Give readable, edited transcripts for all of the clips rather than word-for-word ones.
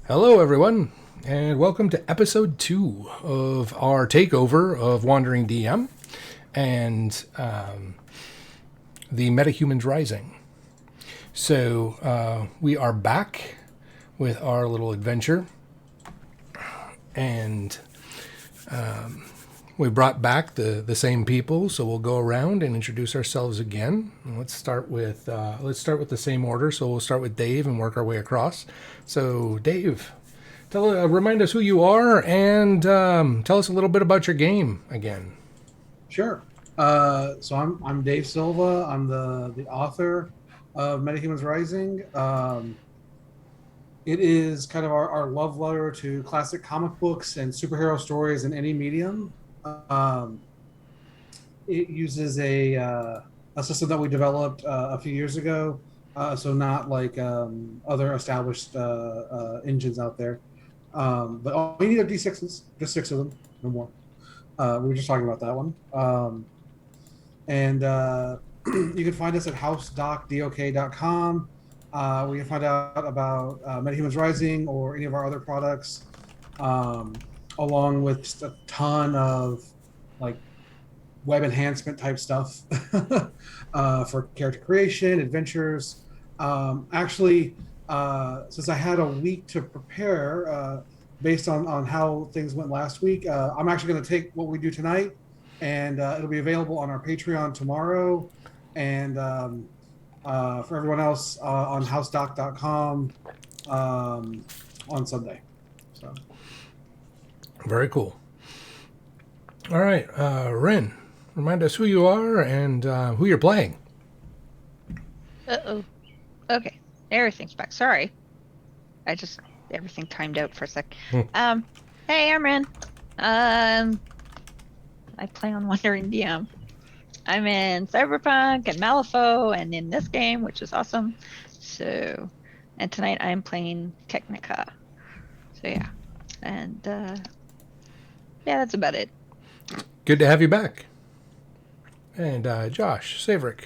Hello, everyone, and welcome to episode 2 of our takeover of Wandering DM and the Metahumans Rising. So, we are back with our little adventure, and we brought back the same people, so we'll go around and introduce ourselves again. And let's start with the same order. So we'll start with Dave and work our way across. So Dave, remind us who you are and tell us a little bit about your game again. Sure. So I'm Dave Silva. I'm the author of Metahumans Rising. It is kind of our love letter to classic comic books and superhero stories in any medium. Um, it uses a system that we developed a few years ago, so not like other established engines out there. But all you need are D6s, just 6 of them, no more. We were just talking about that one. And you can find us at housedocdok.com. We can find out about Metahumans Rising or any of our other products, along with just a ton of like web enhancement type stuff for character creation, adventures. Actually, since I had a week to prepare based on how things went last week, I'm actually going to take what we do tonight and it'll be available on our Patreon tomorrow. And for everyone else on housedoc.com on Sunday. So Very cool. All right, Ren, remind us who you are and who you're playing. Uh-oh. Okay. Everything's back. Sorry. Everything timed out for a sec. Hey, I'm Ren. I play on Wandering DM. I'm in Cyberpunk and Malifaux and in this game, which is awesome. So, and tonight I'm playing Technica. So yeah. And yeah, that's about it. Good to have you back. And Josh Saverick.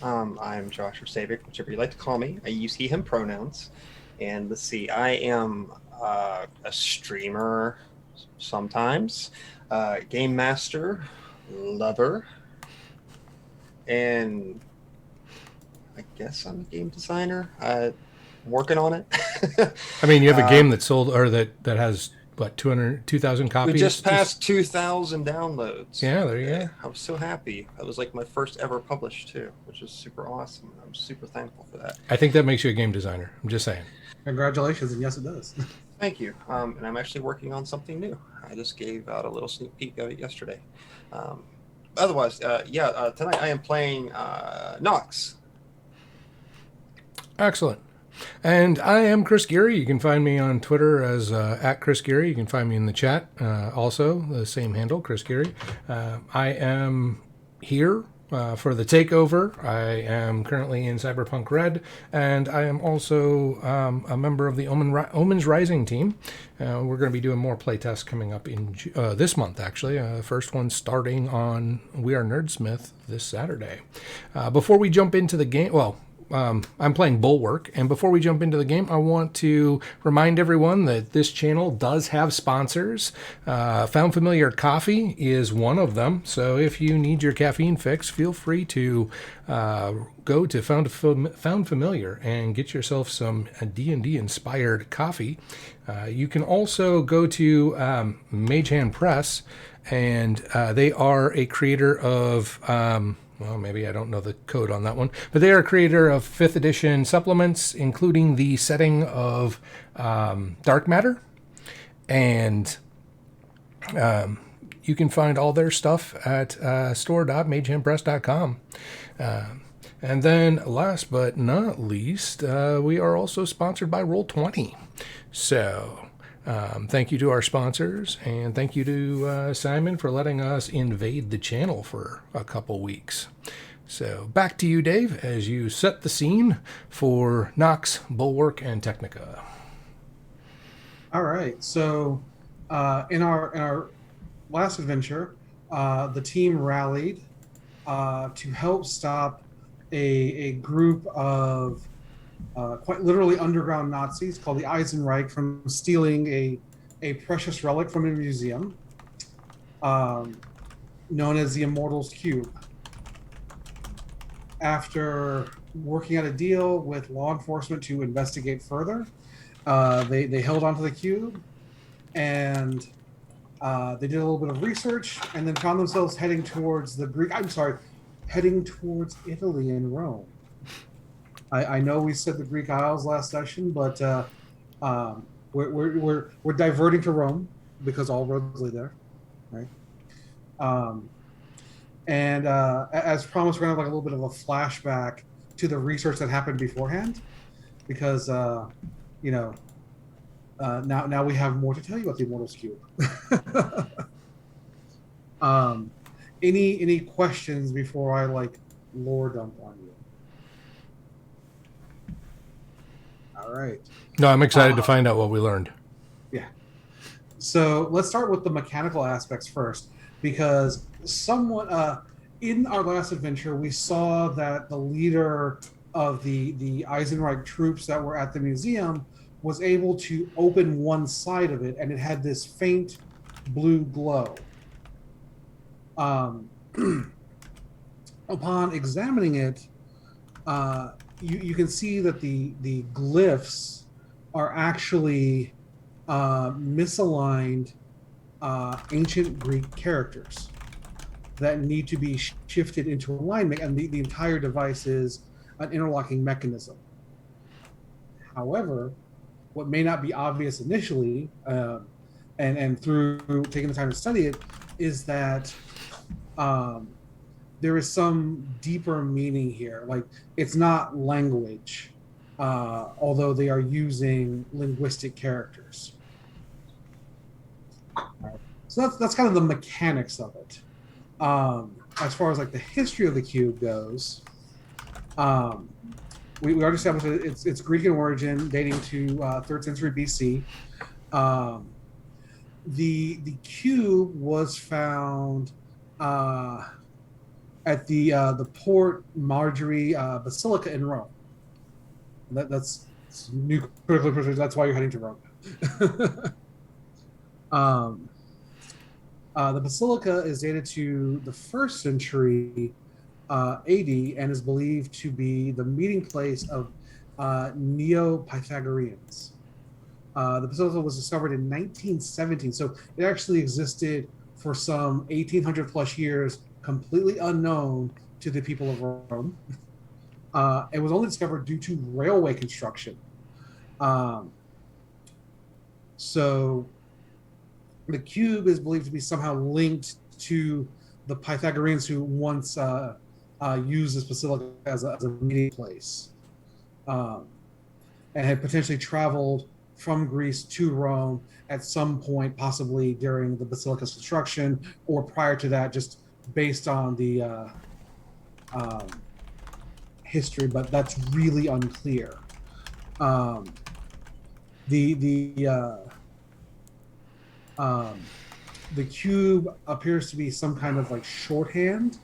I'm Josh or Savic, whichever you like to call me. I use he, him pronouns. And let's see, I am a streamer sometimes, game master, lover, and I guess I'm a game designer. I'm working on it. I mean, you have a game that sold, or that has, what, 2,000 copies? We just passed 2,000 downloads. Yeah, there you go. I was so happy. That was like my first ever published too, which is super awesome. I'm super thankful for that. I think that makes you a game designer. I'm just saying. congratulations, and yes, it does. Thank you. And I'm actually working on something new. I just gave out a little sneak peek of it yesterday. Otherwise, tonight I am playing Nox. Excellent. And I am Chris Geary. You can find me on Twitter as at Chris Geary. You can find me in the chat also, the same handle, Chris Geary. I am here for the takeover. I am currently in Cyberpunk Red, and I am also a member of the Omens Rising team. We're going to be doing more playtests coming up in this month, actually. First one starting on We Are Nerdsmith this Saturday. Before we jump into the game, I'm playing Bulwark, and before we jump into the game, I want to remind everyone that this channel does have sponsors. Found Familiar Coffee is one of them, so if you need your caffeine fix, feel free to go to Found Familiar and get yourself some D&D inspired coffee. You can also go to Mage Hand Press, and they are a creator of... well, maybe I don't know the code on that one, but they are a creator of 5th edition supplements, including the setting of Dark Matter. And you can find all their stuff at store.magehandpress.com. And then last but not least, we are also sponsored by Roll20. So... thank you to our sponsors, and thank you to Simon for letting us invade the channel for a couple weeks. So back to you, Dave, as you set the scene for Nox, Bulwark, and Technica. All right. So in our last adventure, the team rallied to help stop a group of quite literally underground Nazis called the Eisenreich from stealing a precious relic from a museum um, known as the Immortals Cube. After working out a deal with law enforcement to investigate further, they held onto the cube and they did a little bit of research and then found themselves heading towards heading towards Italy and Rome. I know we said the Greek Isles last session, but we're diverting to Rome because all roads lead there, right? And as promised, we're gonna have like a little bit of a flashback to the research that happened beforehand, because now we have more to tell you about the Immortals Cube. Any questions before I like lore dump on you? All right. No, I'm excited to find out what we learned. Yeah. So let's start with the mechanical aspects first, because somewhat in our last adventure, we saw that the leader of the Eisenreich troops that were at the museum was able to open one side of it, and it had this faint blue glow. Upon examining it, you can see that the glyphs are actually misaligned ancient Greek characters that need to be shifted into alignment, and the entire device is an interlocking mechanism. However, what may not be obvious initially, and through taking the time to study it, is that there is some deeper meaning here. Like, it's not language, although they are using linguistic characters. So that's kind of the mechanics of it. As far as like the history of the cube goes, we already established that it's Greek in origin, dating to 3rd century BC. The cube was found at the Port Marjorie Basilica in Rome. That's new critical infrastructure. That's why you're heading to Rome. The basilica is dated to the 1st century AD and is believed to be the meeting place of Neo-Pythagoreans. The basilica was discovered in 1917, so it actually existed for some 1800 plus years, completely unknown to the people of Rome. It was only discovered due to railway construction. So the cube is believed to be somehow linked to the Pythagoreans who once used this basilica as a meeting place, and had potentially traveled from Greece to Rome at some point, possibly during the basilica's construction or prior to that, just based on the history, but that's really unclear. The cube appears to be some kind of like shorthand,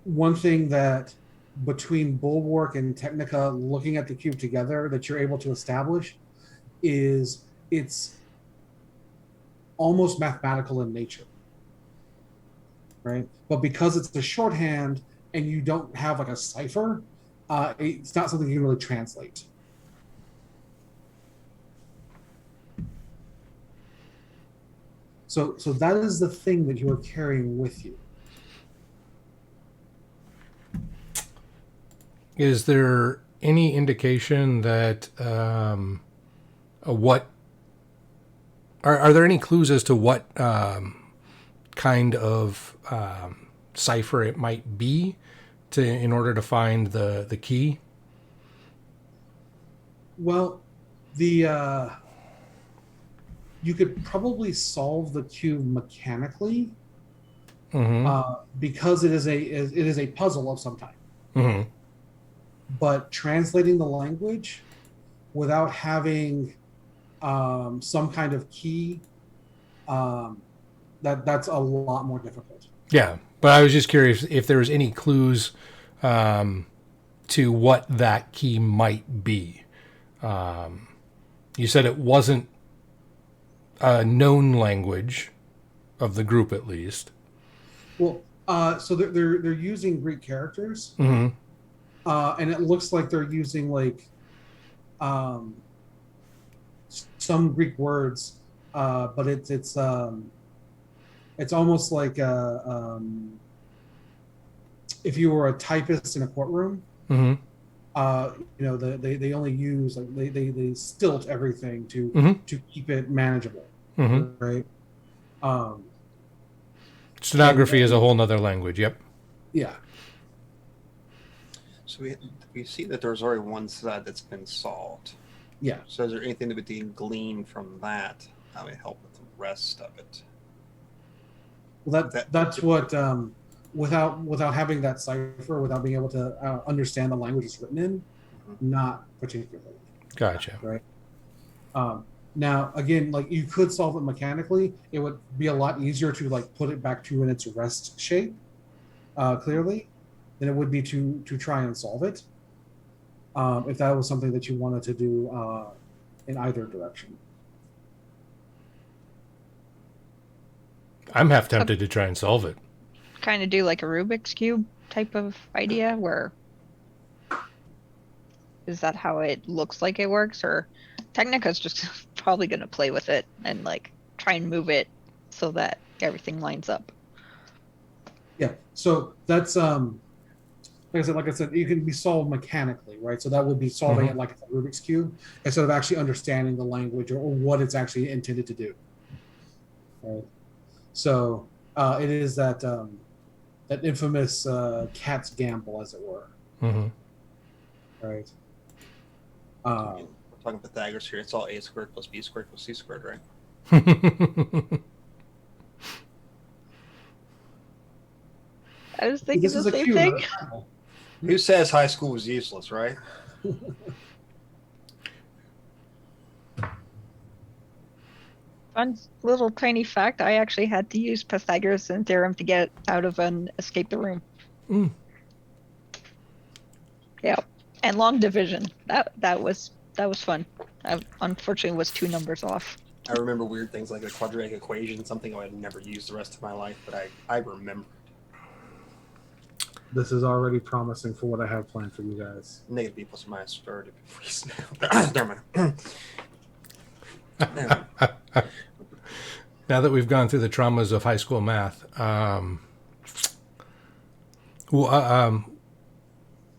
one thing that between Bulwark and Technica looking at the cube together that you're able to establish is it's almost mathematical in nature, right? But because it's a shorthand and you don't have like a cipher, it's not something you can really translate. So that is the thing that you are carrying with you. Is there any indication that what are there any clues as to what kind of cipher it might be in order to find the key? Well, you could probably solve the cube mechanically, because it is a puzzle of some type. Mm-hmm. But translating the language without having some kind of key, that's a lot more difficult. Yeah, But I was just curious if there was any clues to what that key might be. You said it wasn't a known language of the group, at least. Well, so they're using Greek characters, Mm-hmm. and it looks like they're using like some Greek words, but it's almost like if you were a typist in a courtroom. Mm-hmm. They only use like they stilt everything to Mm-hmm. to keep it manageable, Mm-hmm. right? Stenography is a whole nother language. Yep. Yeah. So we see that there's already one side that's been solved. Yeah. So is there anything that we can glean from that that would help with the rest of it? Well, that's what without having that cipher, without being able to understand the language it's written in, not particularly. Gotcha. Right. Now, again, like you could solve it mechanically. It would be a lot easier to like put it back to in its rest shape, clearly, than it would be to try and solve it. If that was something that you wanted to do in either direction. I'm half tempted to try and solve it. Kind of do like a Rubik's Cube type of idea where is that how it looks like it works, or Technica's just probably going to play with it and like try and move it so that everything lines up. Yeah. So that's like I said, you can be solved mechanically, right? So that would be solving it like it's a Rubik's Cube instead of actually understanding the language or what it's actually intended to do. Right. So it is that that infamous cat's gamble, as it were. Mm-hmm. Right. We're talking Pythagoras here. It's all a squared plus b squared plus c squared, right? I was thinking This the is a same cube, thing. not a triangle. Who says high school was useless, right? Fun little tiny fact, I actually had to use Pythagoras' theorem to get out of an escape the room. Mm. Yeah. And long division. That was fun. I unfortunately was 2 numbers off. I remember weird things like the quadratic equation, something I had never used the rest of my life, but I remember. This is already promising for what I have planned for you guys. Negative b plus or minus squared to be freeze now. Never mind. Now that we've gone through the traumas of high school math, I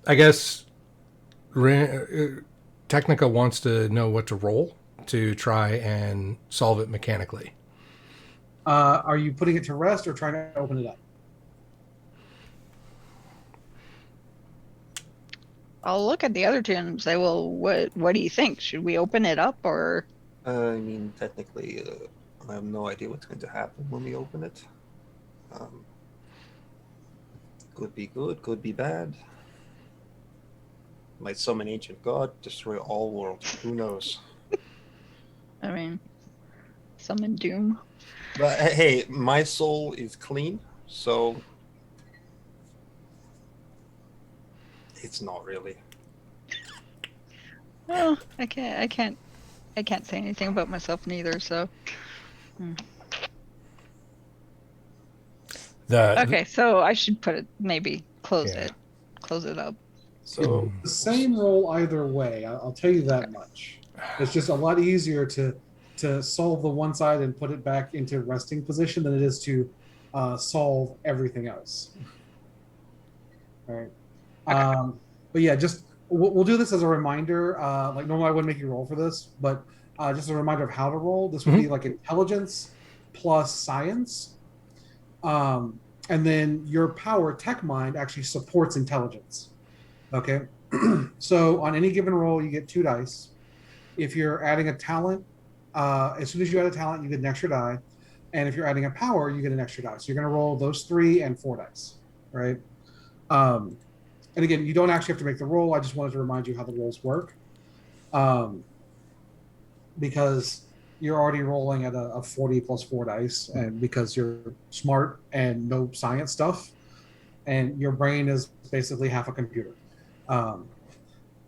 guess Technica wants to know what to roll to try and solve it mechanically. Are you putting it to rest or trying to open it up? I'll look at the other 2 and say, well, what do you think? Should we open it up or? I mean, technically, I have no idea what's going to happen when we open it. Could be good, could be bad. Might summon ancient god, destroy all worlds. Who knows? I mean, summon doom. But hey, my soul is clean, so it's not really. Well, I can't say anything about myself neither. So. Okay, so I should put it, maybe close it up. So the same roll either way. I'll tell you that much. It's just a lot easier to solve the one side and put it back into resting position than it is to solve everything else. All right. But yeah, just we'll do this as a reminder. Like normally I wouldn't make you roll for this, but just a reminder of how to roll. This would be like intelligence plus science. And then your power, tech mind, actually supports intelligence. Okay. So on any given roll, you get 2 dice. If you're adding a talent, as soon as you add a talent, you get an extra die. And if you're adding a power, you get an extra die. So you're going to roll those 3 and 4 dice, right? And again, you don't actually have to make the roll. I just wanted to remind you how the rolls work. Because you're already rolling at a 40 plus 4 dice, and because you're smart and know science stuff, and your brain is basically half a computer.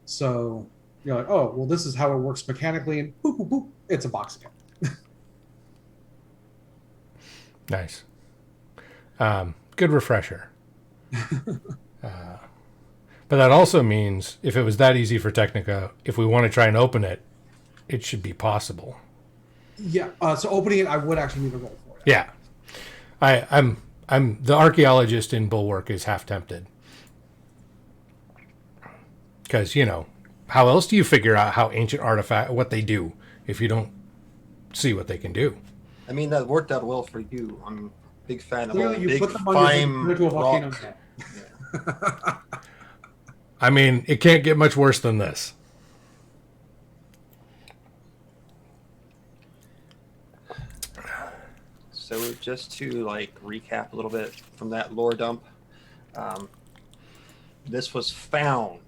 So you're like, oh, well, this is how it works mechanically, and boop, boop, boop, it's a box again. Nice. Good refresher. But that also means if it was that easy for Technica, if we want to try and open it, it should be possible. Yeah. So opening it, I would actually need a roll for it. Yeah. I'm the archaeologist in Bulwark is half tempted. Because, how else do you figure out how ancient artifact, what they do, if you don't see what they can do? I mean, that worked out well for you. I'm a big fan of Clearly, all you big, put them on your fine virtual volcano rock. net. Yeah. I mean, it can't get much worse than this. So just to recap a little bit from that lore dump, this was found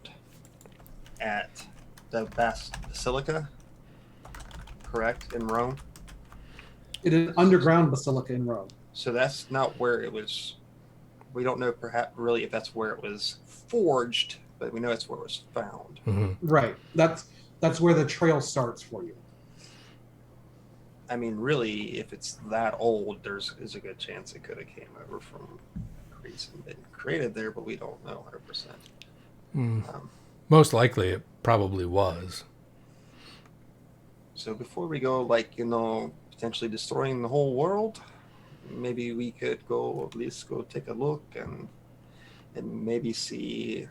at the Basilica, correct, in Rome. In an underground basilica in Rome. So that's not where it was. We don't know perhaps really if that's where it was forged, but we know it's where it was found. Mm-hmm. Right. That's where the trail starts for you. I mean, really, if it's that old, there's a good chance it could have came over from Greece and been created there, but we don't know 100%. Most likely, it probably was. So before we go, potentially destroying the whole world, maybe we could at least go take a look and maybe see if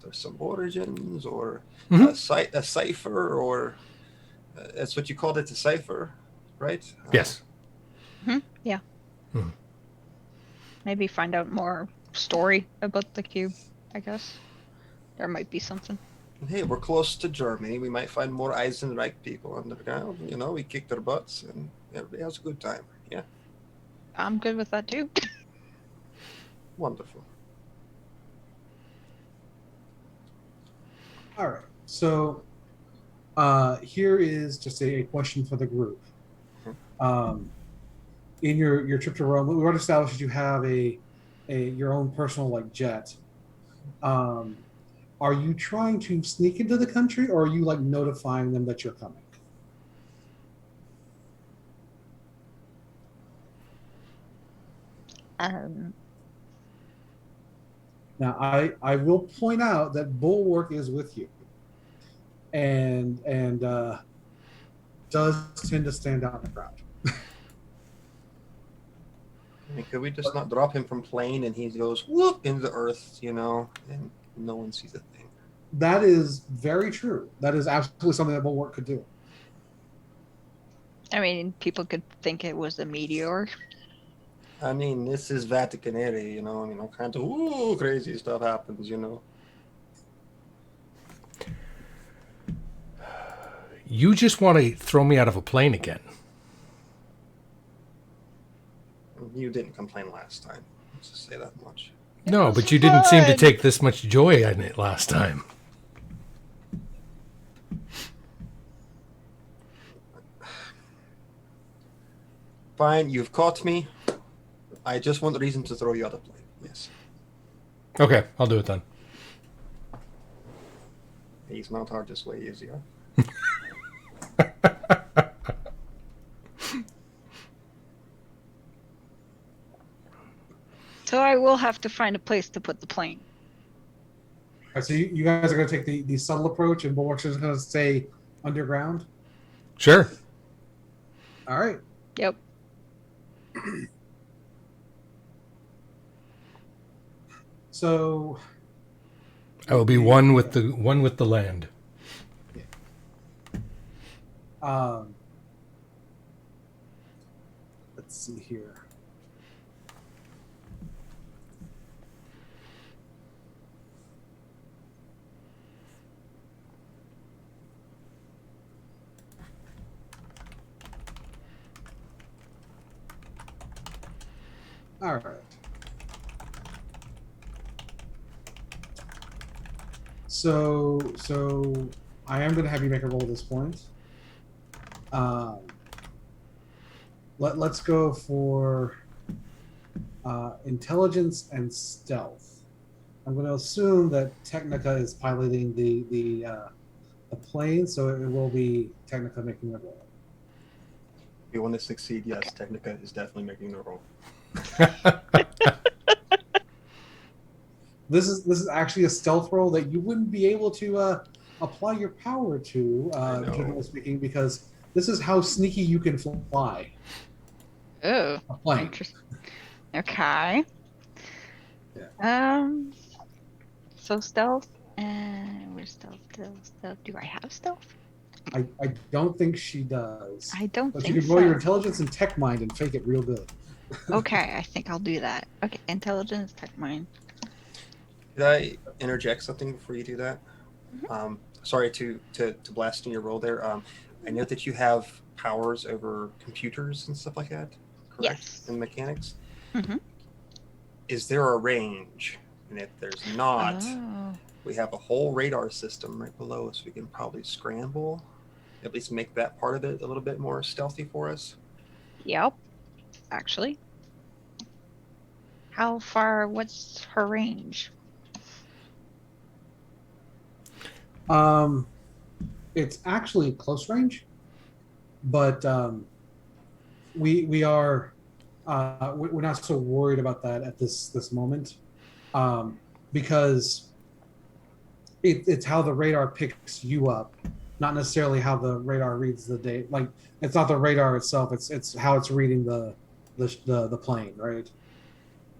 there's some origins or a cipher, or that's what you called it, a cipher, right? Yes. Yeah. Hmm. Maybe find out more story about the cube, I guess. There might be something. Hey, we're close to Germany. We might find more Eisenreich people underground. We kick their butts and everybody has a good time. Yeah. I'm good with that too. Wonderful. All right. So here is just a question for the group. In your trip to Rome, we already established that you have your own personal jet. Are you trying to sneak into the country, or are you notifying them that you're coming? Now, I will point out that Bulwark is with you, and does tend to stand out in the crowd. I mean, could we just not drop him from plane and he goes whoop into the earth, and no one sees a thing? That is very true. That is absolutely something that Bulwark could do. I mean, people could think it was a meteor. I mean, this is Vatican area, all kinds of crazy stuff happens, You just want to throw me out of a plane again. You didn't complain last time. Let's just say that much. No, but you didn't seem to take this much joy in it last time. Fine, you've caught me. I just want a reason to throw you out of plane. Yes. Okay, I'll do it then. He's not hard to sway, is he? So I will have to find a place to put the plane. All right, so you guys are going to take the subtle approach, and Bulwark's just going to stay underground? Sure. All right. Yep. So I will be one with the land. Let's see here. All right. So I am going to have you make a roll at this point. let's go for intelligence and stealth. I'm going to assume that Technica is piloting the plane, so it will be Technica making the roll. If you want to succeed, yes, Okay. Technica is definitely making the roll. This is actually a stealth roll that you wouldn't be able to apply your power to, I know. generally speaking, because this is how sneaky you can fly Oh, a plane. interesting. Okay. Yeah. So stealth and where's stealth? Do I have stealth? I don't think she does. I don't But you think can roll your so. intelligence and tech mind and fake it real good. Okay, I think I'll do that. Okay, intelligence, tech mind. Did I interject something before you do that? Mhm. Sorry to blast in your role there. I know that you have powers over computers and stuff like that, correct? Yes. In mechanics. Mm-hmm. Is there a range? And if there's not, Oh. we have a whole radar system right below us. We can probably scramble, at least make that part of it a little bit more stealthy for us. Yep. Actually. How far? What's her range? It's actually close range, but we're not so worried about that at this moment, because it's how the radar picks you up, not necessarily how the radar reads the data. Like, it's not the radar itself; it's how it's reading the plane, right?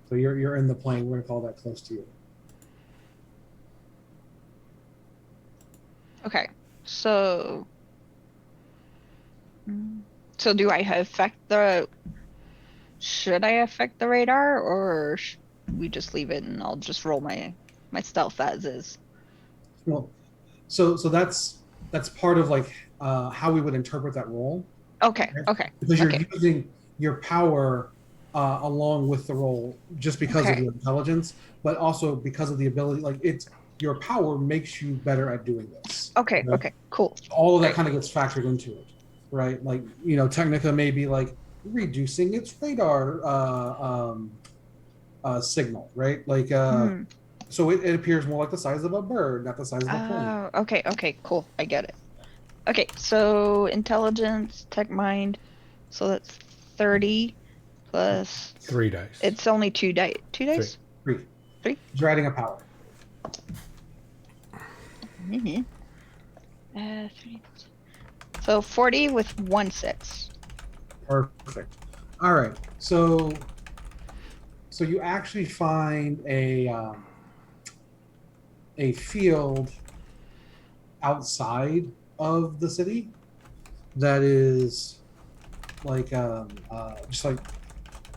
So you're in the plane. We're gonna call that close to you. Okay. So. Mm, So do I affect the? Should I affect the radar, or we just leave it and I'll just roll my stealth as is? Well, so that's part of like how we would interpret that role, Okay. right? Okay. Because you're Okay. using your power along with the role just because of Okay. your intelligence, but also because of the ability. Like, it's your power makes you better at doing this. Okay. Right? Okay. Cool. All of that Great. kind of gets factored into it, right? Like, Technica may be like reducing its radar signal, right? Like, Hmm. so it appears more like the size of a bird, not the size of a plane. Oh, okay. Okay. Cool. I get it. Okay. So intelligence, tech mind. So that's 30 plus. 3 dice. It's only 2 dice. 2 Three. dice? Three. 3? You're adding a power. Mm-hmm. 3. So 40 with 1 6. Perfect. All right. So you actually find a field outside of the city that is like just like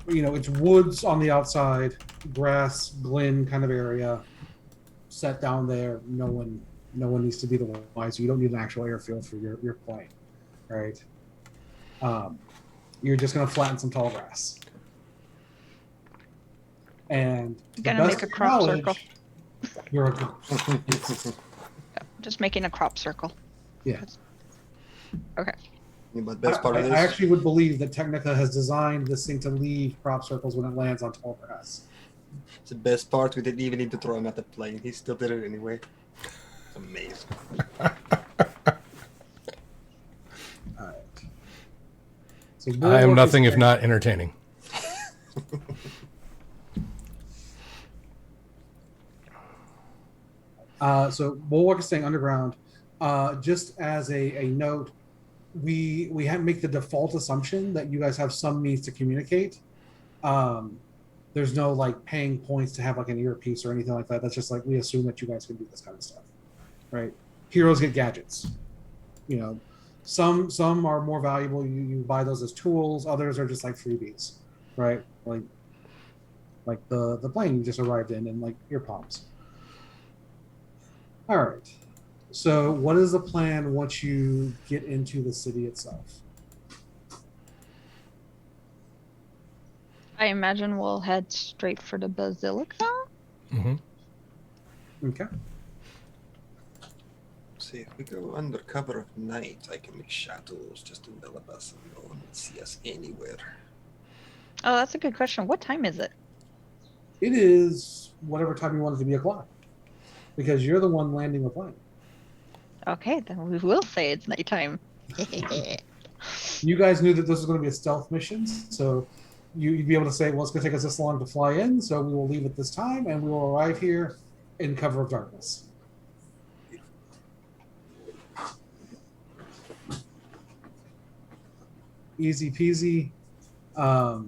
it's woods on the outside, grass, glen kind of area, set down there. No one needs to be the wiser. You don't need an actual airfield for your plane, right? Um, you're just going to flatten some tall grass. And to the Gonna best make a of your crop circle. knowledge, you're a Just making a crop circle. yeah. Okay. But best part of I this, actually would believe that Technica has designed this thing to leave crop circles when it lands on tall grass. the best part, we didn't even need to throw him at the plane. He still did it anyway. It's amazing. All right. So I am Bulwark nothing is if not entertaining. So Bulwark is staying underground. Just as a note, we have make the default assumption that you guys have some means to communicate. There's no like paying points to have like an earpiece or anything like that. That's just like we assume that you guys can do this kind of stuff, right? Heroes get gadgets. Some are more valuable. You buy those as tools. Others are just like freebies, right? Like the plane you just arrived in and like ear pops. All right. So, what is the plan once you get into the city itself? I imagine we'll head straight for the basilica. Hmm. Okay. see, if we go under cover of night, I can make shadows just envelop us and no one will see us anywhere. Oh, that's a good question. What time is it? It is whatever time you want it to be o'clock, because you're the one landing the plane. Okay, then we will say it's nighttime. You guys knew that this was going to be a stealth mission, so you'd be able to say, well, it's going to take us this long to fly in, so we will leave at this time, and we will arrive here in cover of darkness. Easy peasy. No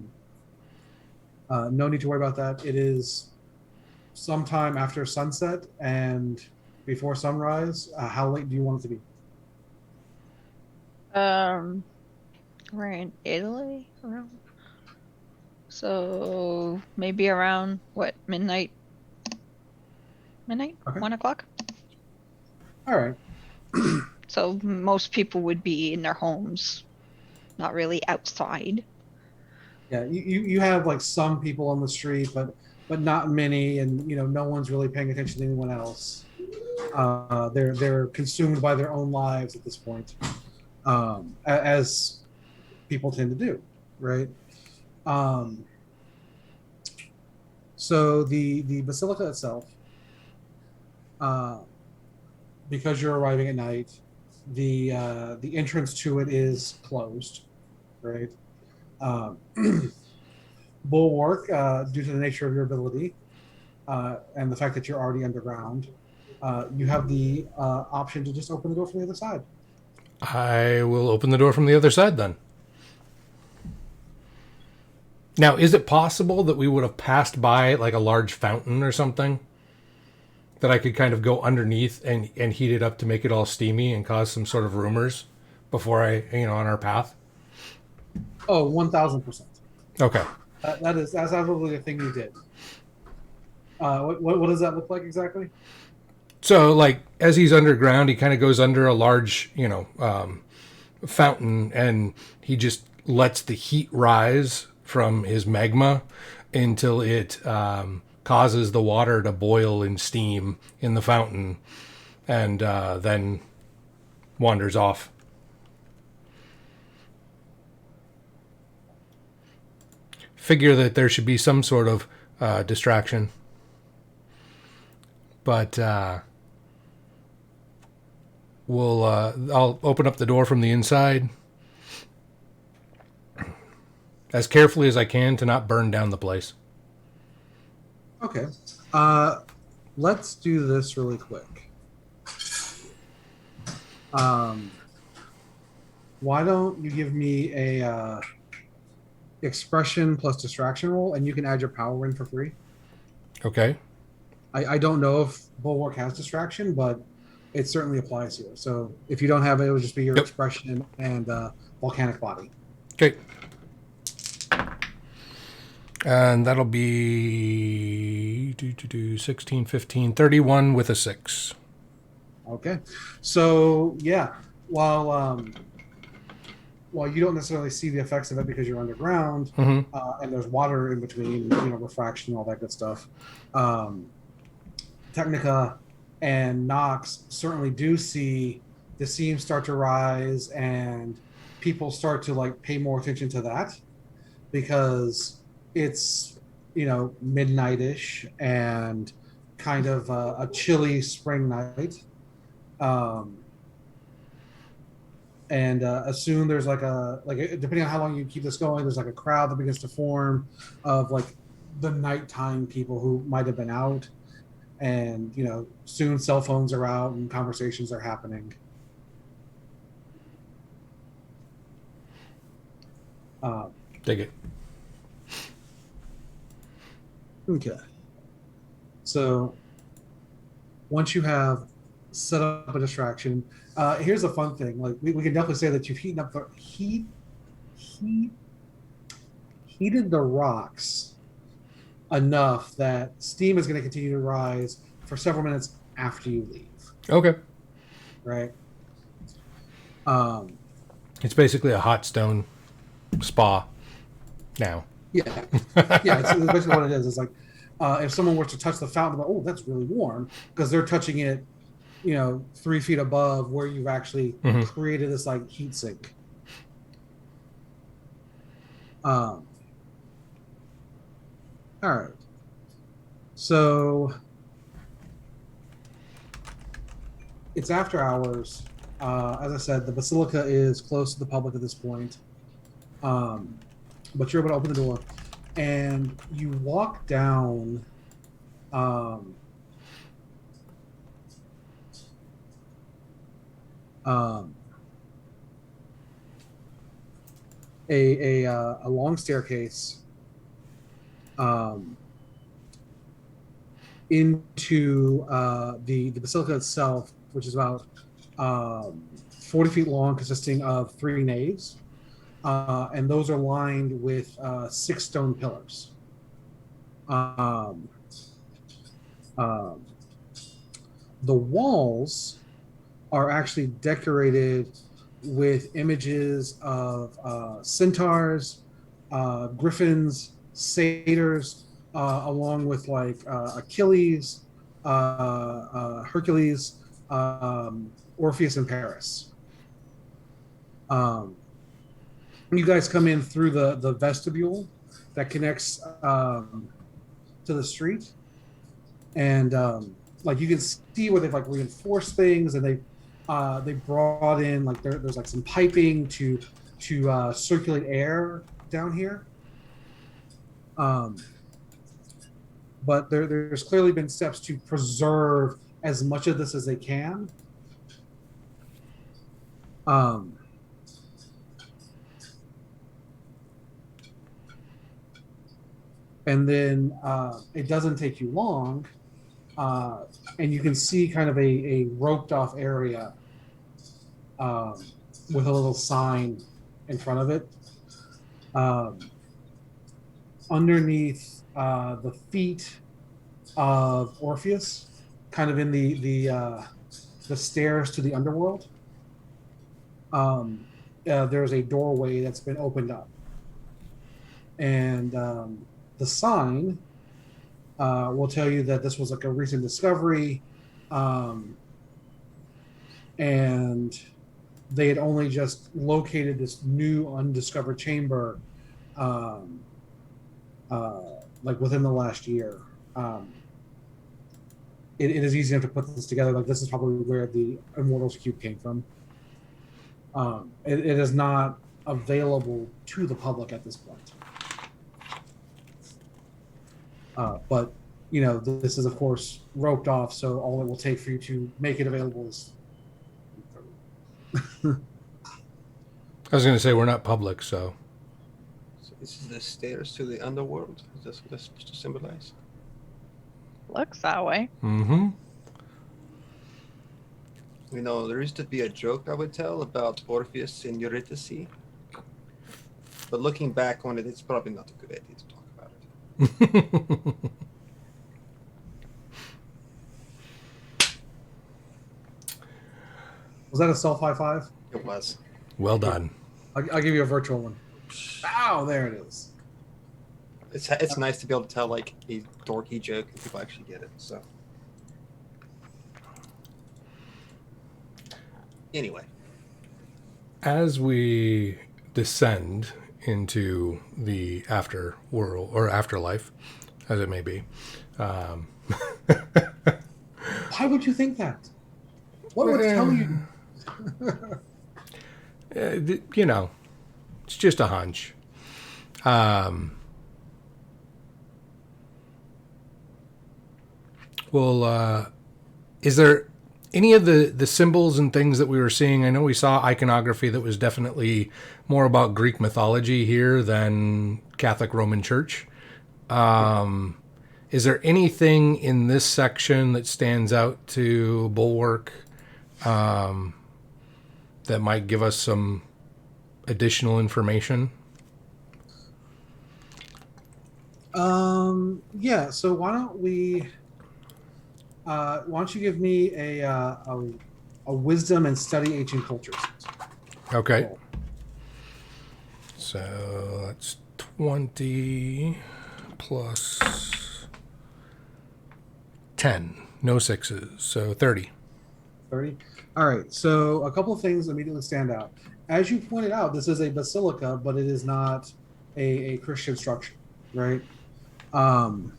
need to worry about that. It is sometime after sunset and before sunrise. How late do you want it to be? We're in Italy around. So maybe around what, midnight? Midnight? Okay. 1 o'clock? All right. So most people would be in their homes, not really outside. Yeah, you have like some people on the street, but not many, and no one's really paying attention to anyone else. They're consumed by their own lives at this point, as people tend to do, right? So the basilica itself, because you're arriving at night, the entrance to it is closed, right? Bulwark, due to the nature of your ability and the fact that you're already underground, you have the option to just open the door from the other side. I will open the door from the other side then. Now, is it possible that we would have passed by like a large fountain or something that I could kind of go underneath and heat it up to make it all steamy and cause some sort of rumors before on our path? Oh, 1,000%. Okay. That's absolutely the thing you did. What does that look like exactly? So, like, as he's underground, he kind of goes under a large, fountain, and he just lets the heat rise from his magma until it causes the water to boil in steam in the fountain, and then wanders off. Figure that there should be some sort of distraction. But I'll open up the door from the inside as carefully as I can to not burn down the place. Okay. Let's do this really quick. Why don't you give me a expression plus distraction roll, and you can add your power in for free. Okay. I don't know if Bulwark has distraction, but it certainly applies here. So if you don't have it, it would just be your expression and volcanic body. Okay. And that'll be 16, 15, 31 with a 6. Okay. So, yeah, while you don't necessarily see the effects of it because you're underground, and there's water in between, refraction, all that good stuff, Technica and Nox certainly do see the seams start to rise, and people start to like pay more attention to that because it's midnight-ish and kind of a chilly spring night, and as soon there's like depending on how long you keep this going, there's like a crowd that begins to form of like the nighttime people who might have been out. And, soon cell phones are out and conversations are happening. Dig it. Okay. So once you have set up a distraction, here's a fun thing. Like we can definitely say that you've heated the rocks enough that steam is going to continue to rise for several minutes after you leave. Okay. Right. It's basically a hot stone spa now. Yeah. Yeah. It's basically what it is. It's like if someone were to touch the fountain, like, oh, that's really warm, because they're touching it 3 feet above where you've actually Mhm. created this like heat sink. All right. So it's after hours. As I said, the basilica is closed to the public at this point. But you're able to open the door, and you walk down. Um, um, a long staircase into the basilica itself, which is about 40 feet long, consisting of 3 naves, and those are lined with 6 stone pillars. Um, um, the walls are actually decorated with images of centaurs, griffins, satyrs, along with like Achilles, Hercules, Orpheus, and Paris. Um, you guys come in through the vestibule that connects to the street, and like you can see where they've like reinforced things, and they brought in like there's like some piping to circulate air down here. Um, but there's clearly been steps to preserve as much of this as they can. Um, and then it doesn't take you long, and you can see kind of a roped off area um, with a little sign in front of it. Um, Underneath the feet of Orpheus, kind of in the stairs to the underworld, there's a doorway that's been opened up, and the sign will tell you that this was like a recent discovery, and they had only just located this new undiscovered chamber, um, like within the last year. It is easy enough to put this together. Like this is probably where the Immortals Cube came from. It is not available to the public at this point. But this is of course roped off, so all it will take for you to make it available is. I was going to say we're not public, so. So this is the stairs to the underworld. Is this what that's supposed to symbolize? Looks that way. Mm-hmm. There used to be a joke I would tell about Orpheus and Eurydice, but looking back on it, it's probably not a good idea to talk about it. Was that a self high five? It was. Well done. I'll give you a virtual one. Ow, there it is. It's nice to be able to tell like a dorky joke and people actually get it. So anyway, As we descend into the after world or afterlife, as it may be, Why would you think that? What would tell you? it's just a hunch. Well, is there any of the symbols and things that we were seeing? I know we saw iconography that was definitely more about Greek mythology here than Catholic Roman Church. Is there anything in this section that stands out to Bulwark that might give us some additional information? Yeah. So why don't you give me a wisdom and study ancient cultures? Okay. Cool. So that's 20 plus 10. No sixes. So 30. 30. All right. So a couple of things immediately stand out. As you pointed out, this is a basilica, but it is not a Christian structure, right? Um,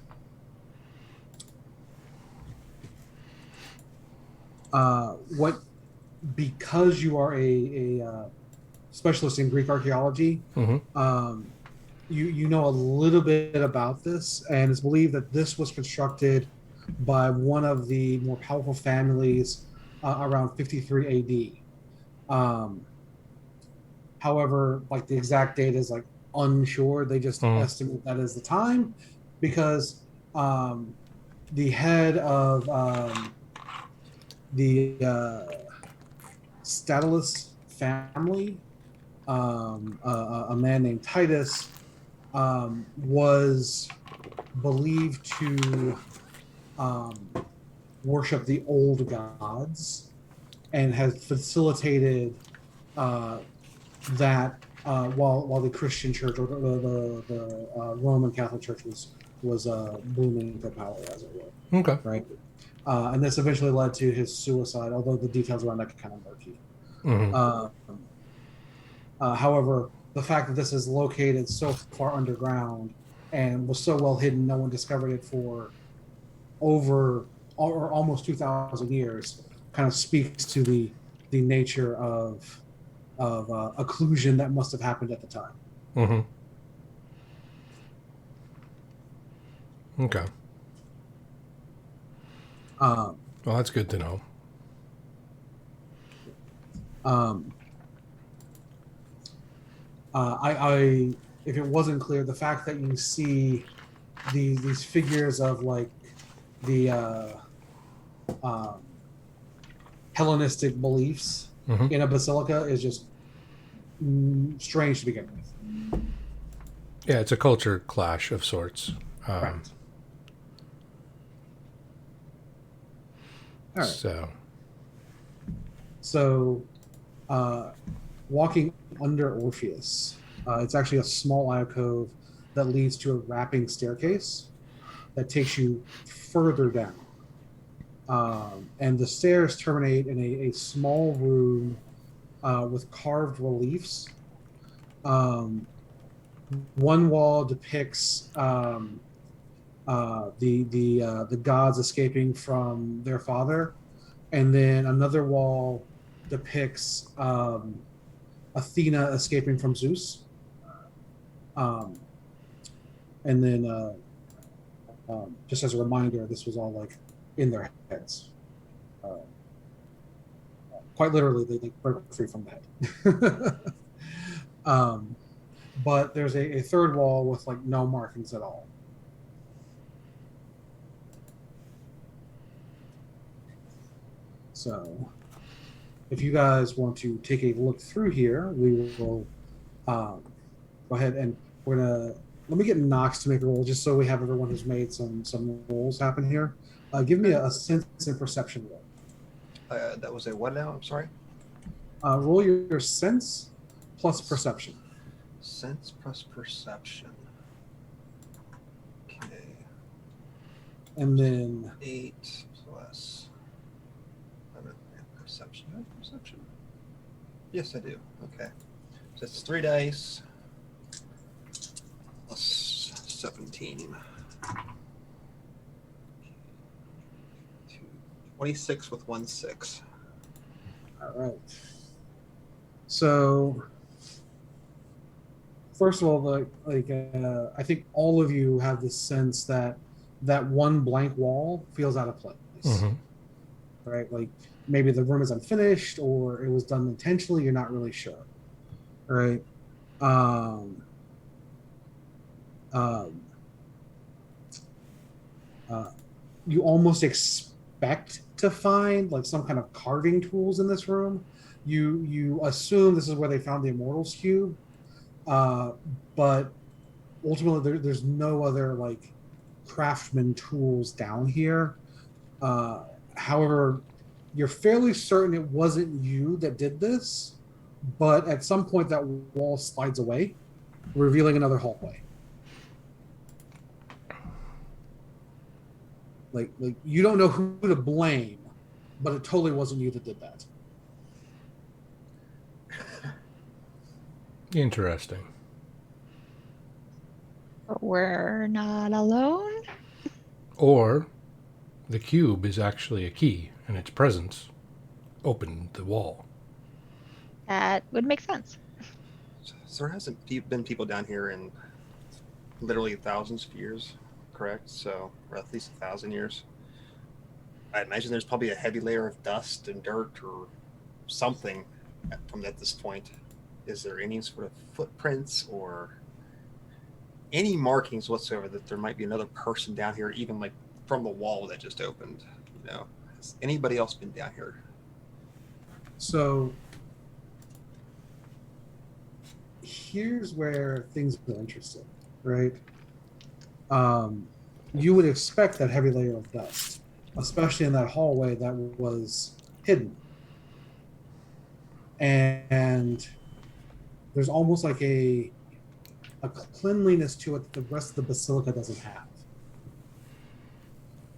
what because you are a specialist in Greek archaeology, Mm-hmm. You know a little bit about this, and it's believed that this was constructed by one of the more powerful families around 53 AD. However, like the exact date is like unsure. They just Mm-hmm. estimate that as the time because um, the head of the Statulus family, a man named Titus, was believed to um, worship the old gods and has facilitated uh, that while the Christian church or the Roman Catholic Church was booming for power, as it were, Okay. right? And this eventually led to his suicide, although the details around that are kind of murky. Mm-hmm. However, the fact that this is located so far underground and was so well hidden, no one discovered it for over or almost 2,000 years, kind of speaks to the nature of occlusion that must have happened at the time. Mm-hmm. Okay. Um, Well, that's good to know. um, I if it wasn't clear, the fact that you see these figures of like the um, Hellenistic beliefs Mm-hmm. in a basilica is just strange to begin with. Yeah, it's a culture clash of sorts. Correct. All right. So, walking under Orpheus, it's actually a small alcove that leads to a wrapping staircase that takes you further down. And the stairs terminate in a small room with carved reliefs. One wall depicts the gods escaping from their father, and then another wall depicts Athena escaping from Zeus. Um, and then, just as a reminder, this was all like in their heads. Quite literally, they broke free from the head. But there's a third wall with like no markings at all. So, if you guys want to take a look through here, we will go ahead and we're gonna let me get Knox to make a roll just so we have everyone who's made some rolls happen here. Give me a sense and perception roll. That was a what now? I'm sorry. Roll your sense plus perception. Sense plus perception. Okay. And then 8 plus perception. Do I have perception? Yes, I do. Okay. So it's 3 dice plus 17. 26 with 1 6. all right. So first of all, I think all of you have this sense that that one blank wall feels out of place, Mm-hmm. right? Like maybe the room is unfinished or it was done intentionally. You're not really sure, right? Um, um, you almost expect to find like some kind of carving tools in this room. You assume this is where they found the Immortals Cube, but ultimately there's no other like craftsman tools down here. However, you're fairly certain it wasn't you that did this, but at some point that wall slides away, revealing another hallway. Like you don't know who to blame, but it totally wasn't you that did that. Interesting. But we're not alone. Or the cube is actually a key, and its presence opened the wall. That would make sense. So there hasn't been people down here in literally thousands of years, correct? So, or at least 1,000 years. I imagine there's probably a heavy layer of dust and dirt or something from at this point. Is there any sort of footprints or any markings whatsoever that there might be another person down here, even like from the wall that just opened? You know, has anybody else been down here? So here's where things are interesting, right? You would expect that heavy layer of dust, especially in that hallway that was hidden. And there's almost like a cleanliness to it that the rest of the basilica doesn't have.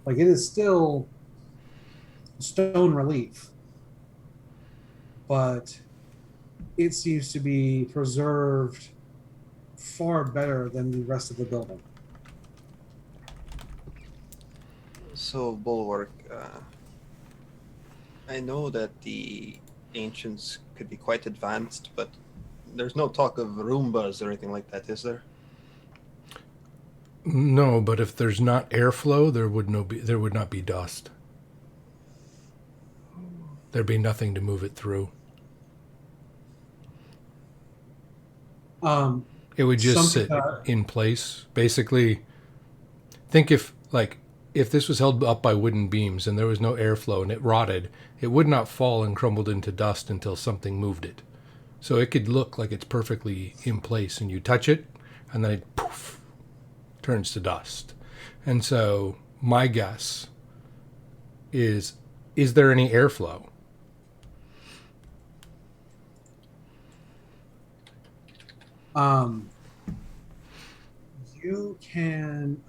Like, it is still stone relief, but it seems to be preserved far better than the rest of the building. So, Bulwark, I know that the ancients could be quite advanced, but there's no talk of Roombas or anything like that, is there? No, but if there's not airflow, there would not be dust. There'd be nothing to move it through. It would just sit in place. Basically, think if this was held up by wooden beams and there was no airflow and it rotted, it would not fall and crumbled into dust until something moved it. So it could look like it's perfectly in place, and you touch it, and then it poof, turns to dust. And so my guess is there any airflow? You can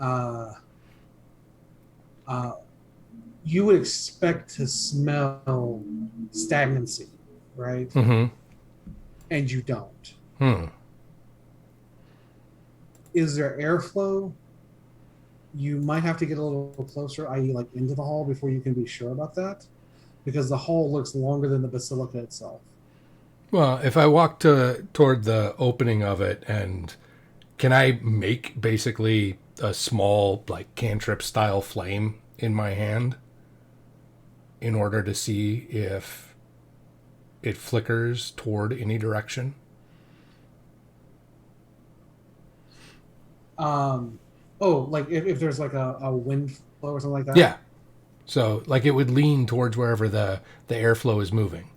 you would expect to smell stagnancy, right? Mm-hmm. And you don't. Hmm. Is there airflow? You might have to get a little closer, i.e., like into the hall, before you can be sure about that, because the hall looks longer than the basilica itself. Well, if I walk toward the opening of it, and can I make basically a small, like, cantrip style flame in my hand in order to see if it flickers toward any direction? Like if there's like a wind flow or something like that? Yeah. So, like, it would lean towards wherever the airflow is moving.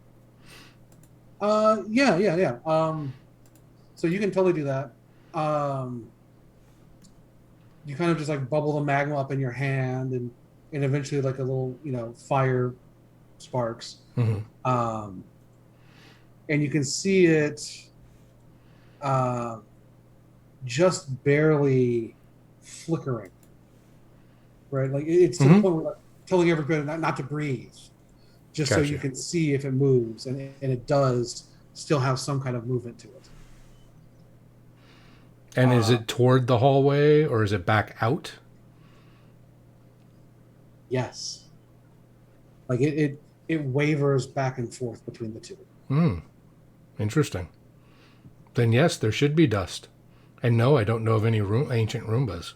Yeah. So you can totally do that. You kind of just like bubble the magma up in your hand, and eventually like a little, fire sparks. Mm-hmm. And you can see it just barely flickering, right? Like it's to the point where, like, telling everybody not to breathe, just Gotcha. so you can see if it moves, and it does still have some kind of movement to it. And is it toward the hallway, or is it back out? Yes. Like it wavers back and forth between the two. Interesting. Then yes, there should be dust. And no, I don't know of any ancient Roombas.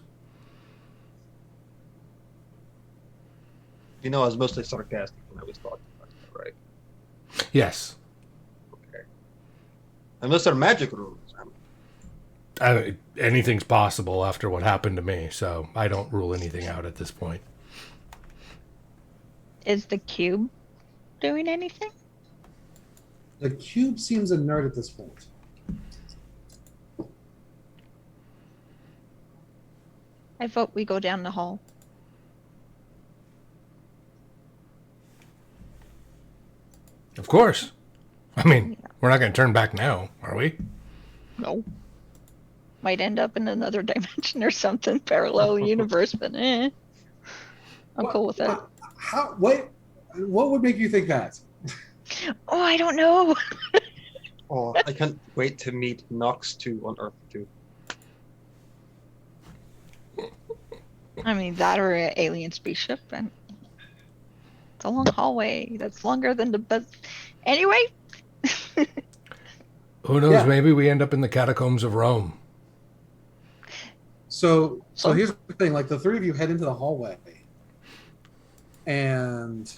I was mostly sarcastic when I was talking about that, right? Yes. Okay. Unless they're magic rooms. Anything's possible after what happened to me, so I don't rule anything out at this point. Is the cube doing anything? The cube seems inert at this point. I vote we go down the hall. Of course. I mean, we're not going to turn back now, are we? No. Might end up in another dimension or something, parallel universe, but I'm cool with that. What would make you think that? Oh, I don't know. Oh, I can't wait to meet Nox 2 on Earth 2. I mean, that or an alien spaceship, and it's a long hallway. That's longer than the bus. Anyway, Who knows? Yeah. Maybe we end up in the catacombs of Rome. So So- here's the thing: like the three of you head into the hallway, and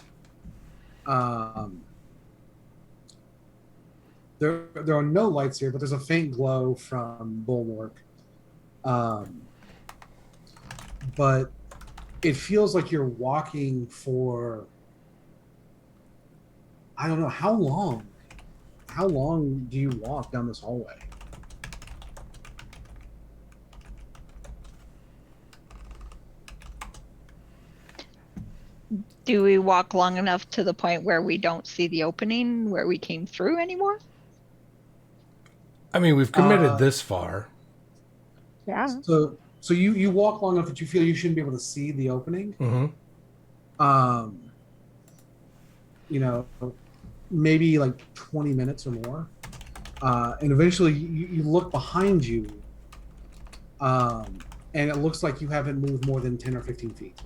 there are no lights here, but there's a faint glow from Bulwark. But it feels like you're walking for, I don't know, how long? How long do you walk down this hallway? do we walk long enough to the point where we don't see the opening where we came through anymore? I mean, we've committed Uh, this far. Yeah. So you walk long enough that you feel you shouldn't be able to see the opening. Mm-hmm. You know, maybe like 20 minutes or more. And eventually you look behind you, and it looks like you haven't moved more than 10 or 15 feet.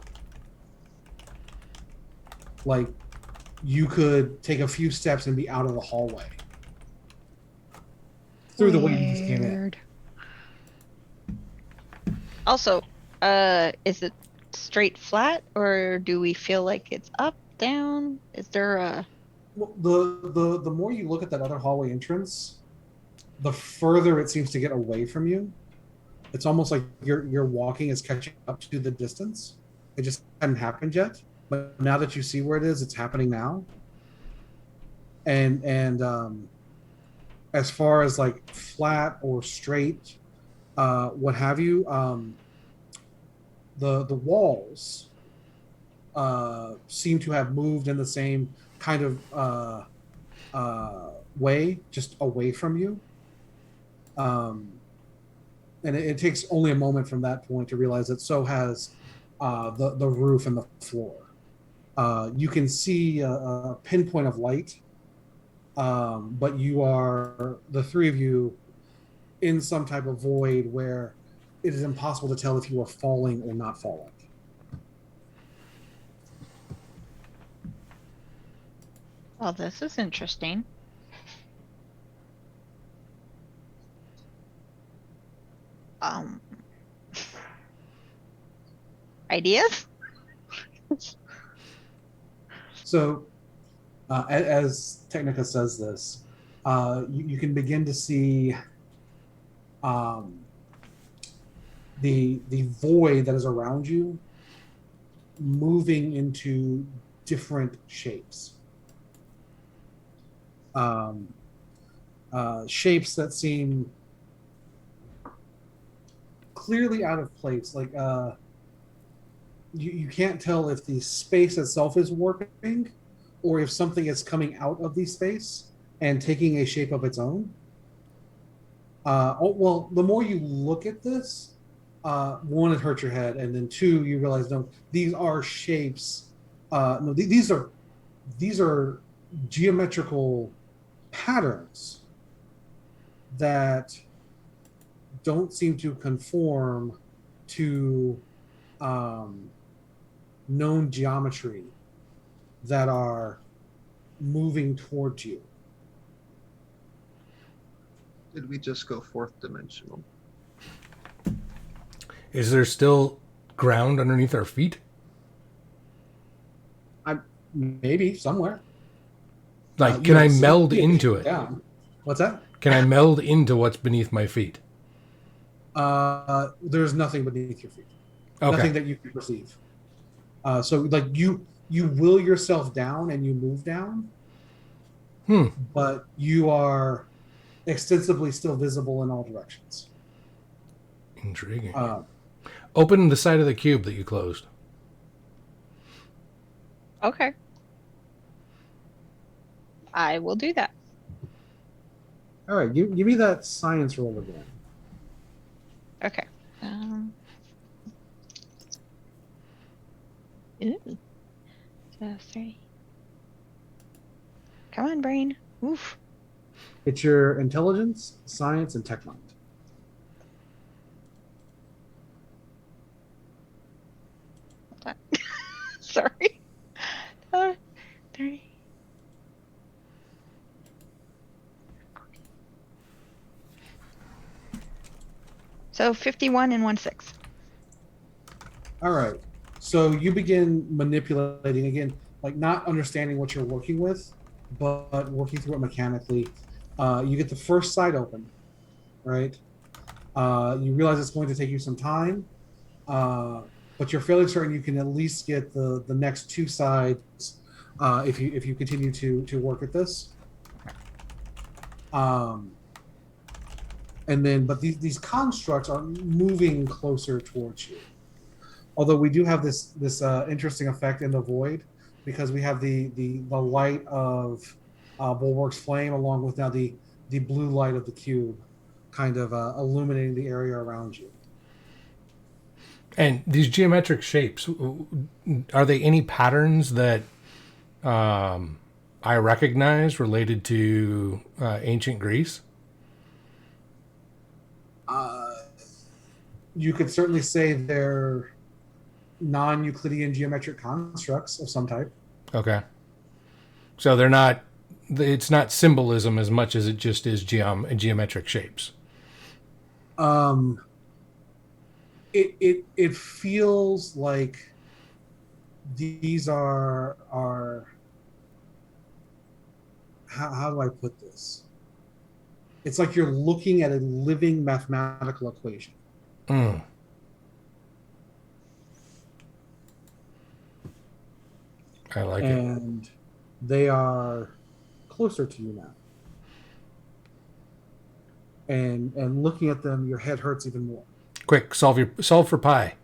Like you could take a few steps and be out of the hallway through the way you just came in. Weird. Also, is it straight flat, or do we feel like it's up, down? Is there a... Well, the more you look at that other hallway entrance, the further it seems to get away from you. It's almost like your walking is catching up to the distance. It just hadn't happened yet, but now that you see where it is, it's happening now. And as far as like flat or straight, what have you, the walls seem to have moved in the same kind of way, just away from you. And it takes only a moment from that point to realize that so has the roof and the floor. You can see a pinpoint of light, but you are, the three of you, in some type of void where it is impossible to tell if you are falling or not falling. Well, this is interesting. Ideas? So, as Technica says this, you can begin to see the void that is around you moving into different shapes. Shapes that seem clearly out of place. Like you can't tell if the space itself is warping or if something is coming out of the space and taking a shape of its own. Well, the more you look at this, one, it hurts your head, and then two, you realize, no, these are shapes. No, these are geometrical patterns that don't seem to conform to known geometry that are moving towards you. Did we just go fourth dimensional? Is there still ground underneath our feet? Maybe somewhere. Like, can I meld into it? Down. What's that? Can I meld into what's beneath my feet? There's nothing beneath your feet. Okay. Nothing that you can perceive. So like you will yourself down and you move down, but you are extensively still visible in all directions. Intriguing. Open the side of the cube that you closed. Okay. I will do that. All right, give me that science roll again. Okay. Ooh. So 3. Come on, brain. Oof. It's your intelligence, science, and tech mind. Sorry. 30. So 51 and 1/6. All right. So you begin manipulating again, like not understanding what you're working with, but working through it mechanically. You get the first side open, right? You realize it's going to take you some time, but you're fairly certain you can at least get the next two sides if you continue to work at this. And then, but these constructs are moving closer towards you. Although we do have this interesting effect in the void because we have the light of Bulwark's flame along with now the blue light of the cube, kind of illuminating the area around you. And these geometric shapes, are they any patterns that I recognize related to ancient Greece? You could certainly say they're non-Euclidean geometric constructs of some type. Okay. So they're not, it's not symbolism as much as it just is geometric shapes. It feels like these are how do I put this? It's like you're looking at a living mathematical equation. Mm. I like it. And they are closer to you now. And looking at them, your head hurts even more. Quick, solve for pi.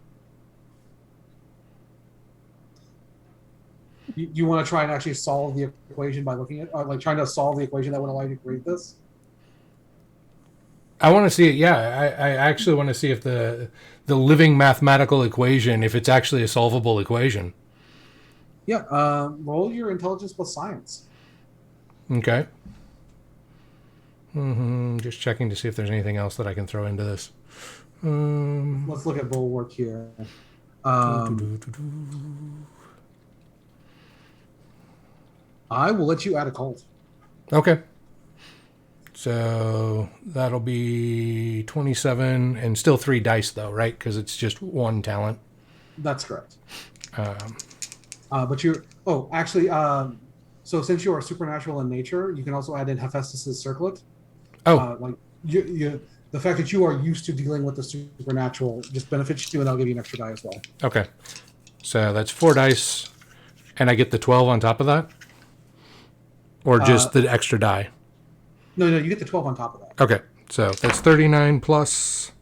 You want to try and actually solve the equation by looking at, or like trying to solve the equation that would allow you to create this? I want to see it. Yeah, I actually want to see if the living mathematical equation, if it's actually a solvable equation. Yeah. Roll your intelligence plus science. Okay. Just checking to see if there's anything else that I can throw into this. Let's look at Bulwark here. I will let you add a cult. Okay. So that'll be 27 and still 3 dice though, right? Because it's just one talent. That's correct. But you're so since you are supernatural in nature, you can also add in Hephaestus's circlet. Oh, Like you the fact that you are used to dealing with the supernatural just benefits you, and I'll give you an extra die as well. okay. So that's 4 dice, and I get the 12 on top of that, or just the extra die. No, you get the 12 on top of that. Okay, so that's 39 plus.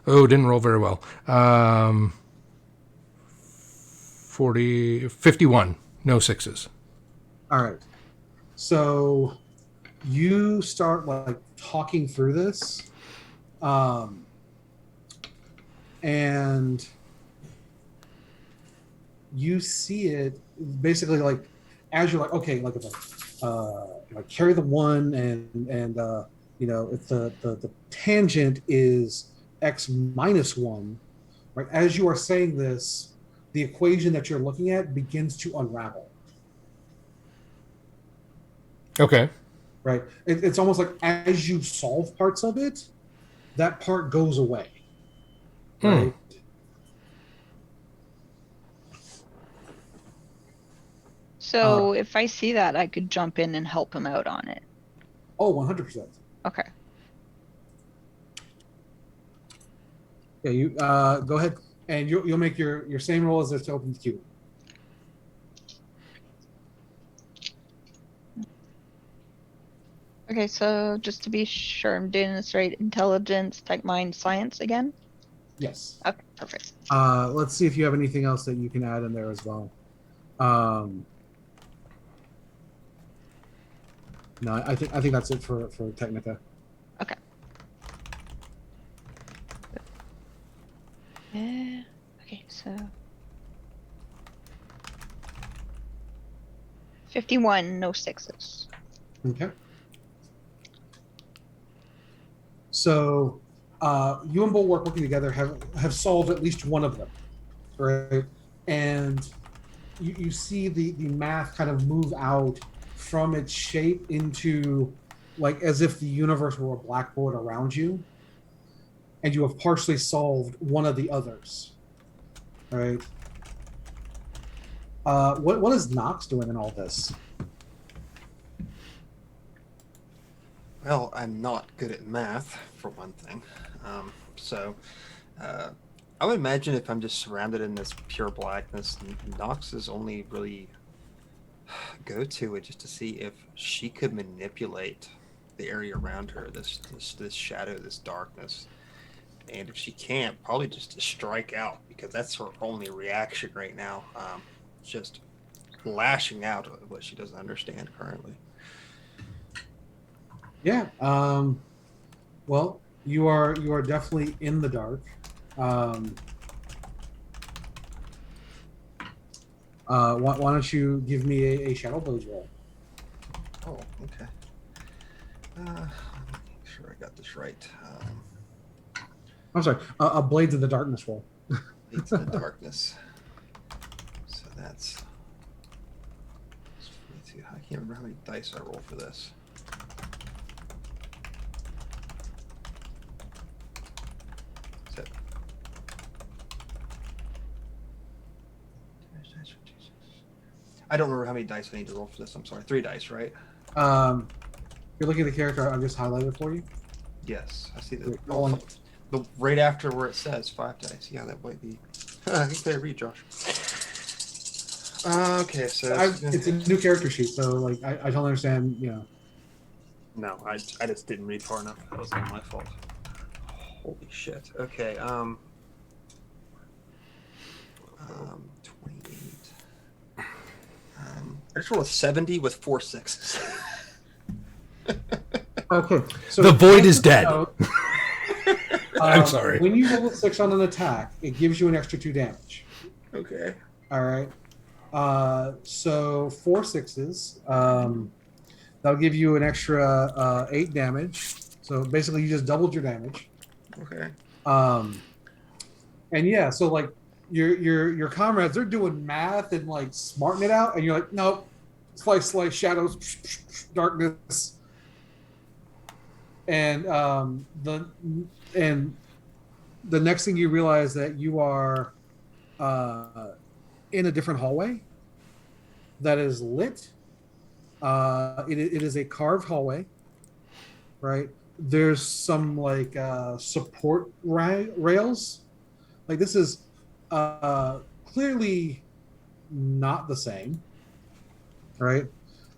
Oh, didn't roll very well. 51. No 6s. All right. So you start like talking through this, and you see it basically like as you're like, okay, like if I carry the 1 and if the tangent is x minus 1, right? As you are saying this, the equation that you're looking at begins to unravel. Okay. Right. It's almost like as you solve parts of it, that part goes away. Right. So if I see that, I could jump in and help him out on it. Oh, 100%. Okay. Yeah, you go ahead and you'll make your same roll as if to open the cube. Okay, so just to be sure I'm doing this right, intelligence, tech mind, science again? Yes. Okay, perfect. Let's see if you have anything else that you can add in there as well. No, I think that's it for Technica. Okay. Yeah. Okay, so 51, no 6s. Okay. So, you and Bulwark working together have solved at least one of them, right? And you see the math kind of move out from its shape into like as if the universe were a blackboard around you, and you have partially solved one of the others, right? What is Knox doing in all this? Well, I'm not good at math, for one thing. So, I would imagine if I'm just surrounded in this pure blackness, Nox's only really go to it just to see if she could manipulate the area around her, this shadow, this darkness. And if she can't, probably just to strike out, because that's her only reaction right now. Just lashing out at what she doesn't understand currently. Yeah. Well, you are definitely in the dark. Why don't you give me a Shadow Blades roll? Oh, okay. Let me make sure I got this right. I'm sorry, a Blades of the Darkness roll. It's in the darkness. So that's 42. I can't remember how many dice I roll for this. Is that... I don't remember how many dice I need to roll for this. I'm sorry. 3 dice, right? You're looking at the character I've just highlighted for you. Yes, I see the Rolling. the right after where it says 5 dice. Yeah, that might be. I think they read, Josh. Okay, so It's a new character sheet, so like I don't understand. No, I just didn't read far enough. That was not my fault. Holy shit. Okay. 28. I just rolled a 70 with 4 6s. Okay, so The void is dead. I'm Um, sorry. When you roll a 6 on an attack, it gives you an extra 2 damage. Okay. All right. So 4 6s. That'll give you an extra 8 damage. So basically, you just doubled your damage. Okay. And yeah, so like your comrades, they're doing math and like smarting it out, and you're like, nope, slice, shadows, darkness, and the next thing you realize that you are in a different hallway that is lit. It is a carved hallway, right? There's some like support rails. Like this is clearly not the same, right?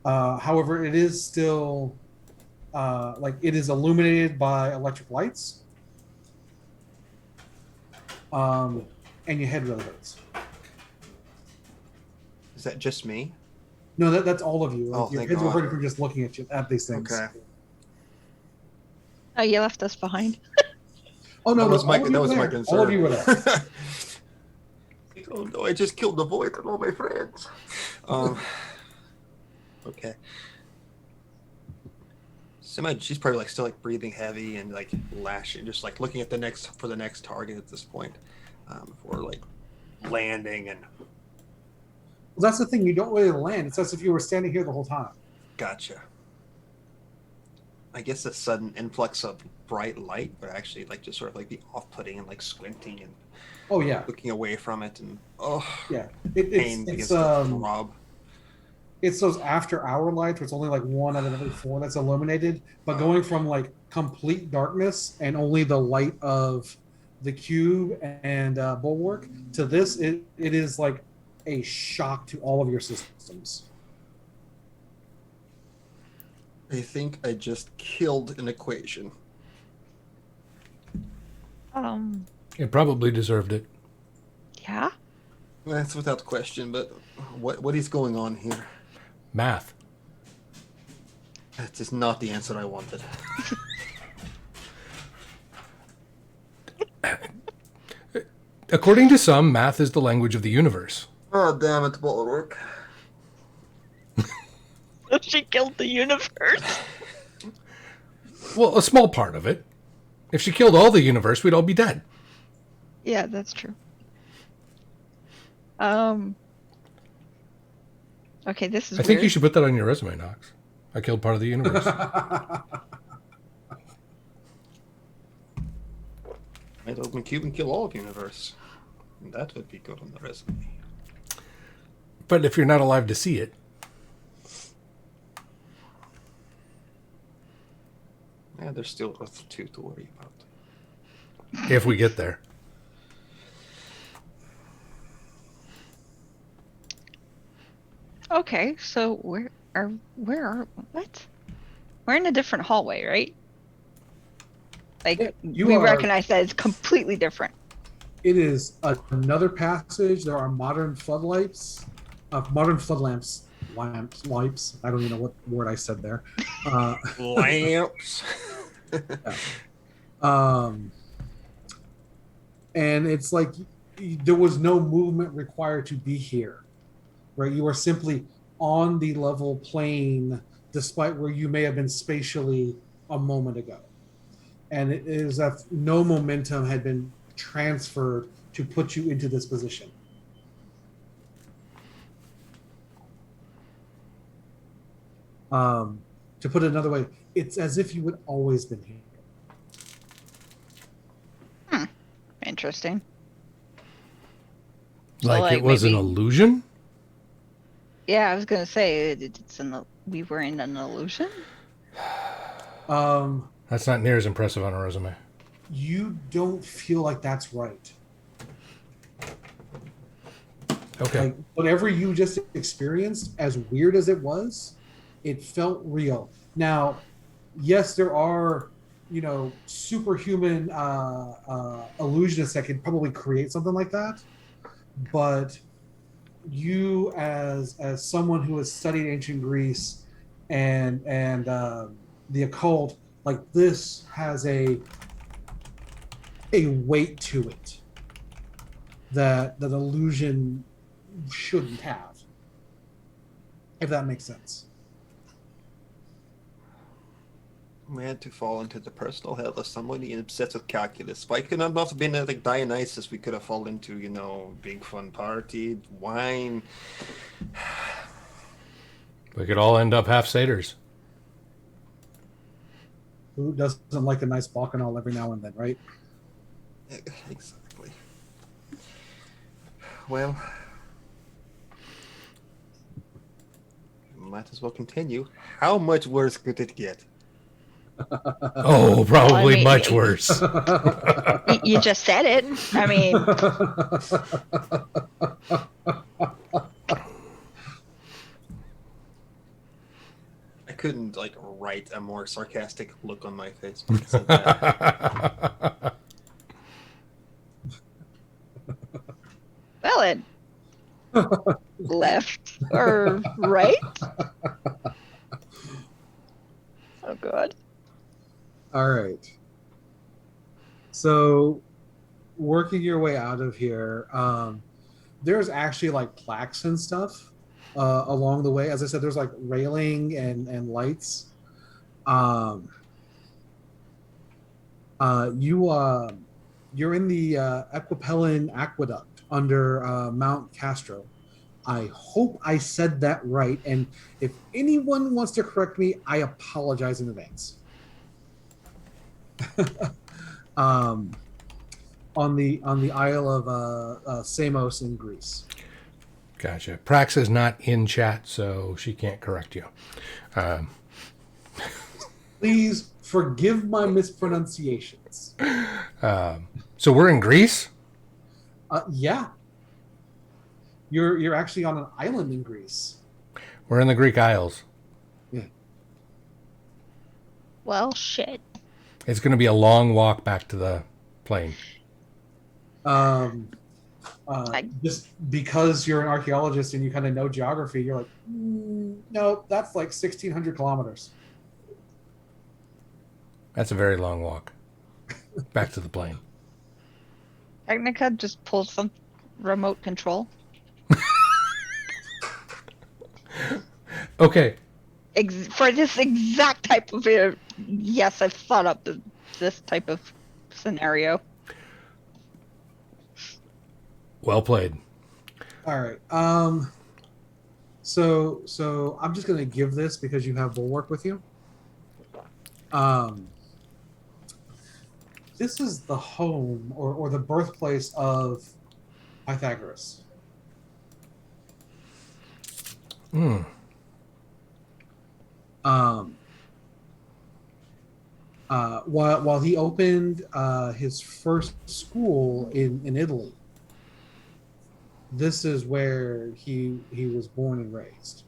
However, it is still like it is illuminated by electric lights, and your head really hurts. Is that just me? No, that's all of you. Like, Oh, your thank heads were God. hurting from just looking at these things. Okay. Oh, you left us behind. Oh no, That was no, my all of you were there. concern. All of you were there. Oh no! I just killed the void and all my friends. Okay. So imagine she's probably like still like breathing heavy and like lashing, just like looking at the next target at this point, before like landing and. Well, that's the thing. You don't really land. It's as if you were standing here the whole time. Gotcha. I guess a sudden influx of bright light, but actually like just sort of like the off-putting and like squinting and Oh yeah, looking away from it and yeah. pain begins to throb. It's those after-hour lights where it's only like 1 out of every 4 that's illuminated. But going from like complete darkness and only the light of the cube and bulwark to this, it is like a shock to all of your systems. I think I just killed an equation. It probably deserved it. Yeah. That's without question, but what is going on here? Math. That is not the answer I wanted. According to some, math is the language of the universe. Oh, damn it, Bulwark. she killed the universe. Well, a small part of it. If she killed all the universe, we'd all be dead. Yeah, that's true. Okay, this is I think weird. you should put that on your resume, Knox. I killed part of the universe. Might open cube and kill all of the universe. That would be good on the resume. But if you're not alive to see it, Yeah, there's still Earth 2 to worry about. if we get there. Okay, so where are what? We're in a different hallway, right? Like Yeah, you we are- recognize that it's completely different. It is another passage. There are modern floodlights, modern flood lamps. Lights. I don't even know what word I said there. Lamps. And it's like there was no movement required to be here, right? You are simply on the level plane, despite where you may have been spatially a moment ago. And it is that no momentum had been transferred to put you into this position. To put it another way, it's as if you had always been here. Interesting. So, Like it was an maybe- illusion? Yeah, I was gonna say we were in an illusion. That's not near as impressive on a resume. You don't feel like that's right. Okay. Like whatever you just experienced, as weird as it was, it felt real. Now, yes, there are, superhuman illusionists that could probably create something like that, but you, as someone who has studied ancient Greece and the occult, like this has a weight to it that illusion shouldn't have, if that makes sense. We had to fall into the personal hell of somebody obsessed with calculus. Why could not have been like Dionysus? We could have fallen into big fun party, wine. We could all end up half satyrs. Who doesn't like a nice bacchanal every now and then, right? Exactly. Well, might as well continue. How much worse could it get? Oh, probably mean, much worse. You just said it. I mean, I couldn't write a more sarcastic look on my face when I said that. well, it left or right. Oh God. All right. So, working your way out of here, there's actually plaques and stuff along the way. As I said, there's railing and lights. You're in the Equipellan Aqueduct under Mount Castro. I hope I said that right. And if anyone wants to correct me, I apologize in advance. On the Isle of Samos in Greece. Gotcha. Prax is not in chat, so she can't correct you. Please forgive my mispronunciations. So we're in Greece? Yeah. You're actually on an island in Greece. We're in the Greek Isles. Yeah. Well, shit. It's going to be a long walk back to the plane. Just because you're an archaeologist and you kind of know geography, you're like, no, that's 1,600 kilometers. That's a very long walk back to the plane. Technica just pulls some remote control. Okay. for this exact type of yes, I've thought up this type of scenario. Well played. All right. So I'm just gonna give this because you have Bulwark with you. This is the home or the birthplace of Pythagoras. Mm. While he opened his first school in Italy, this is where he was born and raised.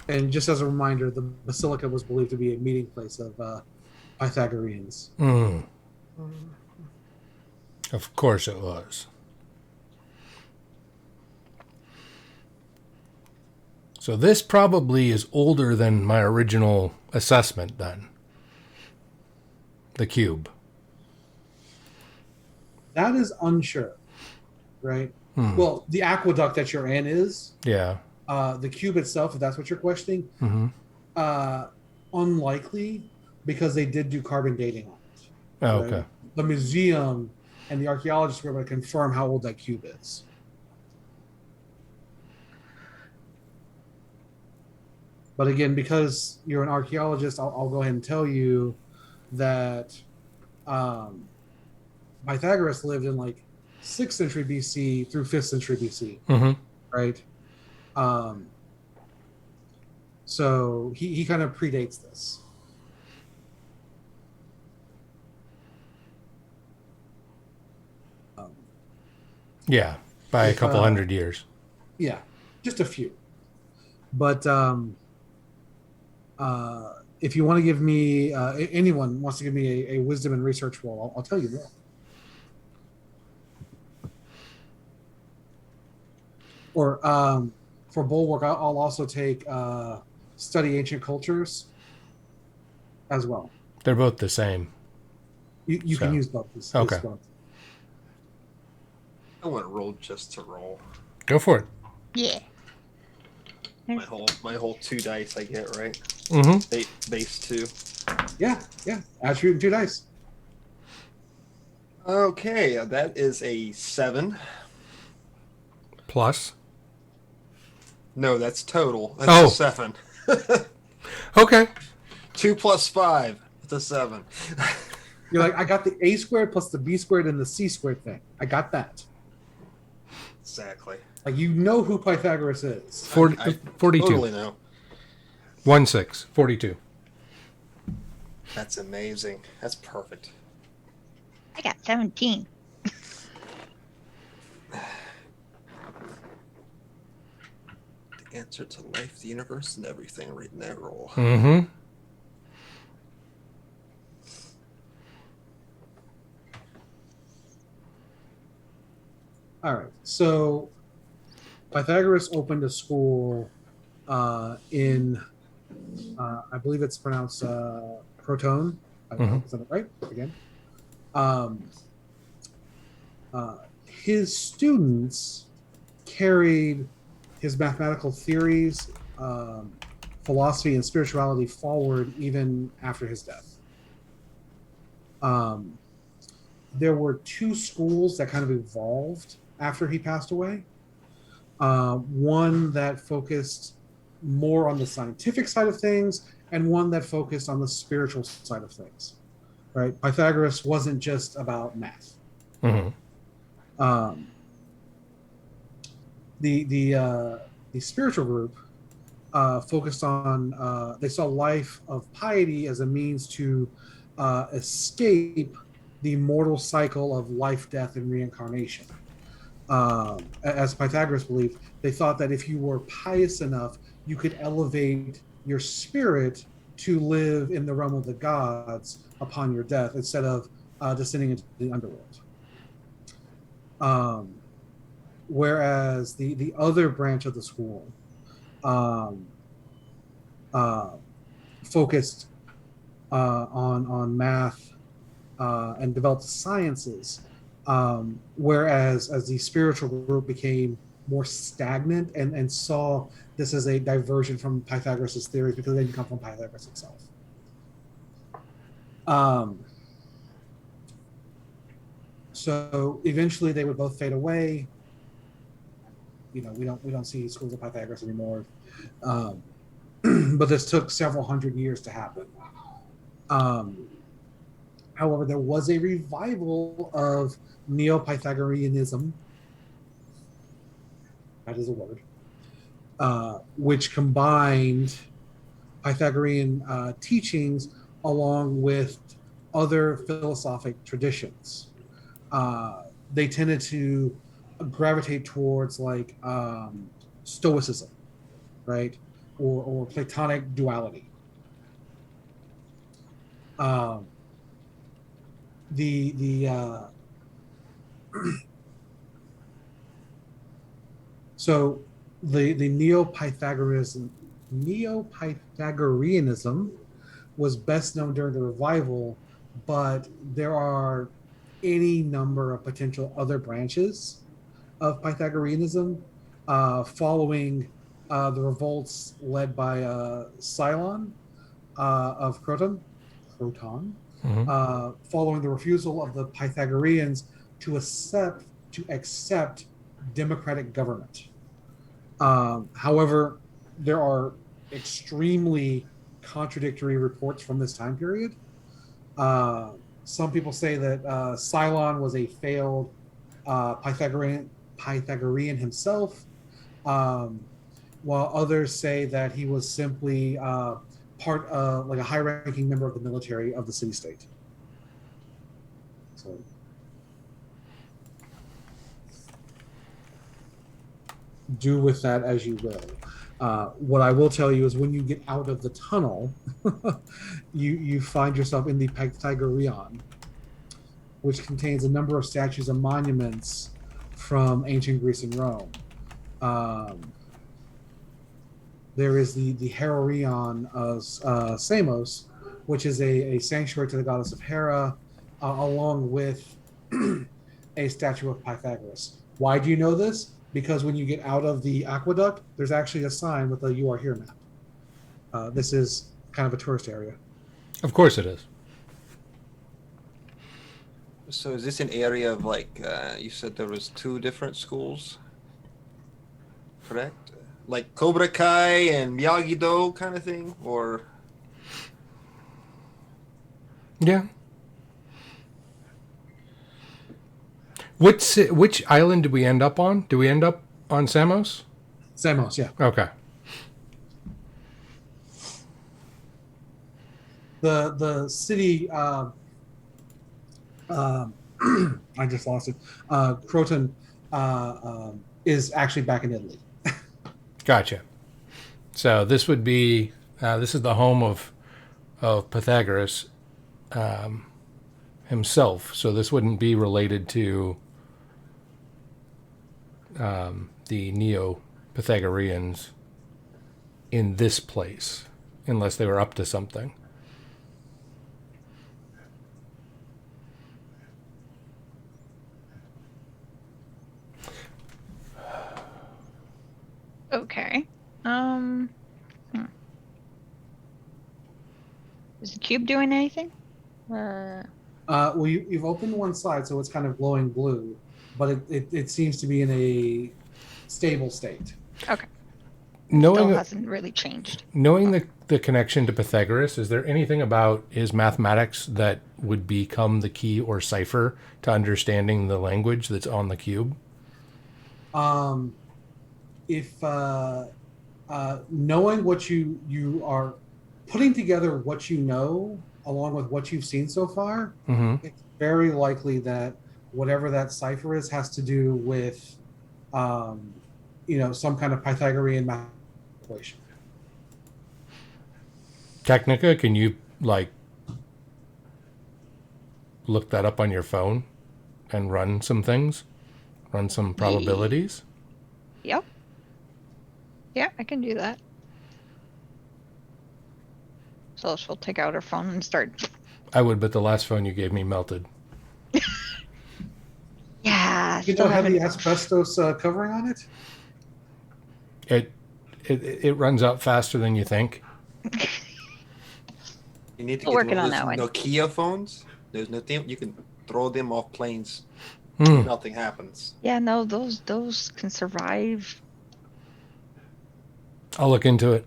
And just as a reminder, the basilica was believed to be a meeting place of Pythagoreans. Mm. Of course it was. So this probably is older than my original assessment then. The cube. That is unsure, right? Well, the aqueduct that you're in is. Yeah. The cube itself, if that's what you're questioning, unlikely, because they did do carbon dating on it. Oh, right? okay. The museum and the archaeologists were able to confirm how old that cube is. But again, because you're an archaeologist, I'll go ahead and tell you that Pythagoras lived in like 6th century BC through 5th century BC, right? So he kind of predates this. Yeah, by a couple hundred years. Yeah, just a few. But if you want to give me, anyone wants to give me a wisdom and research roll, I'll tell you more. Or for Bulwark, I'll also take study ancient cultures as well. They're both the same. You can use both. Okay. Both. I want to roll just to roll. Go for it. Yeah. My whole 2 dice I get, right? Base 2. Yeah. Attribute 2 dice. Okay, that is a 7. Plus. No, that's total. That's a 7. Okay. 2 plus 5. It's a 7. You're like, I got the a squared plus the b squared and the c squared thing. I got that. Exactly. Like, you know who Pythagoras is. 42. Totally know. 1/6. 42. That's amazing. That's perfect. I got 17. The answer to life, the universe, and everything right in that roll. All right. So Pythagoras opened a school in, I believe it's pronounced Proton. Is that right? Again. His students carried his mathematical theories, philosophy, and spirituality forward even after his death. There were 2 schools that kind of evolved after he passed away. One that focused more on the scientific side of things, and one that focused on the spiritual side of things. Right? Pythagoras wasn't just about math. The spiritual group focused on, they saw life of piety as a means to escape the mortal cycle of life, death, and reincarnation. As Pythagoras believed, they thought that if you were pious enough, you could elevate your spirit to live in the realm of the gods upon your death instead of descending into the underworld. Whereas the other branch of the school focused on math and developed sciences Whereas as the spiritual group became more stagnant and saw this as a diversion from Pythagoras' theories because they didn't come from Pythagoras himself. So eventually they would both fade away. We don't see schools of Pythagoras anymore. But this took several hundred years to happen. However, there was a revival of Neo-Pythagoreanism. That is a word. Which combined Pythagorean teachings along with other philosophic traditions. They tended to gravitate towards like Stoicism, right, or Platonic duality. So the Neo-Pythagoreanism was best known during the revival, but there are any number of potential other branches of Pythagoreanism following the revolts led by Cylon of Croton, following the refusal of the Pythagoreans to accept democratic government. However, there are extremely contradictory reports from this time period. Some people say that Cylon was a failed Pythagorean himself, while others say that he was simply part of like a high-ranking member of the military of the city-state. So, do with that as you will. What I will tell you is when you get out of the tunnel, you find yourself in the Pythagoreon, which contains a number of statues and monuments from ancient Greece and Rome. There is the Heraion of Samos, which is a sanctuary to the goddess of Hera, along with a statue of Pythagoras. Why do you know this? Because when you get out of the aqueduct, there's actually a sign with a "You Are Here" map. This is kind of a tourist area. Of course it is. So is this an area of like, you said there was 2 different schools, correct? Like Cobra Kai and Miyagi-Do kind of thing, or? Yeah. Which island did we end up on? Did we end up on Samos? Samos, yeah. Okay. The city, I just lost it. Croton is actually back in Italy. Gotcha. So this would be this is the home of Pythagoras himself. So this wouldn't be related to the Neo-Pythagoreans in this place, unless they were up to something. Okay. Is the cube doing anything? Well, you've opened one side, so it's kind of glowing blue, but it seems to be in a stable state. Okay. Knowing Still hasn't really changed. Knowing the connection to Pythagoras, is there anything about his mathematics that would become the key or cipher to understanding the language that's on the cube? If knowing what you are putting together what you know along with what you've seen so far, it's very likely that whatever that cipher is has to do with some kind of Pythagorean math equation. Technica, can you look that up on your phone and run some things? Run some probabilities? Yep. Yeah, I can do that. So she'll take out her phone and start. I would, but the last phone you gave me melted. Ah, You still know, have the haven't. asbestos covering on it? It runs out faster than you think. You need to Still get one working of on those that one. Nokia phones. There's nothing you can throw them off planes. Hmm. Nothing happens. Yeah, no, those can survive. I'll look into it.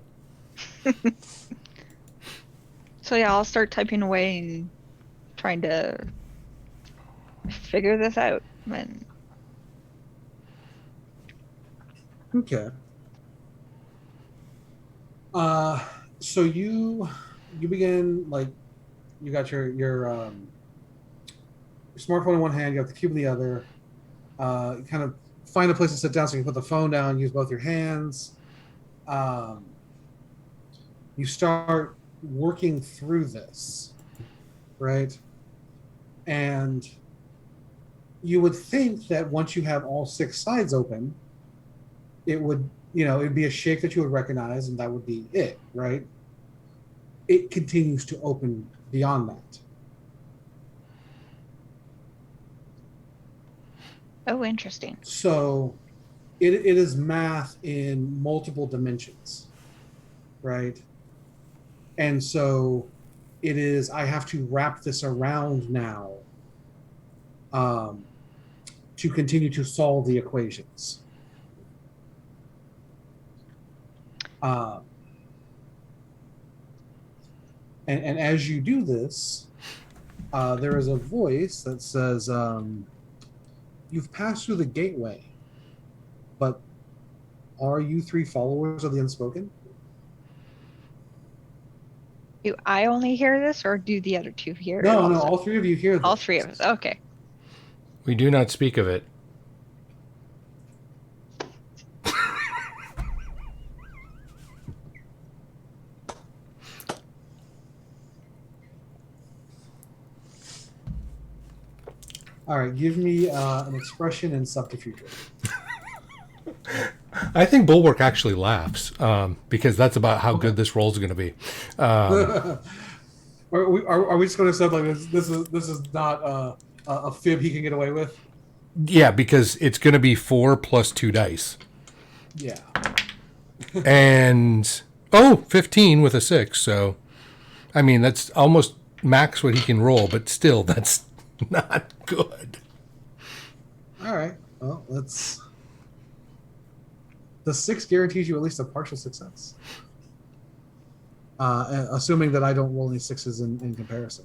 So yeah, I'll start typing away and trying to figure this out. And Okay. So you begin like you got your smartphone in one hand, you have the cube in the other. You kind of find a place to sit down so you can put the phone down, use both your hands. Um, you start working through this, right? And you would think that once you have all six sides open, it would, it'd be a shape that you would recognize, and that would be it, right? It continues to open beyond that. oh, interesting. So it is math in multiple dimensions, right? And so it is, I have to wrap this around now um, to continue to solve the equations. Uh, and as you do this, there is a voice that says, you've passed through the gateway, but are you three followers of the unspoken? Do I only hear this, or do the other two hear it No, also? all three of you hear this. All three of us. Okay. We do not speak of it. All right, give me an expression in subterfuge. I think Bulwark actually laughs because that's about how good this roll is going to be. Are we just going to say like this is not a fib he can get away with? Yeah, because it's going to be 4 plus 2 dice. Yeah. And 15 with a 6. So, I mean, that's almost max what he can roll, but still, that's not good. All right. Well, the 6 guarantees you at least a partial success. Assuming that I don't roll any 6s in comparison.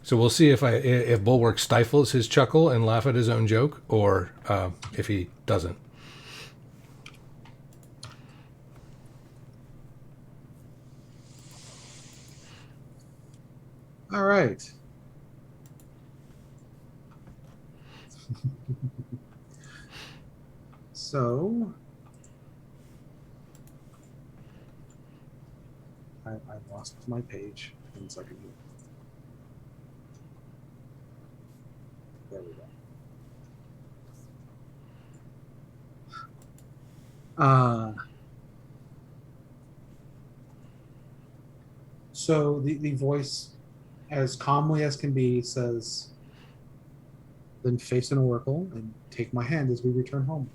So we'll see if Bulwark stifles his chuckle and laugh at his own joke, or if he doesn't. All right. So I lost my page. 1 second here. There we go. So the voice, as calmly as can be, says, "Then face an oracle and take my hand as we return home."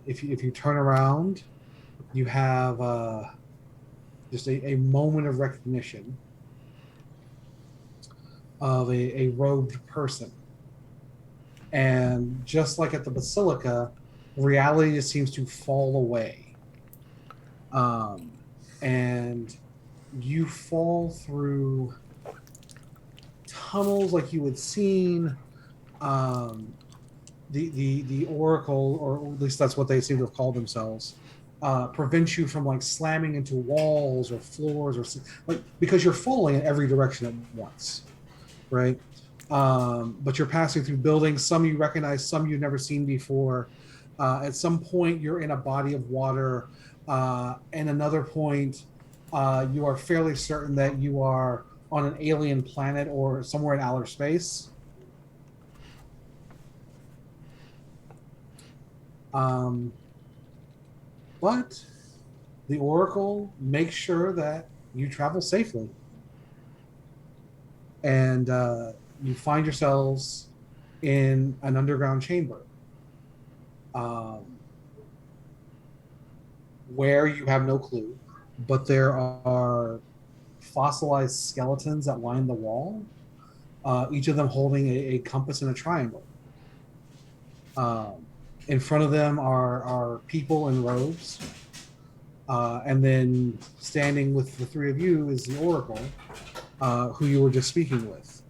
If you turn around, you have just a moment of recognition of a robed person. And just like at the Basilica, reality just seems to fall away. And you fall through tunnels like you had seen. The Oracle, or at least that's what they seem to have called themselves, prevents you from like slamming into walls or floors or like, because you're falling in every direction at once, right? But you're passing through buildings. Some you recognize, some you've never seen before. At some point, you're in a body of water. And another point, you are fairly certain that you are on an alien planet or somewhere in outer space. But the Oracle makes sure that you travel safely. And you find yourselves in an underground chamber where you have no clue, but there are fossilized skeletons that line the wall, each of them holding a compass and a triangle. In front of them are people in robes. And then standing with the three of you is the Oracle, who you were just speaking with.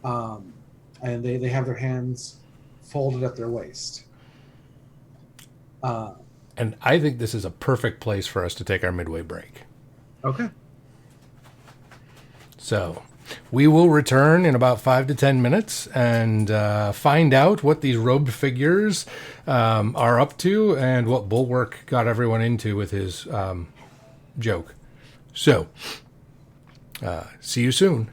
And they have their hands folded at their waist. And I think this is a perfect place for us to take our midway break. Okay. So we will return in about 5 to 10 minutes and find out what these robed figures are up to and what Bulwark got everyone into with his joke. So, see you soon.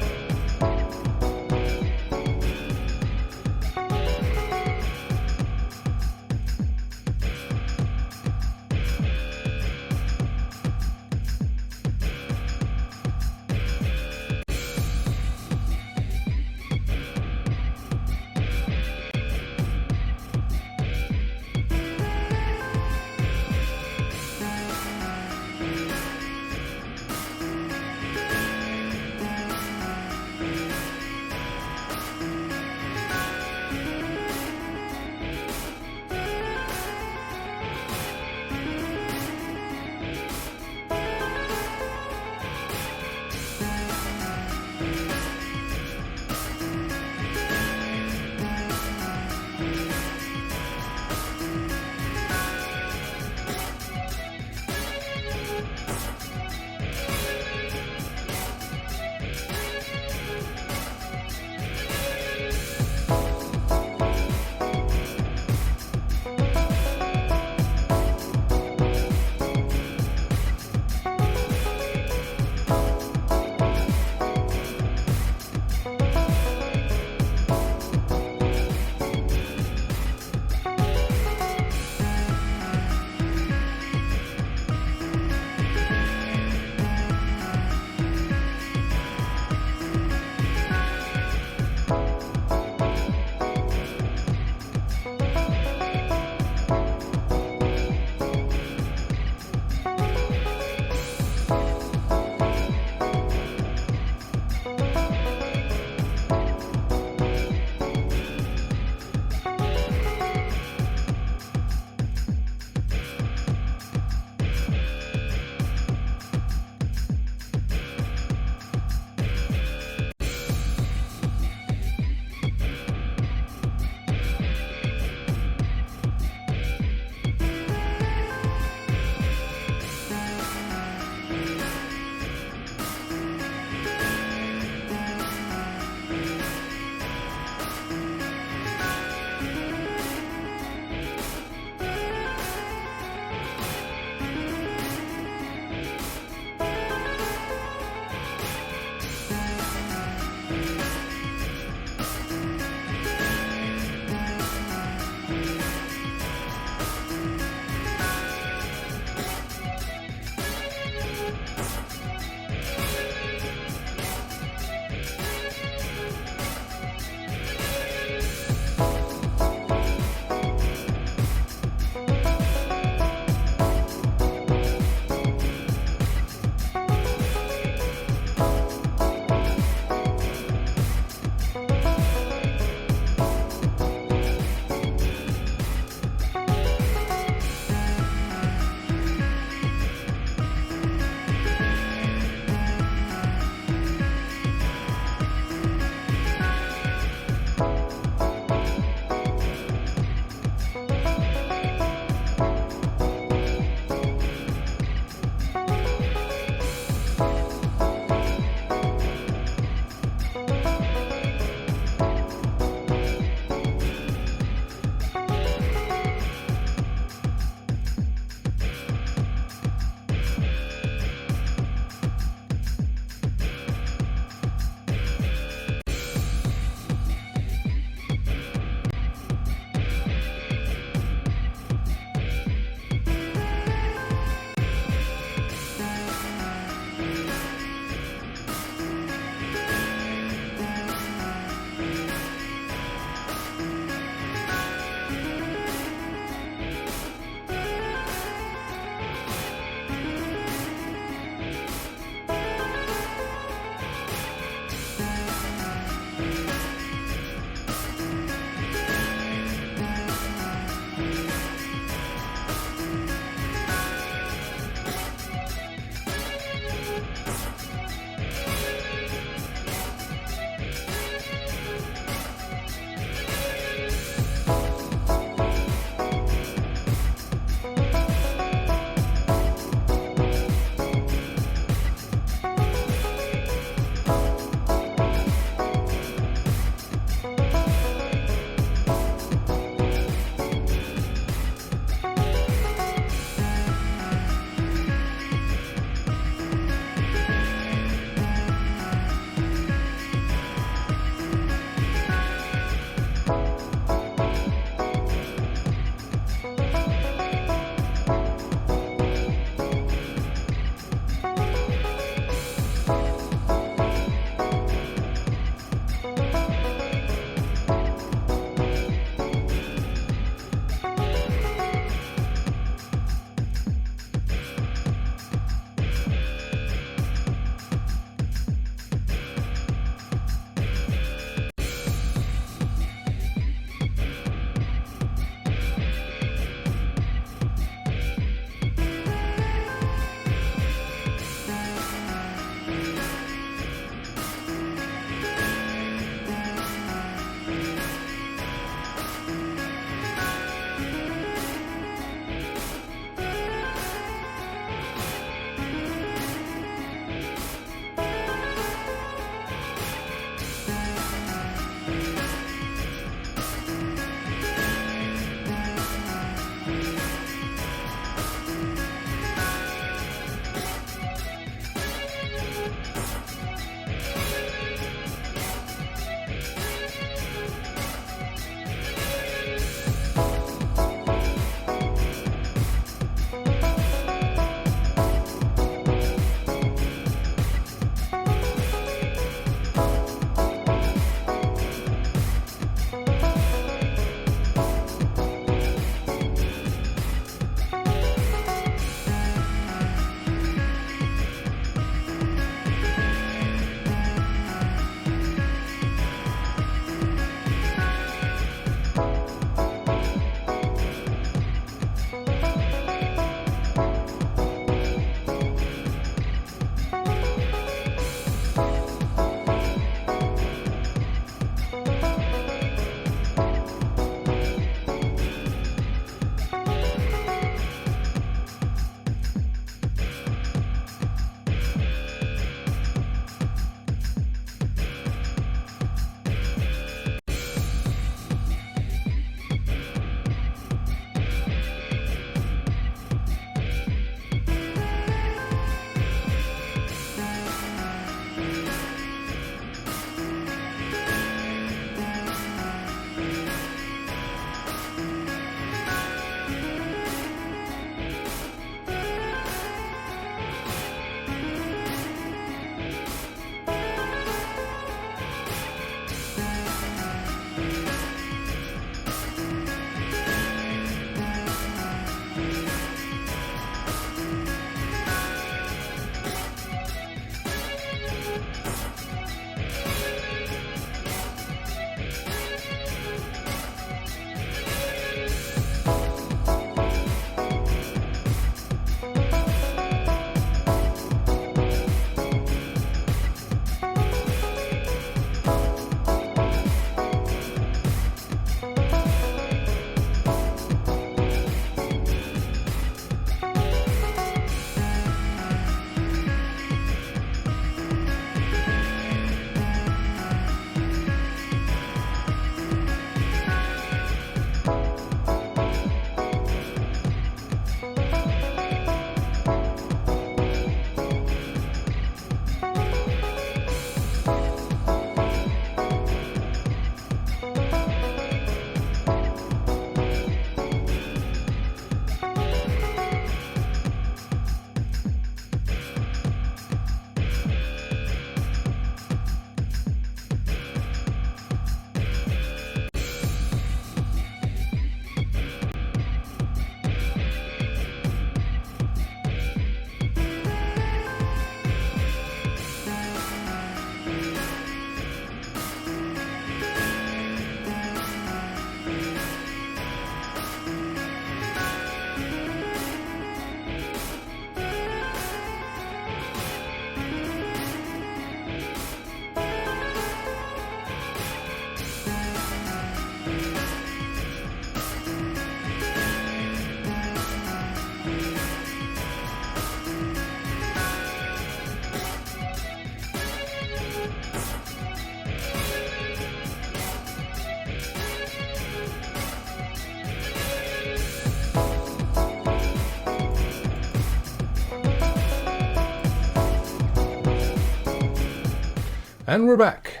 And we're back.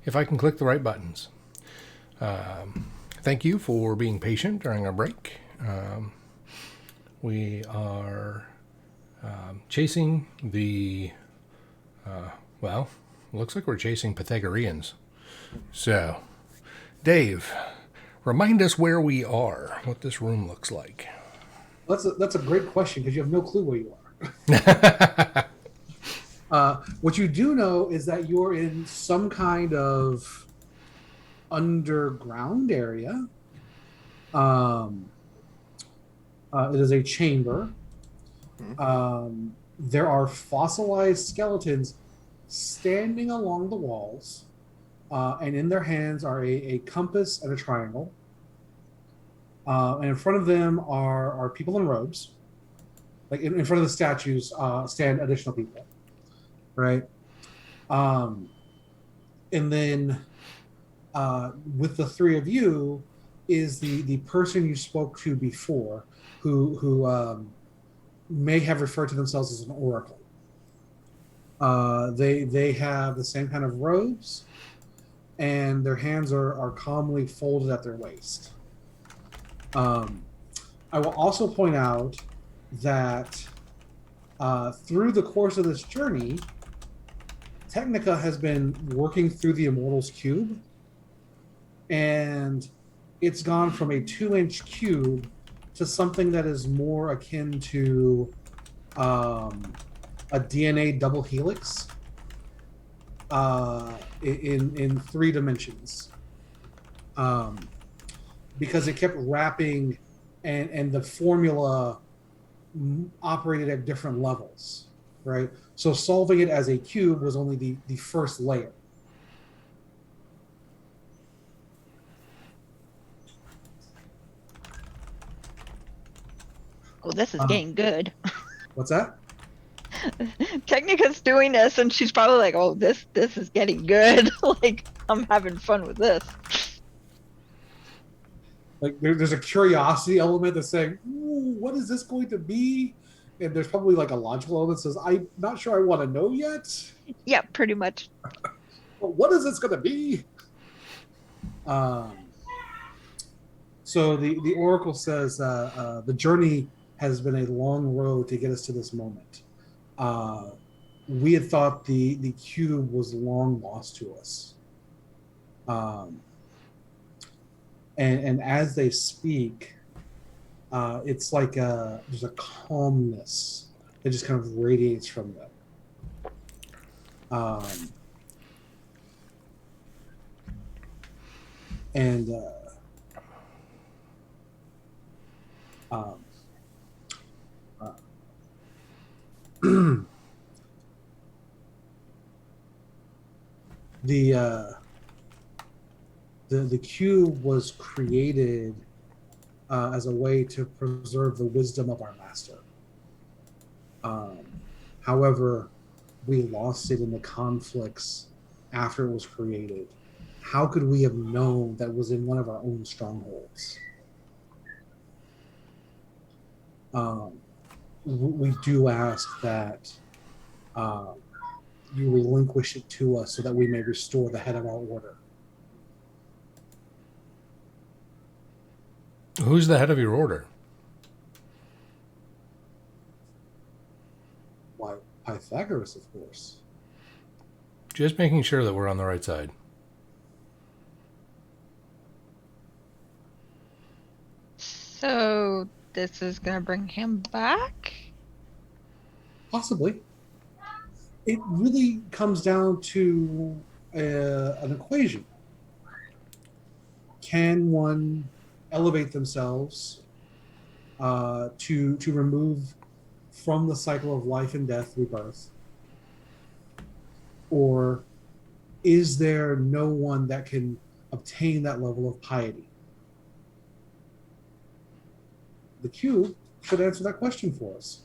If I can click the right buttons. Thank you for being patient during our break. We are chasing the, looks like we're chasing Pythagoreans. So, Dave, remind us where we are, what this room looks like. That's a great question because you have no clue where you are. What you do know is that you're in some kind of underground area. It is a chamber. There are fossilized skeletons standing along the walls, and in their hands are a compass and a triangle. And in front of them are people in robes. Like in front of the statues stand additional people, right? And then with the three of you is the person you spoke to before, who may have referred to themselves as an oracle. They have the same kind of robes, and their hands are calmly folded at their waist. I will also point out that through the course of this journey, Technica has been working through the Immortals Cube, and it's gone from a 2-inch cube to something that is more akin to a DNA double helix in 3 dimensions. Because it kept wrapping, and the formula operated at different levels, right? So solving it as a cube was only the first layer. Oh, this is getting good. What's that? Technica's doing this, and she's probably like, "Oh, this is getting good. Like, I'm having fun with this." Like there's a curiosity element that's saying, "Ooh, what is this going to be?" And there's probably like a logical element that says, "I'm not sure I want to know yet." Yeah, pretty much. But what is this going to be? So the Oracle says the journey has been a long road to get us to this moment. We had thought the cube was long lost to us. And as they speak, it's like there's a calmness that just kind of radiates from them. The cube was created as a way to preserve the wisdom of our master. However, we lost it in the conflicts after it was created. How could we have known that was in one of our own strongholds? We do ask that you relinquish it to us so that we may restore the head of our order. Who's the head of your order? Why, Pythagoras, of course. Just making sure that we're on the right side. So this is gonna bring him back? Possibly. It really comes down to an equation. Can one elevate themselves to remove from the cycle of life and death, rebirth? Or is there no one that can obtain that level of piety? The cube should answer that question for us.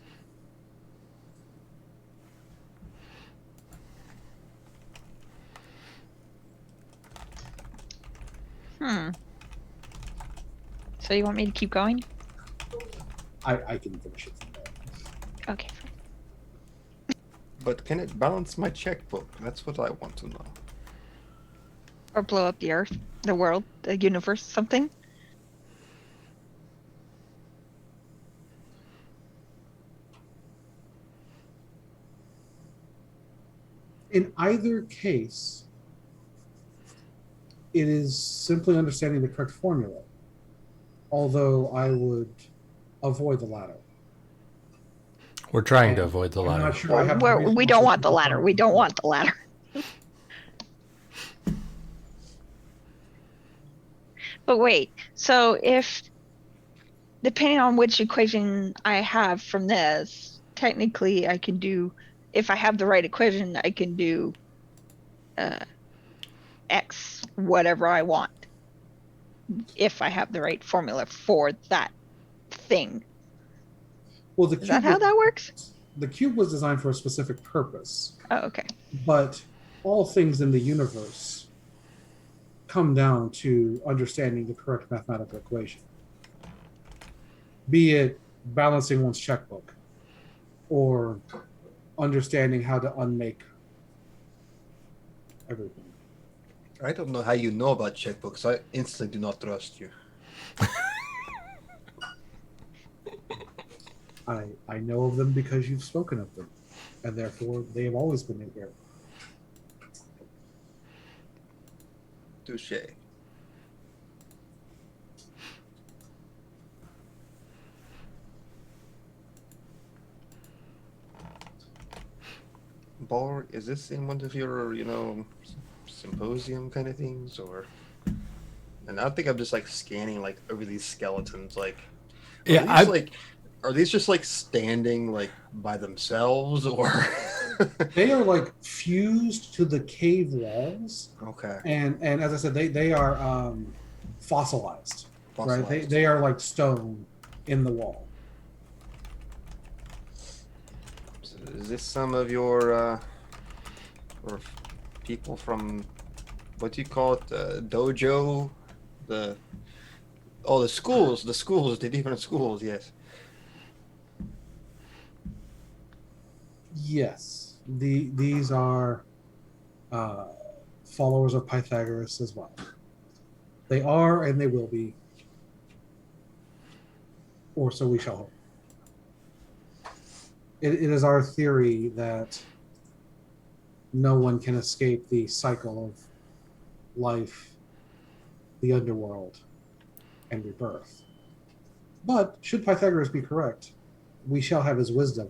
So you want me to keep going? I can finish it from there. Okay. But can it balance my checkbook? That's what I want to know. Or blow up the Earth, the world, the universe, something. In either case, it is simply understanding the correct formula. Although I would avoid the latter. We're trying to And avoid the I'm latter. not sure I have the We don't resources want to the latter. confirm We don't it. want the latter. But wait, so if, depending on which equation I have from this, technically I can do, if I have the right equation, I can do uh, X, whatever I want, if I have the right formula for that thing. Well, the Is that cube how that works? the cube was designed for a specific purpose, Oh, okay. but all things in the universe come down to understanding the correct mathematical equation. Be it balancing one's checkbook or understanding how to unmake everything. I don't know how you know about checkbooks. I instantly do not trust you. I know of them because you've spoken of them, and therefore they have always been in here. Touche. Bar, is this in one of your, symposium kind of things, or? And I think I'm just like scanning like over these skeletons, like. Yeah, Are these just like standing like by themselves, or? They are like fused to the cave walls, Okay. and as I said, they are fossilized, right? They are like stone in the wall. So is this some of your or people from what do you call it, dojo, the the different schools? Yes. Yes, these are followers of Pythagoras as well. They are, and they will be, or so we shall hope. It is our theory that no one can escape the cycle of life, the underworld, and rebirth. But should Pythagoras be correct, we shall have his wisdom,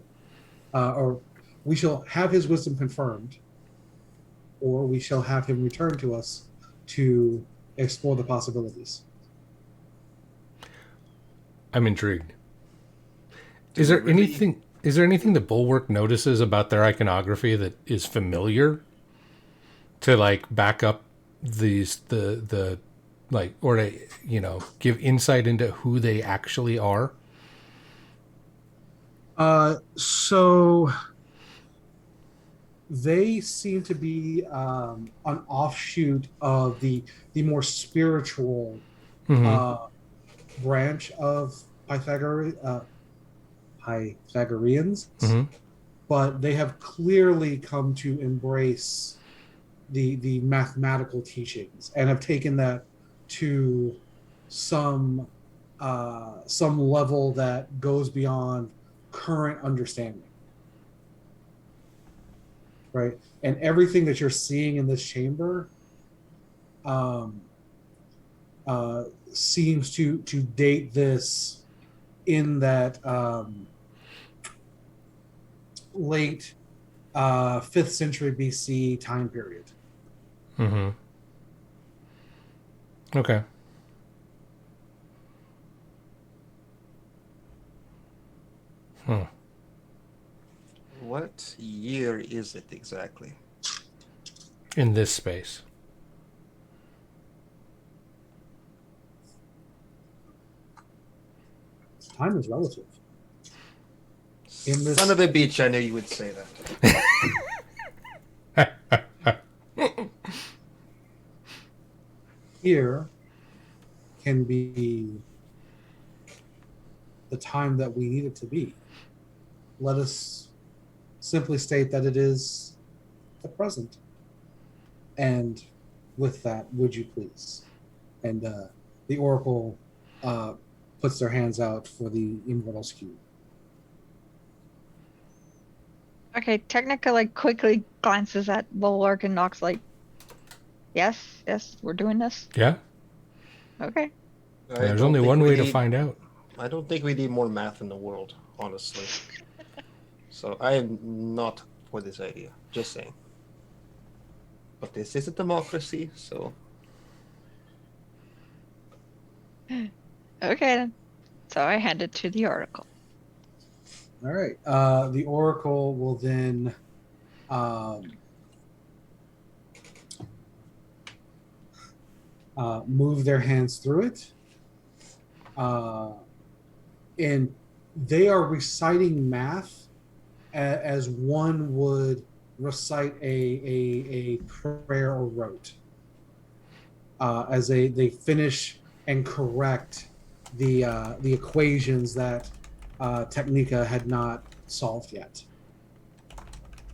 or we shall have his wisdom confirmed, or we shall have him return to us to explore the possibilities. I'm intrigued. Is there anything the Bulwark notices about their iconography that is familiar to like back up these the like, or to give insight into who they actually are? So they seem to be an offshoot of the more spiritual Mm-hmm. branch of Pythagoreans, Mm-hmm. but they have clearly come to embrace the mathematical teachings and have taken that to some level that goes beyond current understanding, right? And everything that you're seeing in this chamber um, seems to date this in that late 5th century BC time period. Mm-hmm. Okay. Hmm. What year is it exactly? In this space. Time is relative. In this, Son of a bitch, I knew you would say that. here can be the time that we need it to be. Let us simply state that it is the present. And with that, would you please? And the Oracle puts their hands out for the Immortal's Cube. Okay, Technica like quickly glances at Bulwark and Nox like, yes, we're doing this. Yeah. Okay. There's only one way to find out. I don't think we need more math in the world, honestly. So I am not for this idea. Just saying. But this is a democracy, so. Okay then. So I hand it to the Oracle. All right. The Oracle will then move their hands through it. And they are reciting math as one would recite a prayer or rote. As they finish and correct the equations that Technica had not solved yet.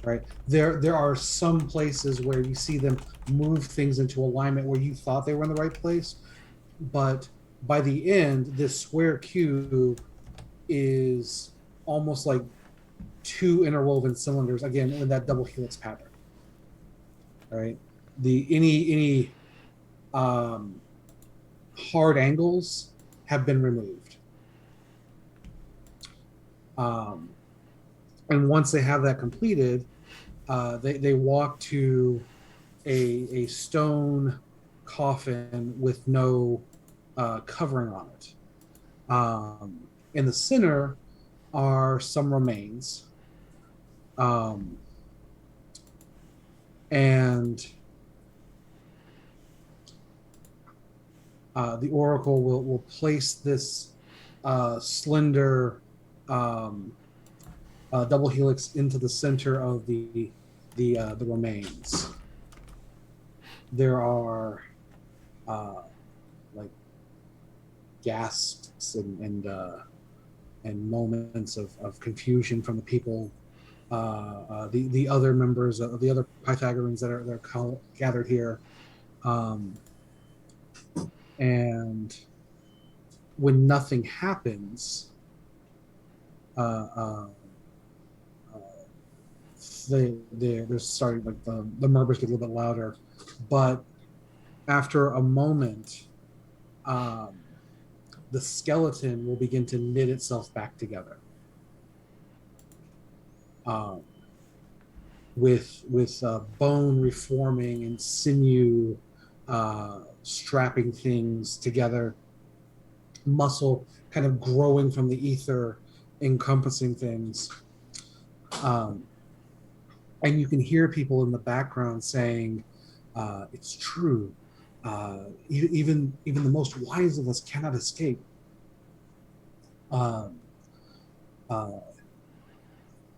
Right, there are some places where you see them move things into alignment where you thought they were in the right place, but by the end, this square cube is almost like two interwoven cylinders, again in that double helix pattern. Right, any hard angles have been removed. And once they have that completed, they walk to a stone coffin with no covering on it. In the center are some remains. And the Oracle will place this slender double helix into the center of the remains. There are like gasps and moments of confusion from the people, the other members of the other Pythagoreans that are gathered here, and when nothing happens, they're starting, like the murmurs get a little bit louder, but after a moment, the skeleton will begin to knit itself back together, with bone reforming and sinew strapping things together, muscle kind of growing from the ether, encompassing things. And you can hear people in the background saying, it's true. Even the most wise of us cannot escape.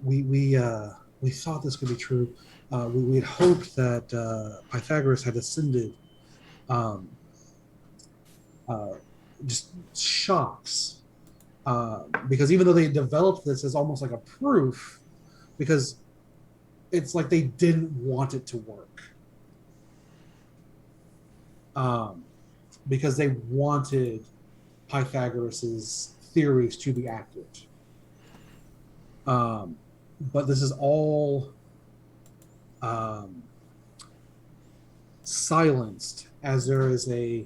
We thought this could be true. We had hoped that Pythagoras had ascended. Just shocks, because even though they developed this as almost like a proof, because it's like they didn't want it to work, because they wanted Pythagoras's theories to be accurate. But this is all silenced as there is a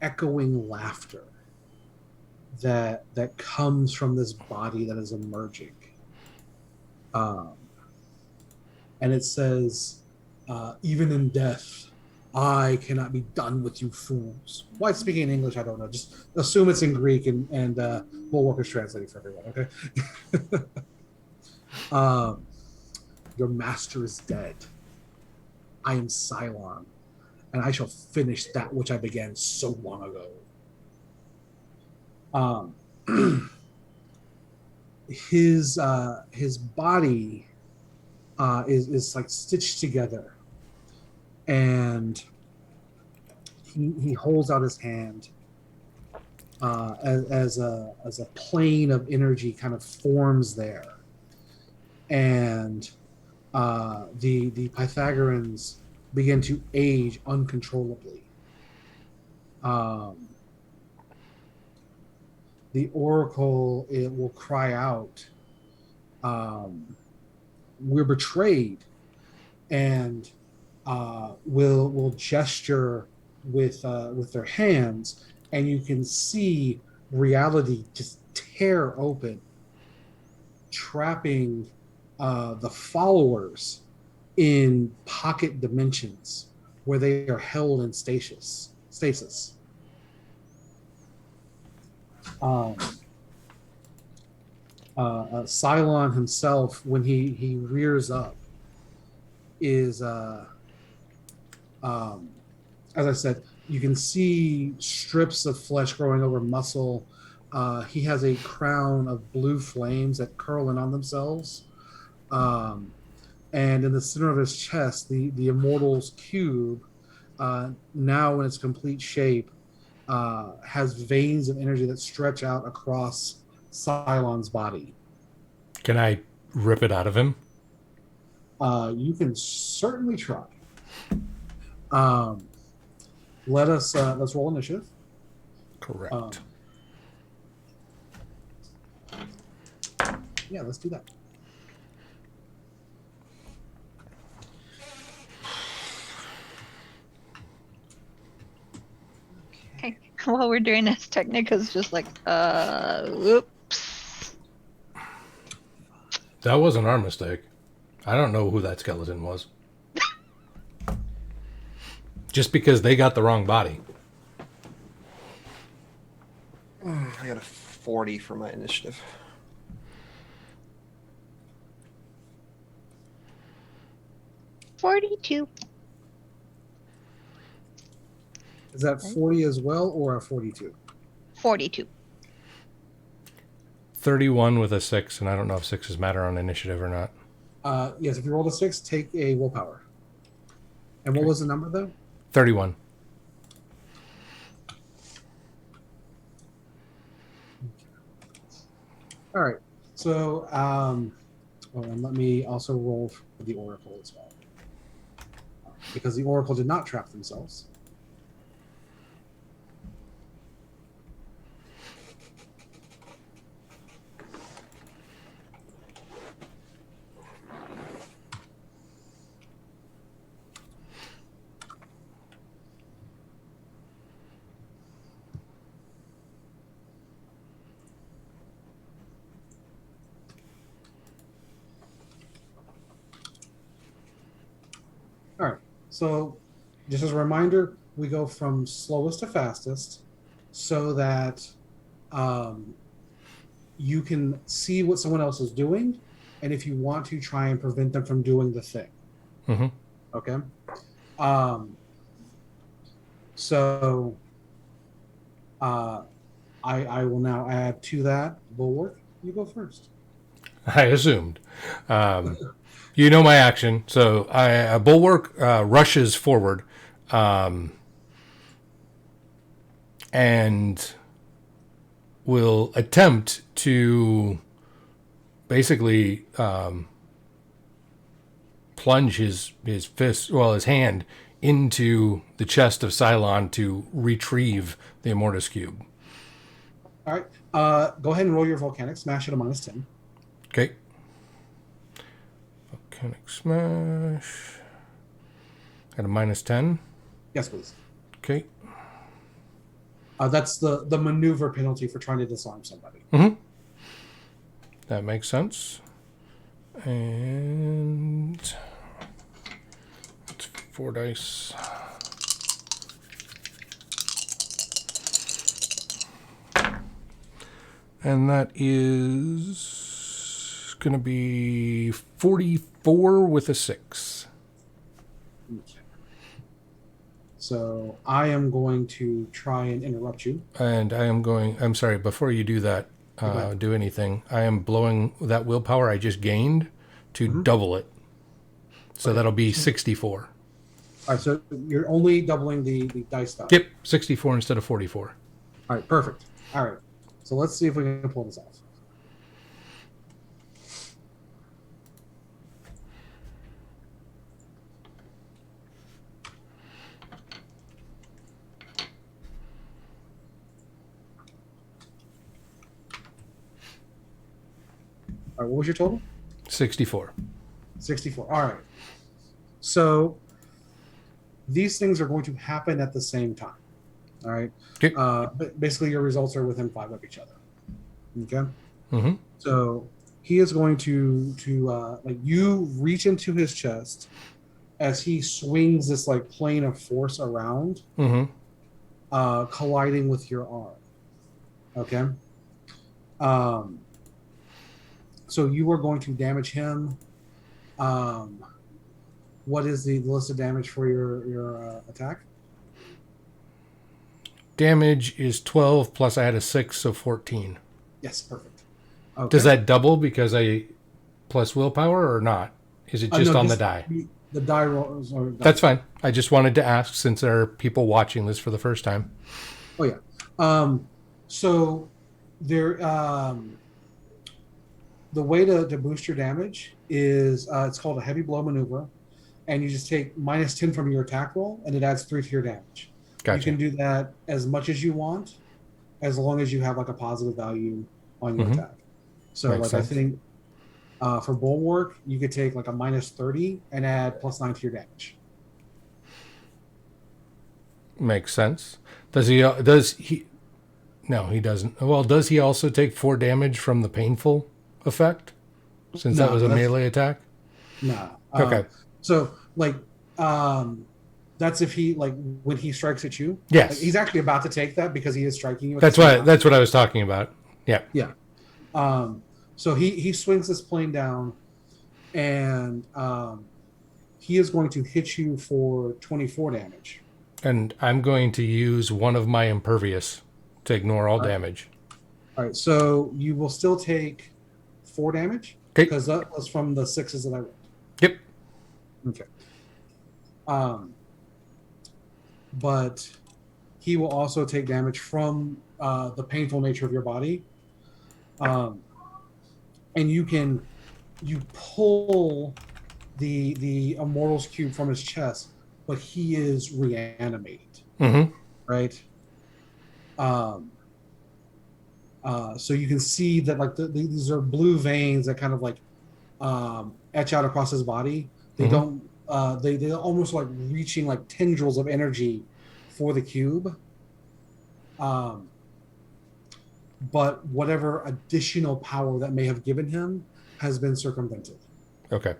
echoing laughter that comes from this body that is emerging. And it says, even in death, I cannot be done with you fools. Why it's speaking in English, I don't know. Just assume it's in Greek, and Bulwark is translating for everyone, okay? Your master is dead. I am Cylon, and I shall finish that which I began so long ago. His body is like stitched together, and he holds out his hand as a plane of energy kind of forms there, and the Pythagoreans begin to age uncontrollably. The oracle, it will cry out, "We're betrayed," and will gesture with their hands, and you can see reality just tear open, trapping the followers in pocket dimensions where they are held in stasis. Cylon himself, when he rears up, is as I said, you can see strips of flesh growing over muscle. He has a crown of blue flames that curl in on themselves. And in the center of his chest, the Immortal's cube, now in its complete shape, has veins of energy that stretch out across Cylon's body. Can I rip it out of him? You can certainly try. Let's roll initiative. Correct. Yeah, let's do that. Okay. While we're doing this, Technica's just like, whoops. That wasn't our mistake. I don't know who that skeleton was. Just because they got the wrong body. I got a 40 for my initiative. $42. Is that 40 as well, or a 42? 42. 31 with a 6, and I don't know if 6s matter on initiative or not. Yes, if you rolled a 6, take a willpower. And what was the number, though? 31. All right. So, and let me also roll for the Oracle as well. Because the Oracle did not trap themselves. All right. So, just as a reminder, we go from slowest to fastest so that you can see what someone else is doing, and if you want to, try and prevent them from doing the thing. Mm-hmm. Okay. So, I will now add to that. Bulwark, you go first. I assumed. You know my action. So Bulwark rushes forward and will attempt to basically plunge his fist, his hand, into the chest of Cylon to retrieve the Immortus Cube. All right. Go ahead and roll your volcanic smash at a -10. Okay. Volcanic smash at a -10. Yes, please. Okay. That's the maneuver penalty for trying to disarm somebody. Mm-hmm. That makes sense. And it's 4 dice. And that is going to be 44 with a 6. Okay. So I am going to try and interrupt you. And I'm sorry, before you do that, do anything, I am blowing that willpower I just gained to double it. So that'll be 64. All right, so you're only doubling the dice value. Yep, 64 instead of 44. All right, perfect. All right, so let's see if we can pull this off. All right, what was your total? 64. 64. All right. So these things are going to happen at the same time. All right. Okay. But basically, your results are within 5 of each other. Okay. Mm-hmm. So he is going to like you reach into his chest as he swings this like plane of force around, colliding with your arm. Okay. So you are going to damage him. What is the list of damage for your attack? Damage is 12 plus I had a 6, so 14. Yes, perfect. Okay. Does that double because I plus willpower or not? Is it just no, on the die? The die rolls are. That's fine. I just wanted to ask since there are people watching this for the first time. Oh yeah. So there. The way to boost your damage is it's called a heavy blow maneuver, and you just take -10 from your attack roll, and it adds 3 to your damage. Gotcha. You can do that as much as you want, as long as you have like a positive value on your attack. So Makes like sense. I think for bulwark, you could take like a -30 and add +9 to your damage. Makes sense. Does he? No, he doesn't. Well, does he also take 4 damage from the painful effect? Since that No, was a that's- melee attack? No. Okay. So like that's if he like when he strikes at you. Yes. Like, he's actually about to take that because he is striking you. At That's the same what time. that's what I was talking about. Yeah. Yeah. So he swings this plane down, and he is going to hit you for 24 damage. And I'm going to use one of my impervious to ignore all damage. All right. So you will still take 4 damage Okay. because that was from the 6s that I rolled. Yep. Okay. But he will also take damage from the painful nature of your body. And you pull the Immortal's Cube from his chest, but he is reanimated. Mm-hmm. Right? So you can see that like these are blue veins that kind of like etch out across his body. They don't. They almost like reaching like tendrils of energy for the cube. But whatever additional power that may have given him has been circumvented. Okay.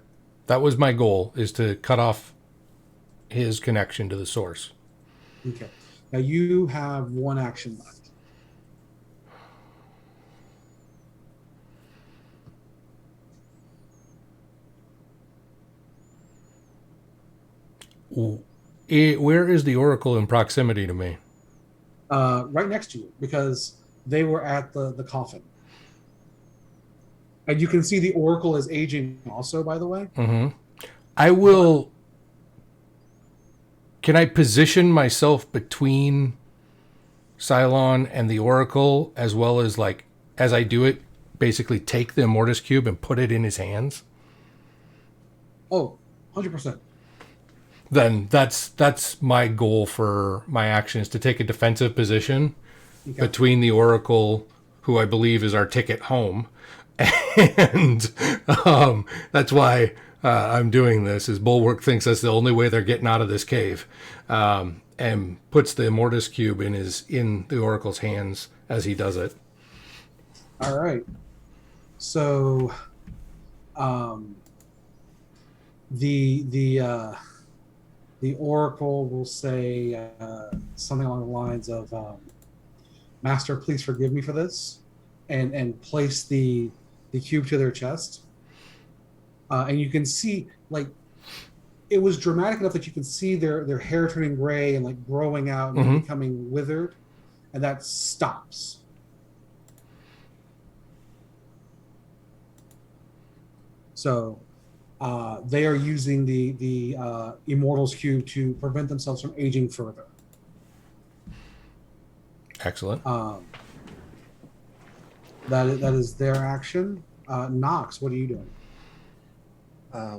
That was my goal, is to cut off his connection to the source. Okay. Now you have 1 action left. Where is the Oracle in proximity to me? Right next to you, because they were at the coffin. And you can see the Oracle is aging also, by the way. Mm-hmm. I will... Can I position myself between Cylon and the Oracle, as well as, like, as I do it, basically take the Immortus Cube and put it in his hands? Oh, 100%. Then that's my goal for my action, is to take a defensive position between the Oracle, who I believe is our ticket home, and that's why I'm doing this. Is Bulwark thinks that's the only way they're getting out of this cave, and puts the Immortus Cube in the Oracle's hands as he does it. All right. So, the Oracle will say something along the lines of, "Master, please forgive me for this," and place the cube to their chest. And you can see, like, it was dramatic enough that you can see their hair turning gray and like growing out and becoming withered, and that stops. So they are using the Immortal's Cube to prevent themselves from aging further. Excellent. That is their action. Nox, what are you doing?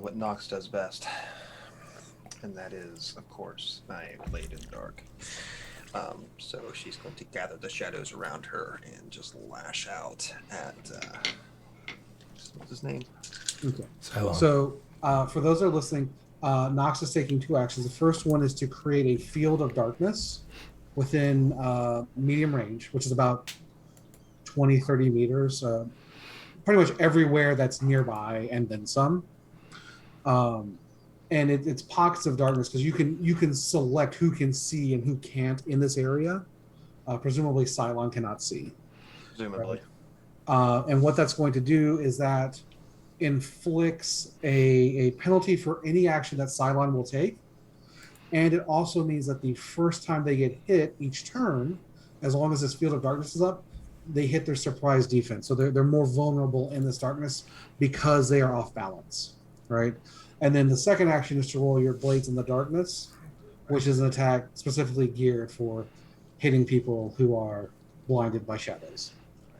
What Nox does best, and that is, of course, my Blade in the Dark. So she's going to gather the shadows around her and just lash out at What's his name? Okay. Cylon. So, for those that are listening, Nox is taking 2 actions. The first one is to create a field of darkness within medium range, which is about 20, 30 meters, pretty much everywhere that's nearby, and then some. And it's pockets of darkness because you can select who can see and who can't in this area. Presumably, Cylon cannot see. Presumably. And what that's going to do is that inflicts a penalty for any action that Cylon will take. And it also means that the first time they get hit each turn, as long as this field of darkness is up, they hit their surprise defense. So they're more vulnerable in this darkness because they are off balance, right? And then the second action is to roll your blades in the darkness, which is an attack specifically geared for hitting people who are blinded by shadows.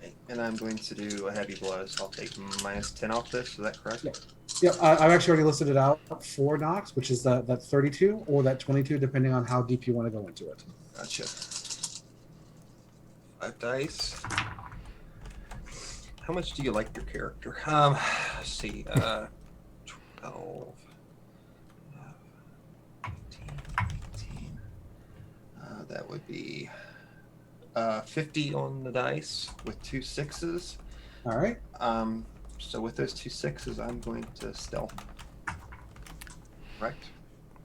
Right. And I'm going to do a heavy blow, so I'll take -10 off this. Is that correct? Yeah. Yeah, I've actually already listed it out for Nox, which is that 32 or that 22, depending on how deep you want to go into it. Gotcha. 5 dice. How much do you like your character? Let's see. 12, 15, 18. That would be 50 on the dice with 2 6s. All right. So with those 2 6s, I'm going to stealth. Correct?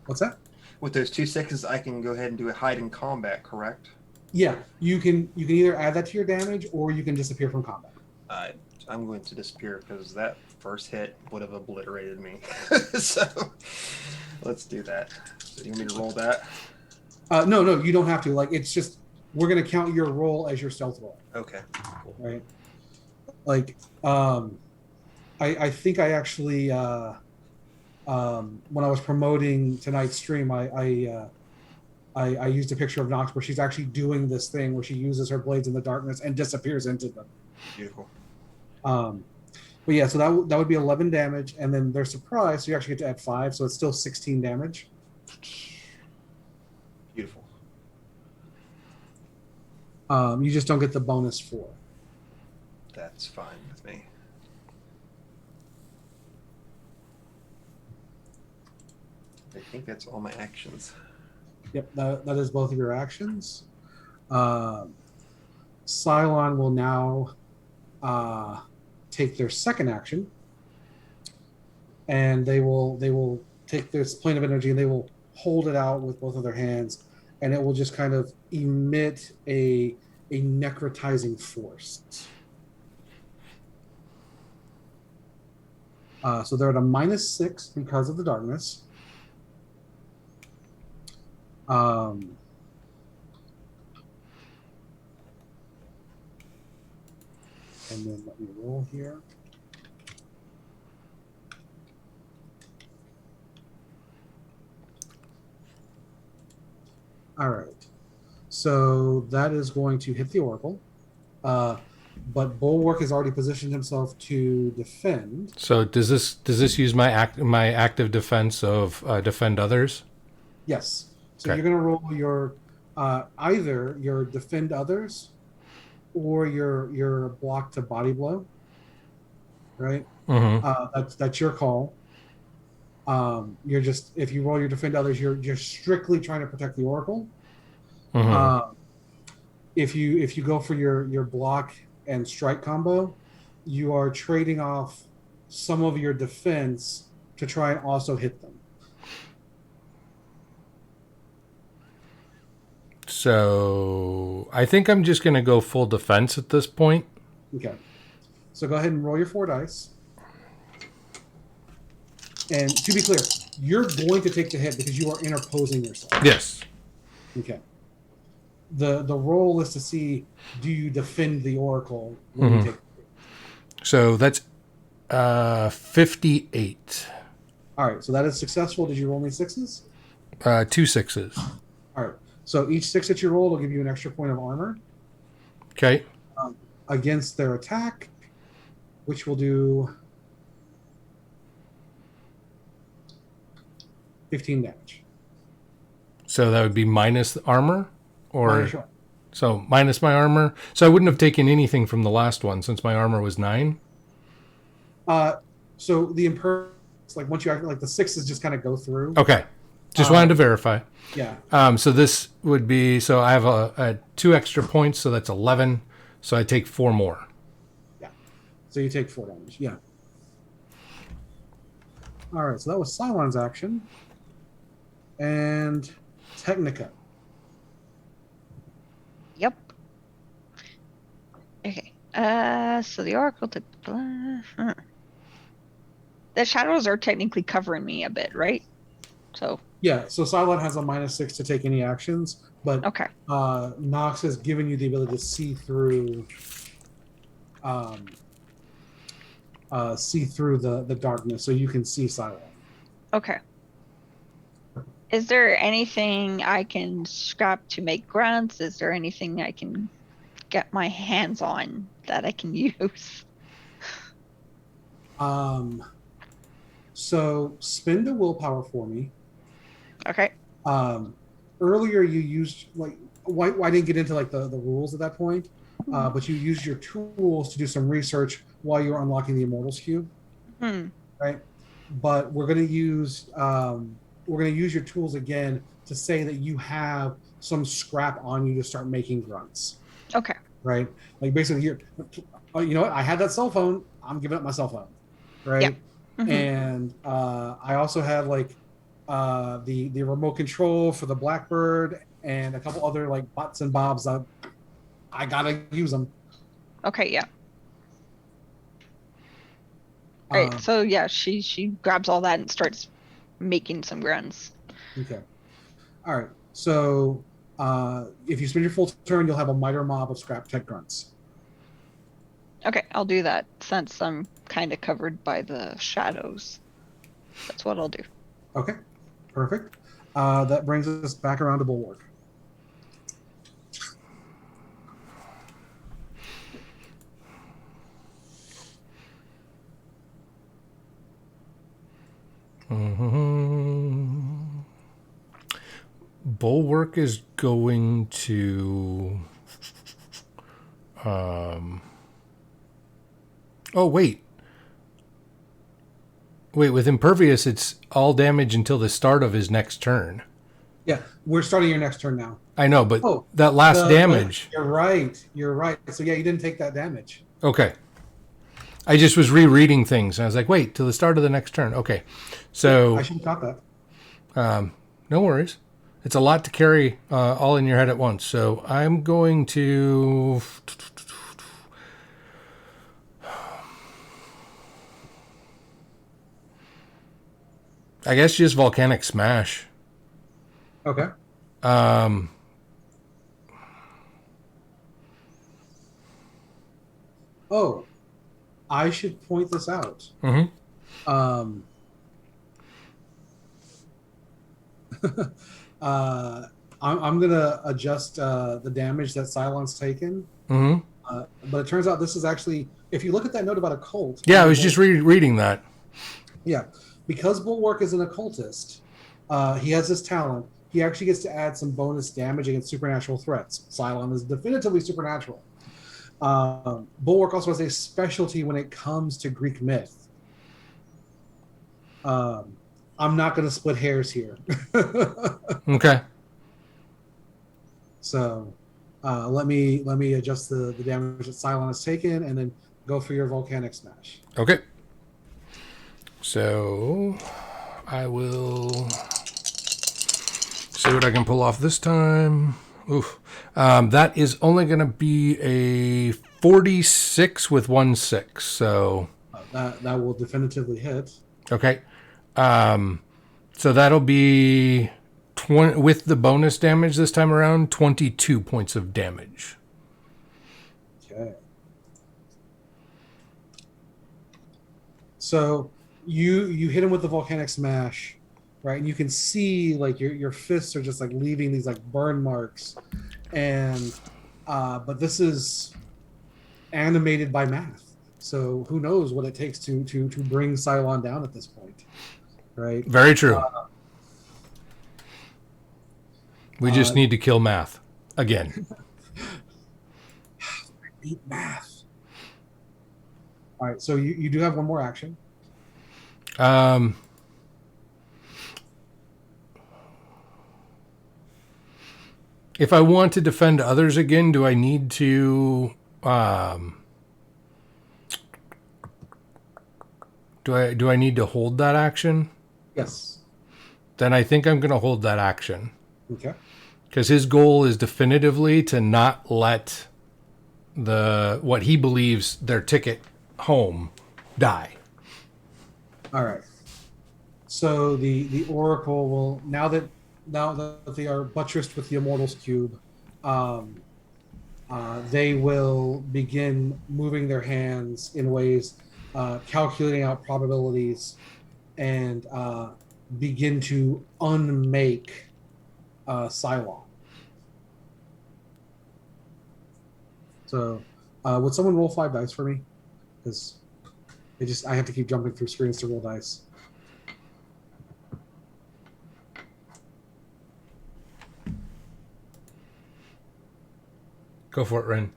What's that? With those 2 6s, I can go ahead and do a hide in combat, correct? Yeah, you can either add that to your damage or you can disappear from combat. I'm going to disappear because that first hit would have obliterated me. So let's do that. So you want me to roll that? No, you don't have to. Like, it's just we're gonna count your roll as your stealth roll. Okay. Cool. Right. Like, I think I actually when I was promoting tonight's stream, I used a picture of Nox where she's actually doing this thing where she uses her blades in the darkness and disappears into them. Beautiful. But yeah, so that would be 11 damage, and then they're surprised, so you actually get to add 5, so it's still 16 damage. Beautiful. You just don't get the bonus 4. That's fine with me. I think that's all my actions. Yep, that is both of your actions. Cylon will now take their second action, and they will take this plane of energy and they will hold it out with both of their hands, and it will just kind of emit a necrotizing force. So they're at a -6 because of the darkness. And then let me roll here. All right. So that is going to hit the Oracle. But Bulwark has already positioned himself to defend. So does this use my active defense of defend others? Yes. So Okay. you're going to roll your either your defend others or your block to body blow. Right? Mm-hmm. That's your call. You're just, if you roll your defend others, you're strictly trying to protect the Oracle. Mm-hmm. If you go for your block and strike combo, you are trading off some of your defense to try and also hit them. So I think I'm just going to go full defense at this point. Okay. So go ahead and roll your 4 dice. And to be clear, you're going to take the hit because you are interposing yourself. Yes. Okay. The roll is to see, do you defend the Oracle when you take. So that's 58. All right. So that is successful. Did you roll any 6s? 2 6s. All right. So each 6 that you roll will give you an extra point of armor Okay. against their attack, which will do 15 damage. So that would be minus the armor, or Minus your- so minus my armor. So I wouldn't have taken anything from the last one since my armor was 9. So the impervious, like once you act, like the sixes just kind of go through. Okay. Just wanted to verify. Yeah. So this would be, so I have a 2 extra points, so that's 11. So I take 4 more. Yeah. So you take 4 damage. Yeah. All right. So that was Cylon's action. And Technica. Yep. Okay. So the Oracle took the shadows are technically covering me a bit, right? So Yeah. So Cylon has a -6 to take any actions, but okay. Nox has given you the ability to see through the darkness, so you can see Cylon. Okay. Is there anything I can scrap to make grunts? Is there anything I can get my hands on that I can use? So spend a willpower for me. Okay. Earlier you used like why didn't get into like the rules at that point, but you used your tools to do some research while you were unlocking the Immortals Cube, right? But we're gonna use your tools again to say that you have some scrap on you to start making grunts. Okay. Right? Like basically, you know what? I had that cell phone. I'm giving up my cell phone. Right? Yeah. Mm-hmm. And I also had like the remote control for the Blackbird and a couple other like butts and bobs. I gotta use them. Okay. Yeah. All right. So yeah, she grabs all that and starts making some grunts. Okay. All right. So if you spend your full turn, you'll have a miter mob of scrap tech grunts. Okay, I'll do that since I'm kind of covered by the shadows. That's what I'll do. Okay, perfect. That brings us back around to Bulwark. Bulwark is going to. Oh, wait. Wait, with Impervious, it's all damage until the start of his next turn. Yeah, we're starting your next turn now. I know, but that last damage. You're right. So yeah, you didn't take that damage. Okay. I just was rereading things, and I was like, wait, till the start of the next turn. Okay. So. I should have caught that. No worries. It's a lot to carry all in your head at once. So I'm going to. I guess just Volcanic Smash. Okay. Oh, I should point this out. Mm-hmm. I'm gonna adjust the damage that Cylon's taken. Mm-hmm. But it turns out this is actually, if you look at that note about occult. Yeah, I was just reading that. Yeah, because Bulwark is an occultist, he has this talent. He actually gets to add some bonus damage against supernatural threats. Cylon is definitively supernatural. Bulwark also has a specialty when it comes to Greek myth. I'm not going to split hairs here. Okay. So let me adjust the damage that Cylon has taken, and then go for your Volcanic Smash. Okay. So I will see what I can pull off this time. Oof. That is only going to be a 46 with 1/6. So that will definitively hit. Okay. So that'll be 20 with the bonus damage this time around, 22 points of damage. Okay. So you hit him with the Volcanic Smash, right? And you can see like your fists are just like leaving these like burn marks, and but this is animated by math. So who knows what it takes to bring Cylon down at this point, right? Very true. We just need to kill math again. Beat math. All right, so you do have one more action. If I want to defend others again, do I need to? Do I need to hold that action? Yes. Then I think I'm going to hold that action Okay. because his goal is definitively to not let what he believes their ticket home die. All right. So the Oracle will now that they are buttressed with the Immortals Cube, they will begin moving their hands in ways, calculating out probabilities, and begin to unmake Cylon. So, would someone roll 5 dice for me? Because I have to keep jumping through screens to roll dice. Go for it, Ren.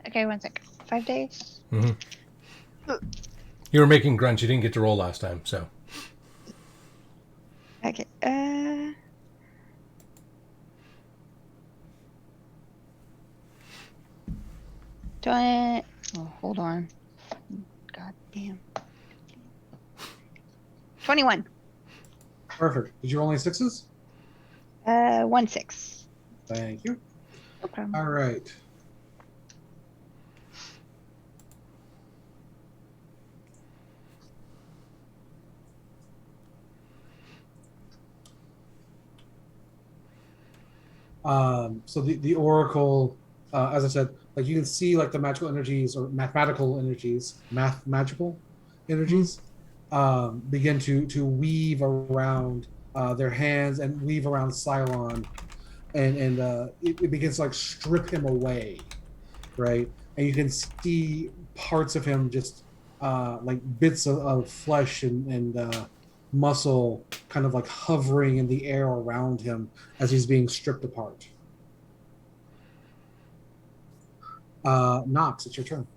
Okay, 1 sec. 5 days. You were making grunts. You didn't get to roll last time, so. Okay. Do I? Oh, hold on. God damn. 21. Perfect. Did you roll any 6s? 1 6. Thank you. No problem. All right. So the Oracle, as I said, like you can see like the magical energies or mathematical energies, magical energies, begin to weave around their hands and weave around Cylon, and it begins to like strip him away, right? And you can see parts of him just like bits of flesh and muscle kind of like hovering in the air around him as he's being stripped apart. Nox, it's your turn.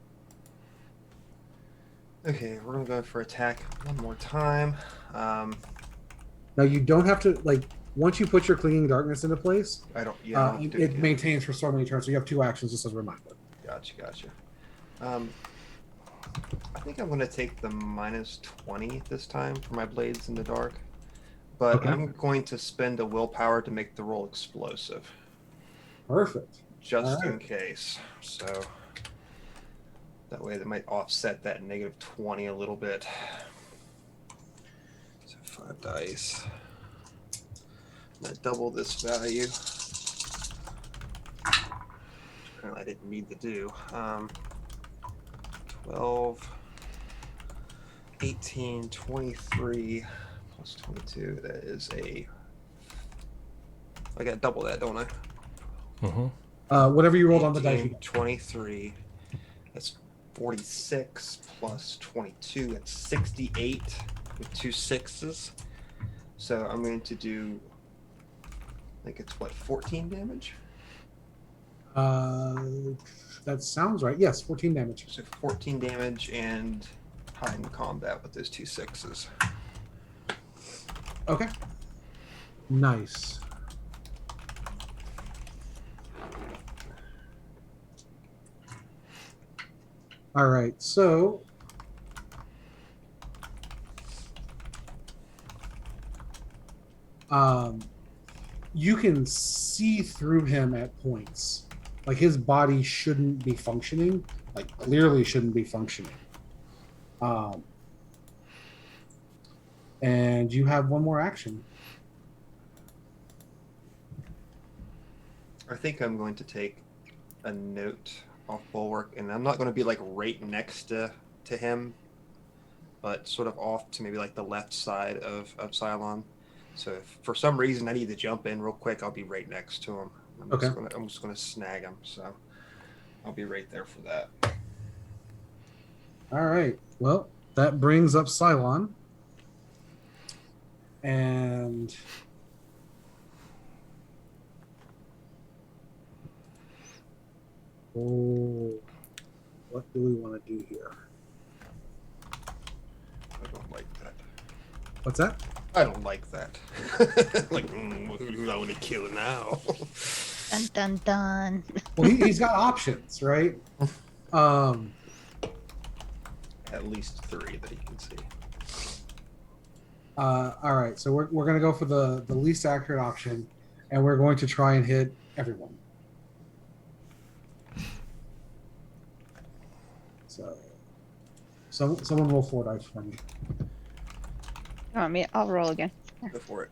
Okay, we're gonna go for attack one more time. Now you don't have to like once you put your clinging darkness into place. I don't. Yeah, I don't have to do it maintains for so many turns, so you have 2 actions just as a reminder. Gotcha. I think I'm gonna take the -20 this time for my blades in the dark, but Okay. I'm going to spend a willpower to make the roll explosive, Perfect. just All in right. case. So that way, that might offset that -20 a little bit. So 5 dice. I'm gonna double this value. Apparently, I didn't need to do. 12, 18, 23 plus 22. That is I got double that, don't I? Whatever you rolled on the dice. 18, 23. That's 46 plus 22. That's 68 with 2 6s. So I'm going to do, I think it's what, 14 damage? That sounds right. Yes, 14 damage. So 14 damage and hide in combat with those 2 6s. Okay. Nice. All right. So you can see through him at points. Like his body shouldn't be functioning. Like clearly shouldn't be functioning. And you have one more action. I think I'm going to take a note off Bulwark, and I'm not going to be like right next to him, but sort of off to maybe like the left side of Cylon. So if for some reason I need to jump in real quick, I'll be right next to him. I'm just gonna snag him, so I'll be right there for that. All right. Well, that brings up Cylon. And what do we want to do here? I don't like that. What's that? I don't like that. Like, who do I want to kill now? Dun dun dun. Well, he's got options, right? At least 3 that he can see. All right, so we're going to go for the least accurate option, and we're going to try and hit everyone. So, someone roll 4 dice for me. Oh, me. I'll roll again. Go for it.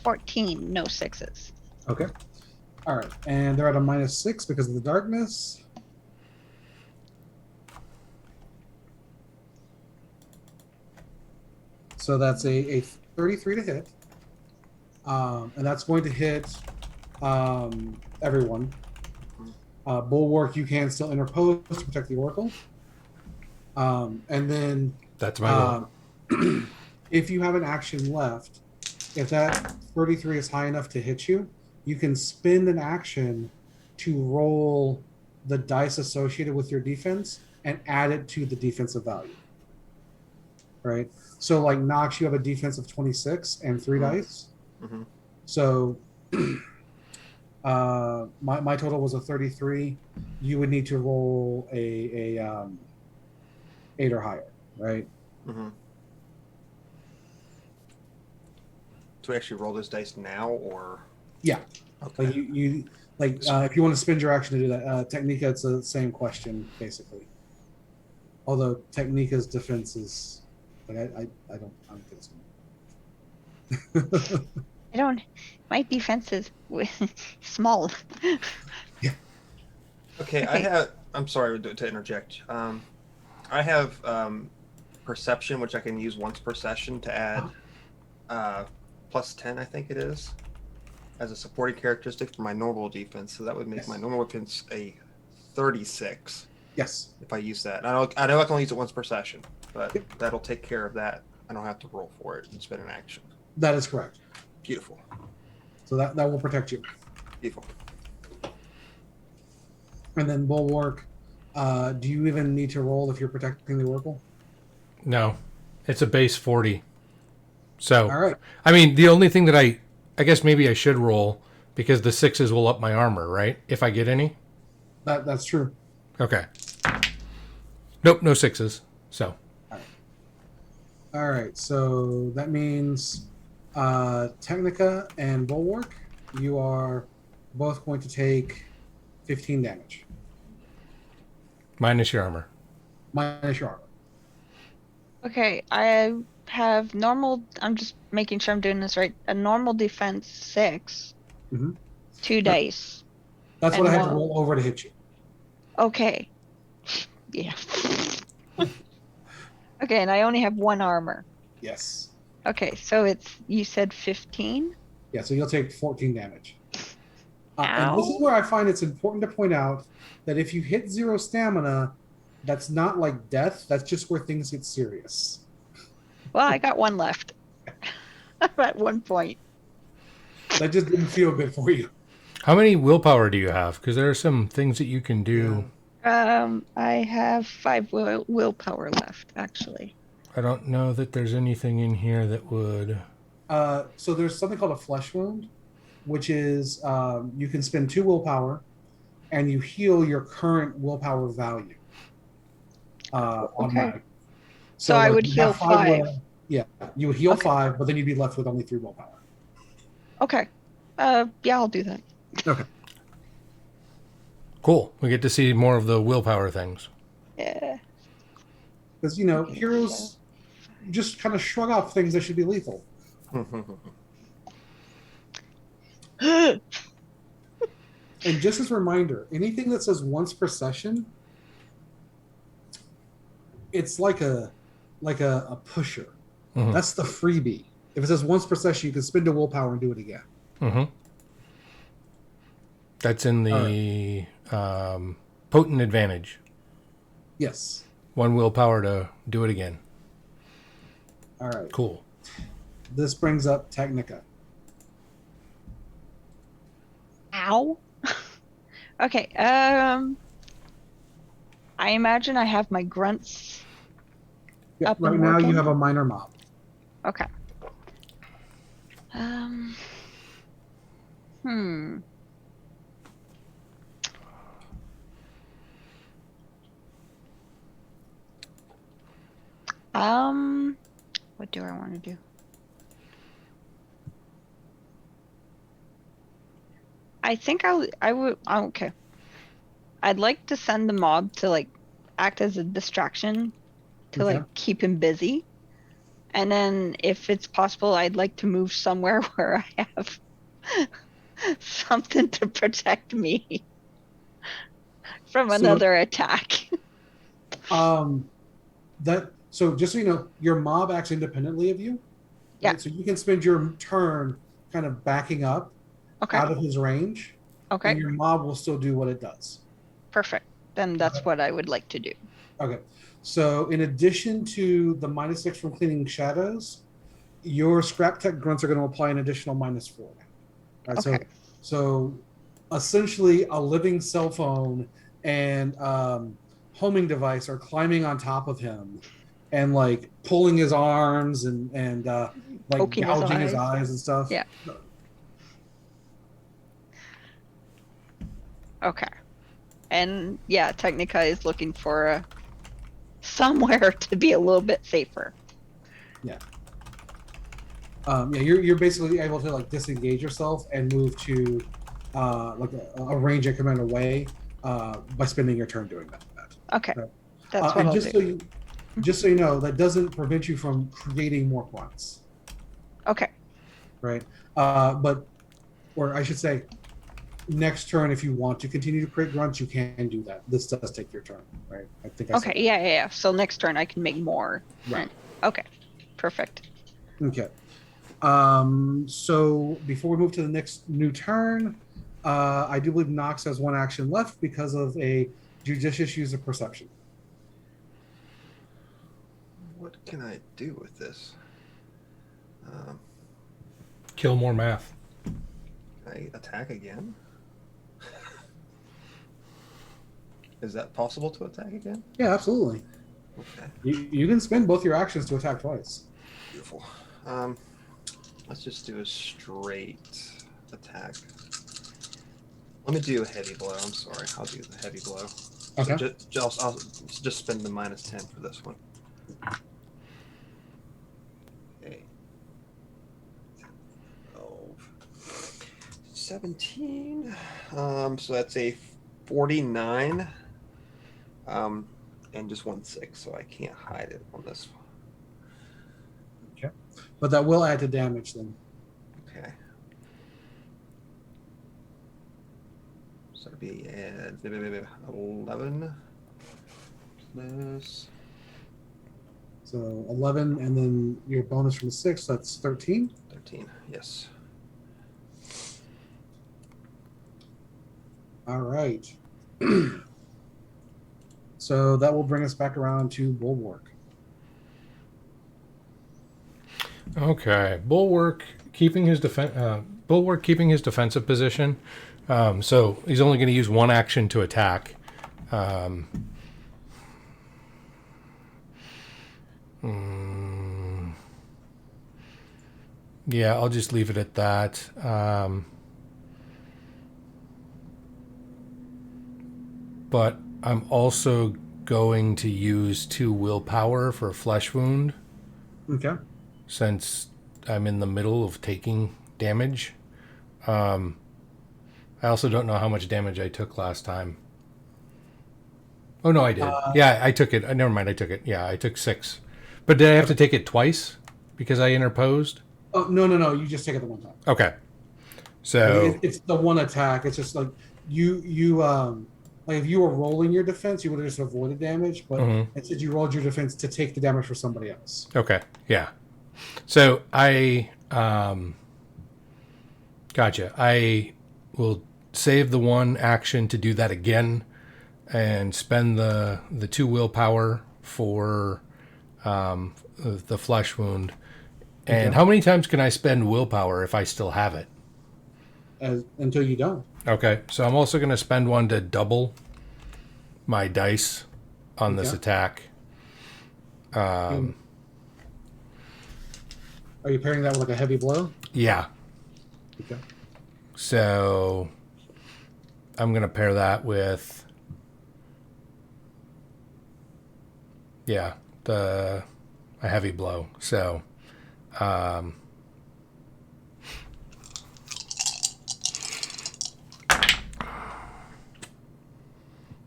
14, no 6s. Okay. All right, and they're at a -6 because of the darkness. So that's a 33 to hit. And that's going to hit everyone. Bulwark, you can still interpose to protect the Oracle. And then That's my goal. if you have an action left, if that 33 is high enough to hit you, you can spend an action to roll the dice associated with your defense and add it to the defensive value. Right? So, like Nox, you have a defense of 26 and 3 dice. Mm-hmm. So, my total was a 33. You would need to roll a 8 or higher, right? Mm-hmm. Do we actually roll those dice now, or? Yeah. Okay. Like you if you want to spend your action to do that, Technica, it's the same question basically. Although Technica's defense is like I don't think so. I don't. My defense is small. Okay, I have. I'm sorry to interject. I have perception, which I can use once per session to add plus 10, I think it is, as a supporting characteristic for my normal defense. So that would make Yes. my normal defense a 36 Yes. if I use that. I know I can only use it once per session, but that'll take care of that. I don't have to roll for it and spend an action. That is correct. Beautiful. So that will protect you. Beautiful. And then Bulwark, do you even need to roll if you're protecting the Oracle? No, it's a base 40. So, All right. I mean, the only thing that I guess maybe I should roll because the 6s will up my armor, right? If I get any. That's true. Okay. Nope, no 6s. So. All right. So that means Technica and Bulwark, you are both going to take 15 damage. Minus your armor. Minus your armor. Okay, I have normal. I'm just making sure I'm doing this right. A normal defense 6, Mhm. 2 dice. That's what And I had to one. roll over to hit you. Okay. Yeah. Okay, and I only have 1 armor. Yes. Okay, so you said 15? Yeah, so you'll take 14 damage. And this is Ow. where I find it's important to point out that if you hit 0 stamina, that's not like death. That's just where things get serious. Well, I got 1 left. I'm at 1 point. That just didn't feel good for you. How many willpower do you have? Because there are some things that you can do. I have 5 willpower left, actually. I don't know that there's anything in here that would. So there's something called a flesh wound, which is you can spend 2 willpower and you heal your current willpower value. Automatic. So I like, would you have heal 5. Yeah, you would heal Okay. 5, but then you'd be left with only 3 willpower. Okay. Yeah, I'll do that. Okay. Cool. We get to see more of the willpower things. Yeah. Because, heroes just kind of shrug off things that should be lethal. And just as a reminder, anything that says once per session, it's like a pusher. Mhm. That's the freebie. If it says once per session, you can spend a willpower and do it again. Mm-hmm. That's in the potent advantage. Yes. 1 willpower to do it again. All right. Cool. This brings up Technica. Ow. Okay. I imagine I have my grunts. Yeah, Up right and now you working? have a minor mob. Okay. Hmm. What do I want to do? I think I would, okay. I'd like to send the mob to like act as a distraction to Okay. like keep him busy. And then if it's possible, I'd like to move somewhere where I have something to protect me from So another attack. so just so you know, your mob acts independently of you, Yeah. right? So you can spend your turn kind of backing up Okay. out of his range, Okay. and your mob will still do what it does. Perfect. Then that's what I would like to do. Okay. So in addition to the -6 from cleaning shadows, your scrap tech grunts are going to apply an additional -4. Right. Okay. So essentially a living cell phone and homing device are climbing on top of him and like pulling his arms and like Poking his gouging his eyes. eyes and stuff. Yeah. Okay. And yeah, Technica is looking for somewhere to be a little bit safer. Yeah. Yeah, you're basically able to like disengage yourself and move to like a range increment away by spending your turn doing that. Okay. Right. That's what And I'll do. just so you know, that doesn't prevent you from creating more grunts, Okay. right? But, or I should say, next turn, if you want to continue to create grunts, you can do that. This does take your turn, right? I think I Okay. said Yeah. So next turn I can make more. Right. Okay. Perfect. Okay. So before we move to the next new turn, I do believe Nox has one action left because of a judicious use of perception. What can I do with this? Kill more math. Can I attack again? Is that possible to attack again? Yeah, absolutely. Okay, You can spend both your actions to attack twice. beautiful. Let's just do a straight attack. Let me do a heavy blow. I'm sorry. I'll do the heavy blow. Okay. So I'll just spend the -10 for this one. Okay. 12. 17. So that's a 49. And just 1/6, so I can't hide it on this one. But that will add to damage then. Okay. So it'd be 11 plus. So 11, and then your bonus from 6, that's 13. 13, yes. All right. So that will bring us back around to Bulwark. Okay, Bulwark keeping his defensive position. So he's only going to use one action to attack. Yeah, I'll just leave it at that. But I'm also going to use 2 willpower for a flesh wound, Okay. since I'm in the middle of taking damage. I also don't know how much damage I took last time. Oh, no, I did. Yeah, I took it. Never mind, I took it. Yeah, I took 6. But did I have to take it twice because I interposed? Oh, no. You just take it the one time. Okay. So, It's the one attack. It's just like you like if you were rolling your defense, you would have just avoided damage, but instead you rolled your defense to take the damage for somebody else. okay. Yeah. So I, gotcha. I will save the one action to do that again and spend the 2 willpower for the flesh wound. And Okay. how many times can I spend willpower if I still have it? Until you don't. Okay, so I'm also going to spend one to double my dice on this Okay. attack. Are you pairing that with like a heavy blow? Yeah, Okay. so I'm going to pair that with, a heavy blow. So,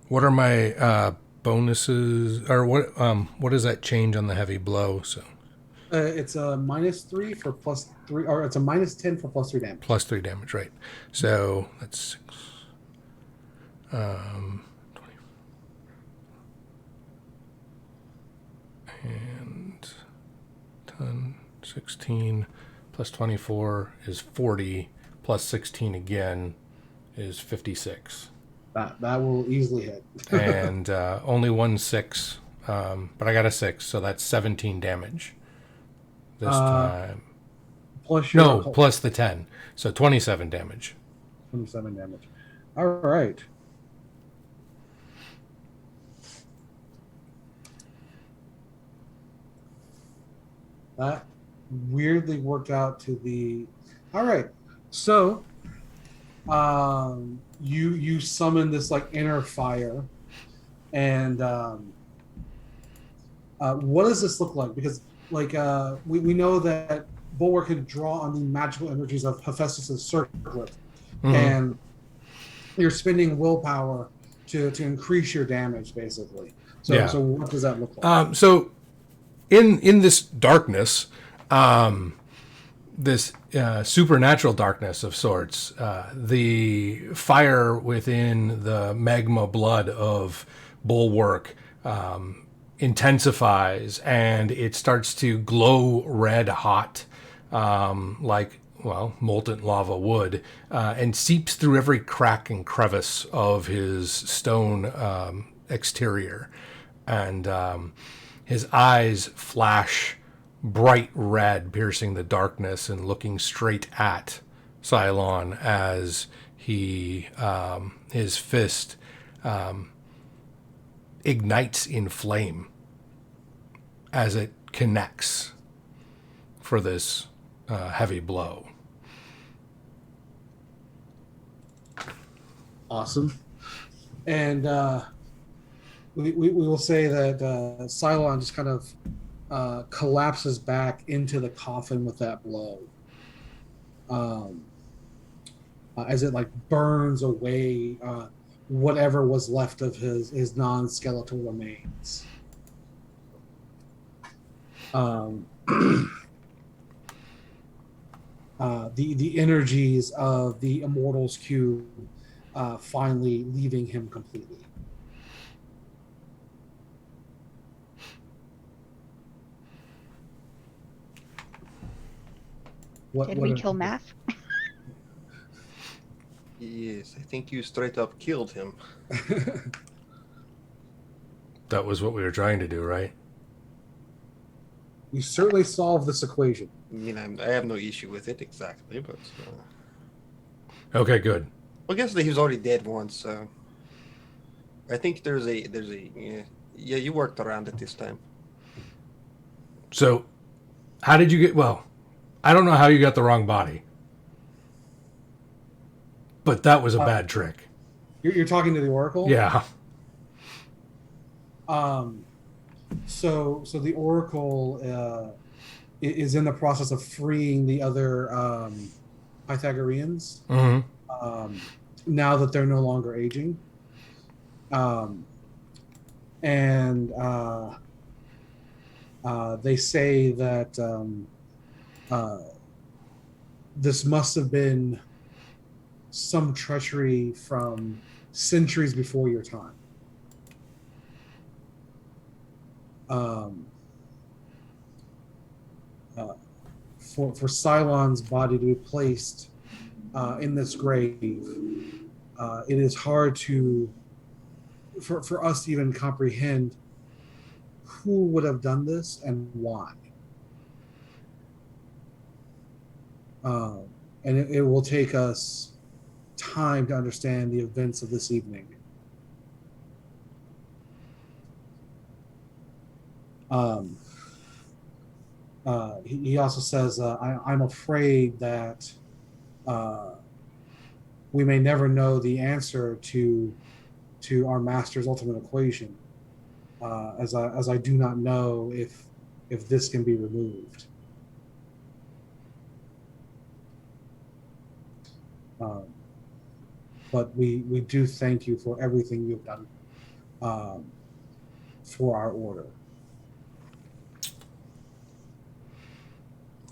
what are my bonuses, or what does that change on the heavy blow? So It's a -3 for +3, or it's a -10 for +3 damage. +3 damage, right? So that's 6. 20, and 10, 16 plus 24 is 40, plus 16 again is 56. That will easily hit. And only 1 6, but I got a 6, so that's 17 damage this time. Plus your No, plus the 10, so 27 damage. 27 damage. All right. That weirdly worked out to the. All right. So, you summon this like inner fire, and what does this look like? Because like we know that Bulwark can draw on the magical energies of Hephaestus' circlet, and you're spending willpower to increase your damage, basically. So what does that look like? So in this darkness, this supernatural darkness of sorts, the fire within the magma blood of Bulwark intensifies, and it starts to glow red hot, like, well, molten lava would, and seeps through every crack and crevice of his stone exterior. And his eyes flash bright red, piercing the darkness and looking straight at Cylon as he, his fist ignites in flame as it connects for this heavy blow. Awesome. And we will say that Cylon just kind of collapses back into the coffin with that blow. As it like burns away whatever was left of his non-skeletal remains. The energies of the Immortals Cube finally leaving him completely. Did we kill Math? Yes, I think you straight up killed him. That was what we were trying to do, right? You certainly solved this equation. I mean, I have no issue with it exactly, but Okay, good. I guess that he was already dead once. So I think there's a yeah. You worked around it this time. So, how did you get? Well, I don't know how you got the wrong body, but that was a bad trick. You're talking to the Oracle? Yeah. So the Oracle is in the process of freeing the other Pythagoreans. Mm-hmm. Now that they're no longer aging. And they say that this must have been some treachery from centuries before your time. For Cylon's body to be placed in this grave, it is hard for us to even comprehend who would have done this and why. And it will take us time to understand the events of this evening. He also says, I'm afraid that we may never know the answer to our master's ultimate equation, as I do not know if this can be removed. But we do thank you for everything you've done for our order.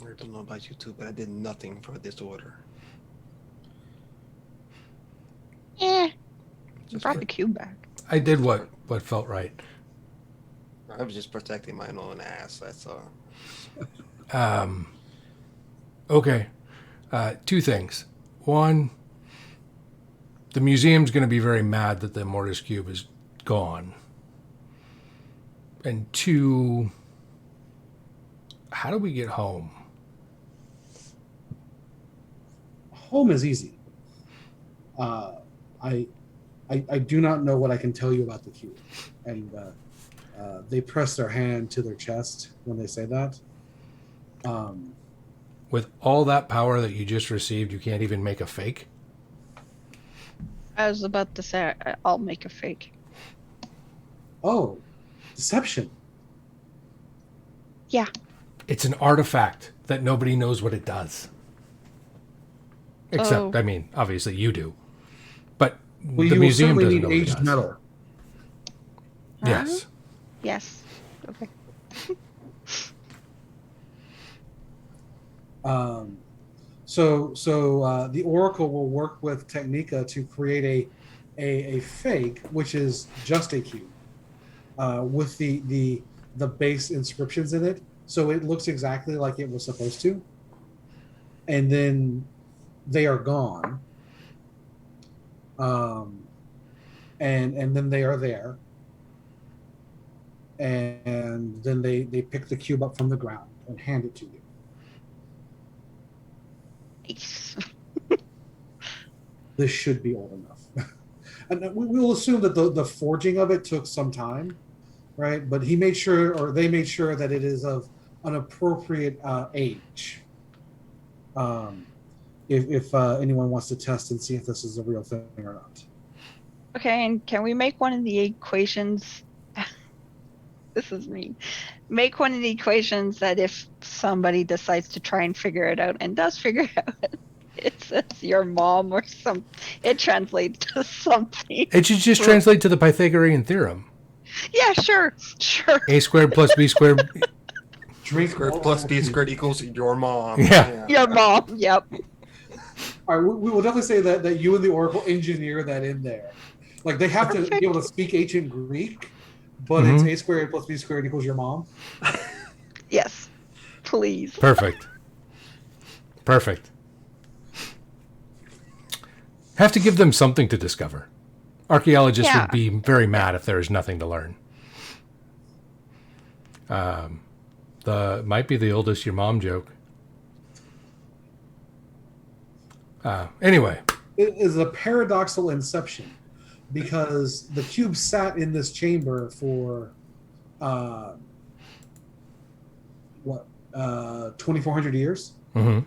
I don't know about you two, but I did nothing for this order. You Just brought the cube back. I did what felt right. I was just protecting my own ass. That's all. Okay. Two things. One, the museum's going to be very mad that the Mortis Cube is gone. And two, how do we get home? Home is easy. I do not know what I can tell you about the cube, and they press their hand to their chest when they say that. With all that power that you just received, you can't even make a fake? I was about to say I'll make a fake. Oh, deception. Yeah. It's an artifact that nobody knows what it does. Except, I mean, obviously you do. But Well, the you museum will certainly doesn't know need what it aged does. metal. Yes. Yes. Okay. So the Oracle will work with Technica to create a fake, which is just a cube, with the base inscriptions in it, so it looks exactly like it was supposed to. And then they are gone, and then they are there, and then they pick the cube up from the ground and hand it to you. Nice. This should be old enough. And we will assume that the forging of it took some time, right? But he made sure, or they made sure, that it is of an appropriate age. If anyone wants to test and see if this is a real thing or not. Okay, and can we make one of the equations? This is me. Make one of the equations that if somebody decides to try and figure it out and does figure it out, it says your mom or something. It translates to something. It should just translate to the Pythagorean theorem. Yeah, sure. A squared plus B squared. Drink Squared plus B squared equals your mom. Yeah. Your mom. Yep. All right, we will definitely say that you and the Oracle engineer that in there. Like, they have to be able to speak ancient Greek, but it's A squared plus B squared equals your mom. Yes. Please. Perfect. Have to give them something to discover. Archaeologists would be very mad if there is nothing to learn. Might be the oldest your mom joke. Anyway. It is a paradoxical inception, because the cube sat in this chamber for 2,400 years. Mm-hmm.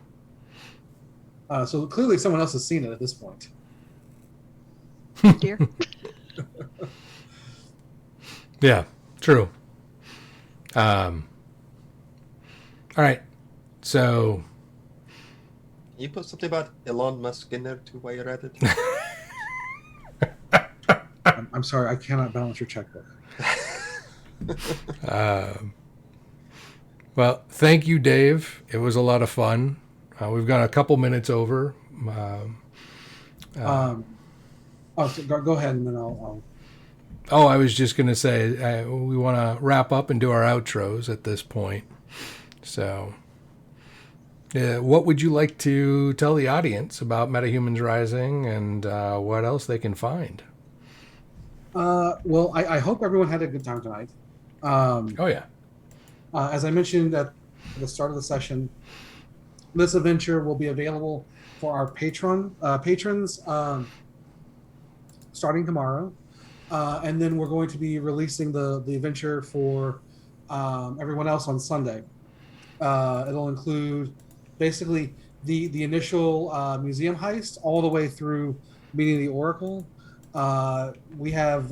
So clearly someone else has seen it at this point. Dear. Yeah, true. All right. So You put something about Elon Musk in there too while you're at it? I'm sorry, I cannot balance your checkbook. well, thank you, Dave. It was a lot of fun. We've gone a couple minutes over. So go ahead, and then I'll... Oh, I was just going to say, we want to wrap up and do our outros at this point. So, what would you like to tell the audience about Metahumans Rising and what else they can find? Well, I hope everyone had a good time tonight. Oh, yeah. As I mentioned at the start of the session, this adventure will be available for our patrons starting tomorrow. And then we're going to be releasing the adventure for everyone else on Sunday. It'll include basically the initial museum heist all the way through meeting the Oracle. We have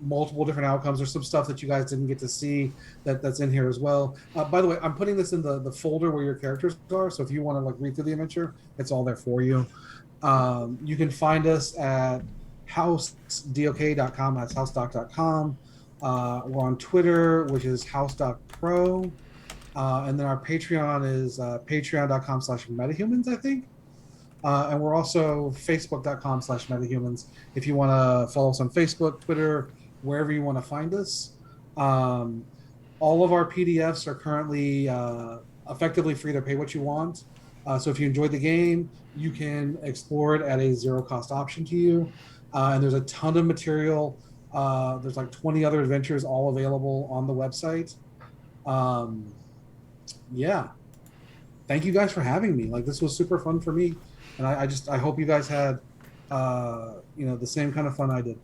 multiple different outcomes. There's some stuff that you guys didn't get to see that's in here as well. By the way, I'm putting this in the folder where your characters are. So if you want to read through the adventure, it's all there for you. You can find us at housedok.com. That's housedoc.com. We're on Twitter, which is house.pro. And then our Patreon is patreon.com/metahumans, I think. And we're also facebook.com/metahumans if you want to follow us on Facebook, Twitter, wherever you want to find us. All of our PDFs are currently effectively free to pay what you want. So if you enjoyed the game, you can explore it at a zero-cost option to you. And there's a ton of material. There's like 20 other adventures all available on the website. Yeah. Thank you guys for having me. Like, this was super fun for me. And I hope you guys had, the same kind of fun I did.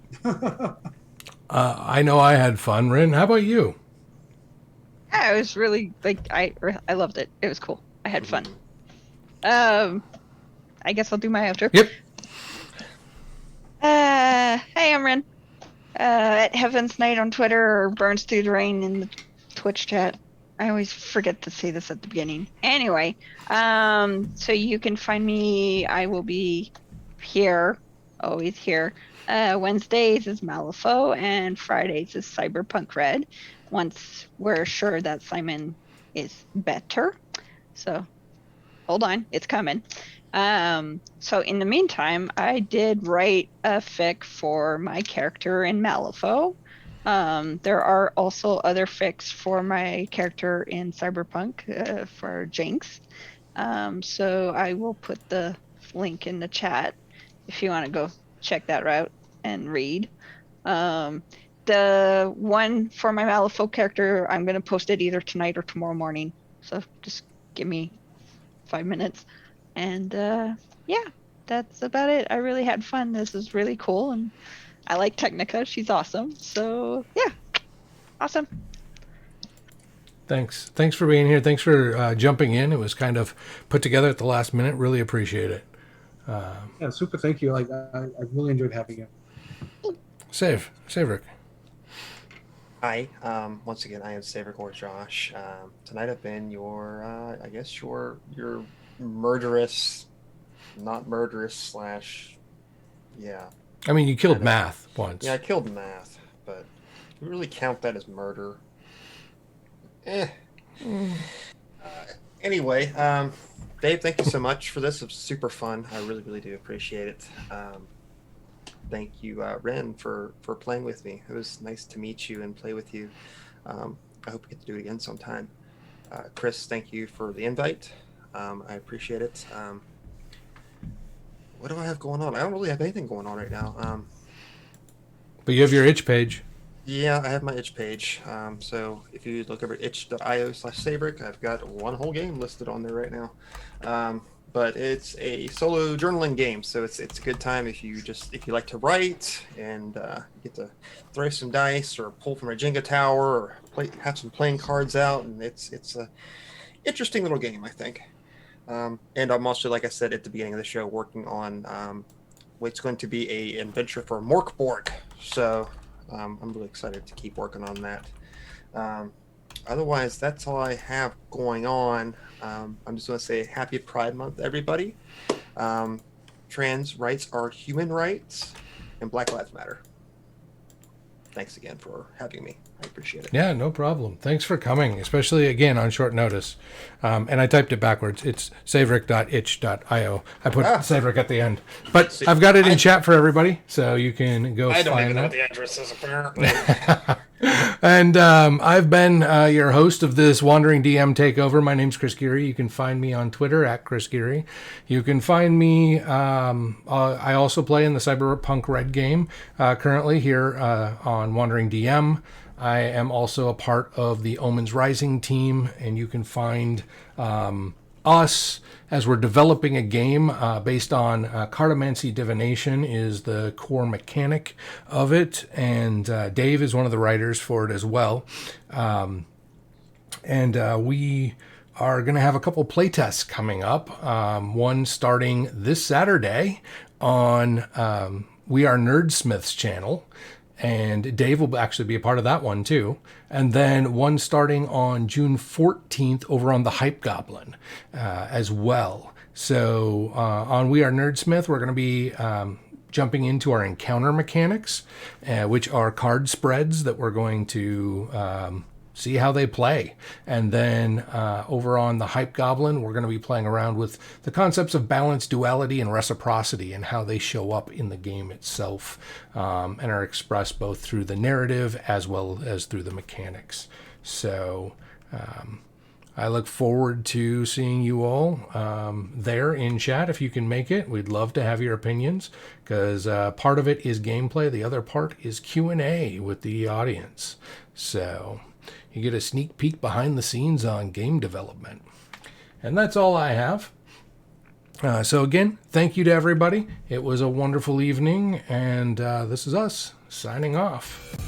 I know I had fun. Rin, how about you? Yeah, it was really I loved it. It was cool. I had fun. I guess I'll do my outro. Yep. Hey, I'm Ren. At Heaven's Night on Twitter or Burns Through the Rain in the Twitch chat. I always forget to say this at the beginning. Anyway, so you can find me. I will be here, always here. Wednesdays is Malifaux, and Fridays is Cyberpunk Red. Once we're sure that Simon is better. So, hold on, it's coming. So in the meantime, I did write a fic for my character in Malifaux. There are also other fics for my character in Cyberpunk for Jinx. So I will put the link in the chat if you want to go check that out and read. The one for my Malifaux character, I'm going to post it either tonight or tomorrow morning. So just give me 5 minutes. And yeah, that's about it. I really had fun. This is really cool. And I like Technica. She's awesome. So yeah, awesome. Thanks for being here. Thanks for jumping in. It was kind of put together at the last minute. Really appreciate it. Yeah, super. Thank you. Like, I really enjoyed having you. Saverick. Hi. Once again, I am Saverick or Josh. Tonight I've been your, I guess your murderous, not murderous / yeah. I mean, you killed Math once. Yeah, I killed Math, but do we really count that as murder? Anyway, Dave, thank you so much for this. It was super fun. I really, really do appreciate it. Thank you, Ren, for playing with me. It was nice to meet you and play with you. I hope we get to do it again sometime. Chris, thank you for the invite. I appreciate it. What do I have going on? I don't really have anything going on right now. But you have your itch page. Yeah, I have my itch page. So if you look over itch.io/Sabrick, I've got one whole game listed on there right now. But it's a solo journaling game, so it's a good time if you like to write and get to throw some dice or pull from a Jenga tower or have some playing cards out, and it's a interesting little game, I think. And I'm also, like I said at the beginning of the show, working on what's going to be a adventure for Morkborg. So I'm really excited to keep working on that. Otherwise, that's all I have going on. I'm just going to say Happy Pride Month, everybody. Trans rights are human rights, and Black Lives Matter. Thanks again for having me. I appreciate it. Yeah, no problem. Thanks for coming, especially, again, on short notice. And I typed it backwards. It's saverick.itch.io. I put Saverick at the end. But I've got it in chat for everybody, so you can go find that. I don't even know what the address is, apparently. And I've been your host of this Wandering DM Takeover. My name's Chris Geary. You can find me on Twitter at Chris Geary. You can find me, I also play in the Cyberpunk Red game currently here on Wandering DM. I am also a part of the Omens Rising team, and you can find us, as we're developing a game based on cartomancy divination is the core mechanic of it, and Dave is one of the writers for it as well. And we are going to have a couple playtests coming up. One starting this Saturday on We Are Nerdsmith's channel. And Dave will actually be a part of that one too. And then one starting on June 14th over on the Hype Goblin as well. So on We Are Nerdsmith, we're going to be jumping into our encounter mechanics, which are card spreads that we're going to see how they play. And then over on the Hype Goblin, we're going to be playing around with the concepts of balance, duality, and reciprocity and how they show up in the game itself and are expressed both through the narrative as well as through the mechanics. So I look forward to seeing you all there in chat if you can make it. We'd love to have your opinions because part of it is gameplay. The other part is Q&A with the audience. So you get a sneak peek behind the scenes on game development. And that's all I have. So again, thank you to everybody. It was a wonderful evening, and this is us signing off.